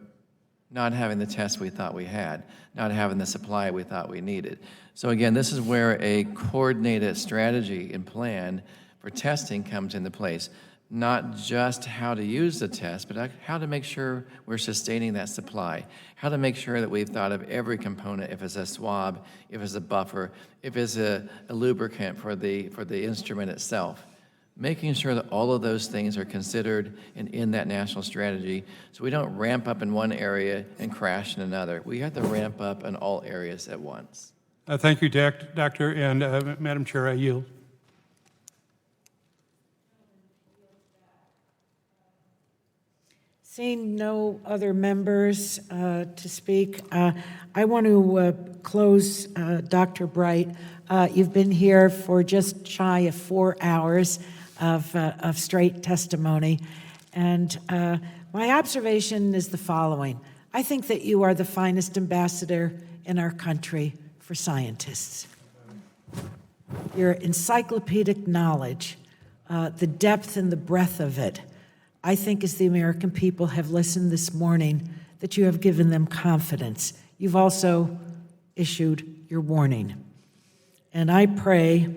not having the tests we thought we had, not having the supply we thought we needed. So again, this is where a coordinated strategy and plan for testing comes into place. Not just how to use the test, but how to make sure we're sustaining that supply, how to make sure that we've thought of every component, if it's a swab, if it's a buffer, if it's a lubricant for the instrument itself. Making sure that all of those things are considered and in that national strategy so we don't ramp up in one area and crash in another. We have to ramp up in all areas at once. Thank you, Doctor, and Madam Chair, I yield. Seeing no other members to speak, I want to close Dr. Bright. You've been here for just shy of 4 hours of straight testimony, and my observation is the following. I think that you are the finest ambassador in our country for scientists. Your encyclopedic knowledge, the depth and the breadth of it, I think as the American people have listened this morning, that you have given them confidence. You've also issued your warning. And I pray,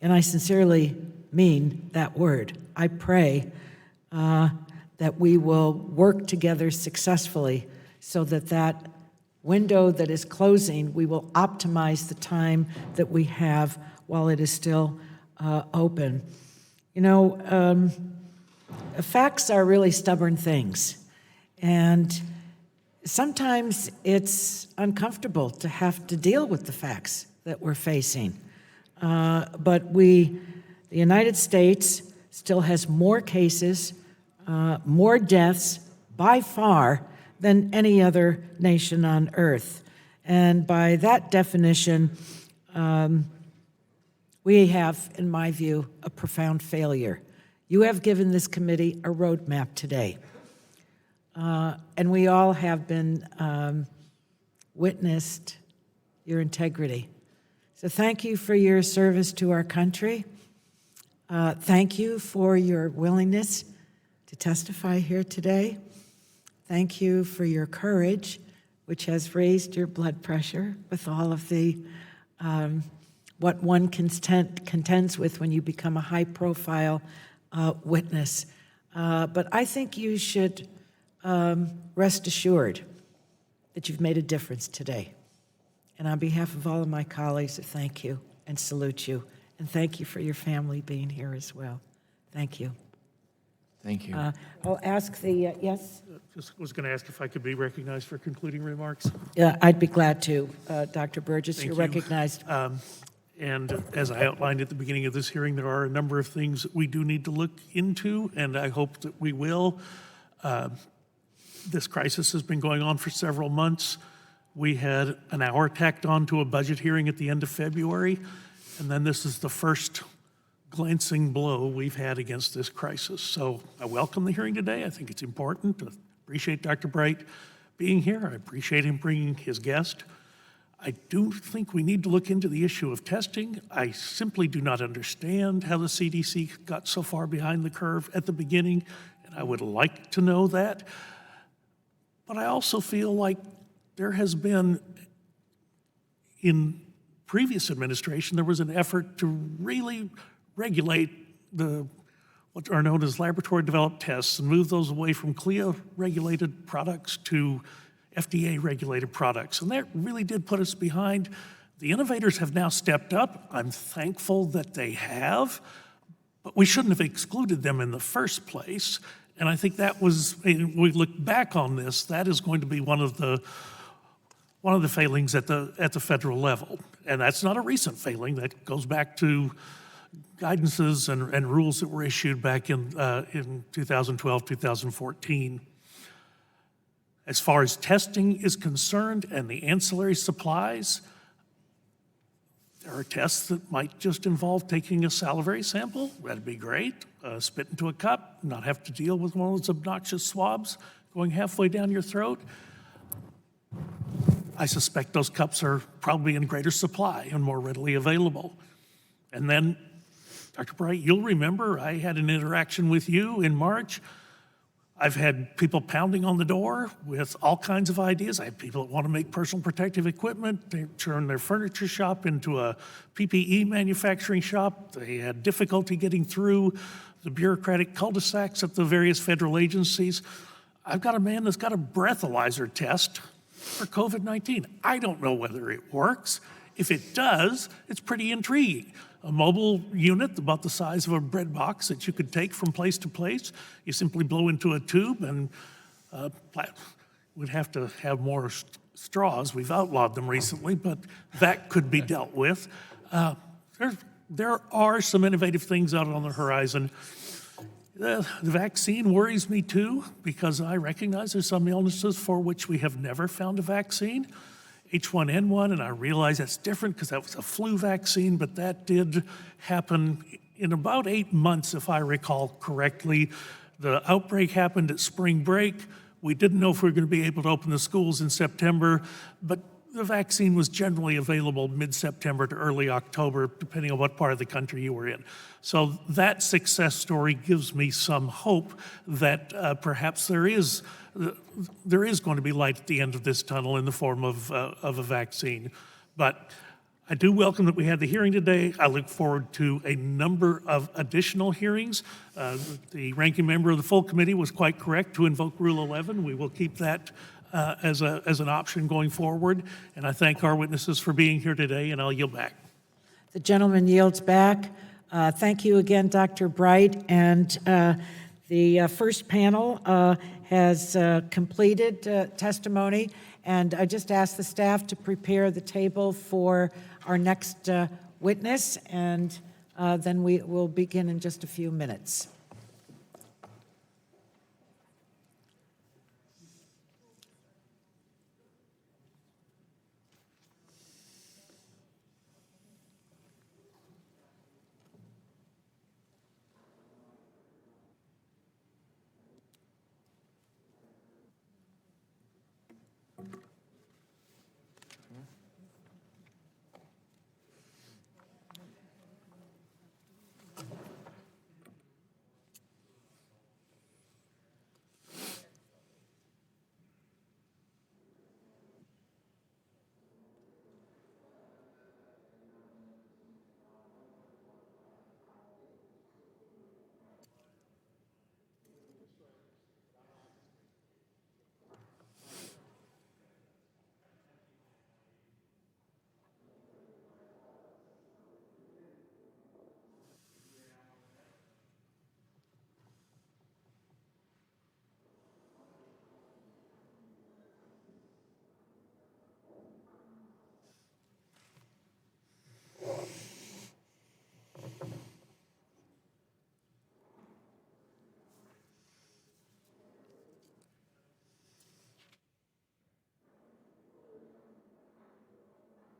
and I sincerely mean that word, I pray that we will work together successfully so that that window that is closing, we will optimize the time that we have while it is still open. You know, facts are really stubborn things, and sometimes it's uncomfortable to have to deal with the facts that we're facing. But the United States still has more cases, more deaths by far than any other nation on earth. And by that definition, we have, in my view, a profound failure. You have given this committee a roadmap today. And we all have been witnessed your integrity. So thank you for your service to our country. Thank you for your willingness to testify here today. Thank you for your courage, which has raised your blood pressure with all of the what one contends with when you become a high-profile witness. But I think you should rest assured that you've made a difference today. And on behalf of all of my colleagues, I thank you and salute you. And thank you for your family being here as well. Thank you. Thank you. I'll ask the, yes? Just was going to ask if I could be recognized for concluding remarks. Yeah, I'd be glad to. Dr. Burgess, Thank you're you. recognized. And as I outlined at the beginning of this hearing, there are a number of things that we do need to look into, and I hope that we will. This crisis has been going on for several months. We had an hour tacked on to a budget hearing at the end of February, and then this is the first glancing blow we've had against this crisis. So I welcome the hearing today. I think it's important. I appreciate Dr. Bright being here. I appreciate him bringing his guest. I do think we need to look into the issue of testing. I simply do not understand how the CDC got so far behind the curve at the beginning, and I would like to know that. But I also feel like there has been, in previous administration, there was an effort to really regulate what are known as laboratory-developed tests and move those away from CLIA-regulated products to FDA-regulated products. And that really did put us behind. The innovators have now stepped up. I'm thankful that they have, but we shouldn't have excluded them in the first place. And I think that was, when we look back on this, that is going to be one of the failings at the federal level. And that's not a recent failing. That goes back to guidances and rules that were issued back in 2012, 2014. As far as testing is concerned and the ancillary supplies, there are tests that might just involve taking a salivary sample. That'd be great. Spit into a cup, not have to deal with one of those obnoxious swabs going halfway down your throat. I suspect those cups are probably in greater supply and more readily available. And then, Dr. Bright, you'll remember I had an interaction with you in March. I've had people pounding on the door with all kinds of ideas. I have people that want to make personal protective equipment. They turn their furniture shop into a PPE manufacturing shop. They had difficulty getting through the bureaucratic cul-de-sacs at the various federal agencies. I've got a man that's got a breathalyzer test for COVID-19. I don't know whether it works. If it does, it's pretty intriguing. A mobile unit about the size of a bread box that you could take from place to place. You simply blow into a tube and we'd have to have more straws. We've outlawed them recently, but that could be dealt with. There are some innovative things out on the horizon. The vaccine worries me too, because I recognize there's some illnesses for which we have never found a vaccine. H1N1, and I realize that's different because that was a flu vaccine, but that did happen in about 8 months, if I recall correctly. The outbreak happened at spring break. We didn't know if we were going to be able to open the schools in September, but the vaccine was generally available mid-September to early October, depending on what part of the country you were in. So that success story gives me some hope that perhaps there is going to be light at the end of this tunnel in the form of a vaccine. But I do welcome that we had the hearing today. I look forward to a number of additional hearings. The ranking member of the full committee was quite correct to invoke Rule 11. We will keep that as an option going forward. And I thank our witnesses for being here today, and I'll yield back. The gentleman yields back. Thank you again, Dr. Bright. And the first panel has completed testimony, and I just ask the staff to prepare the table for our next witness, and then we will begin in just a few minutes.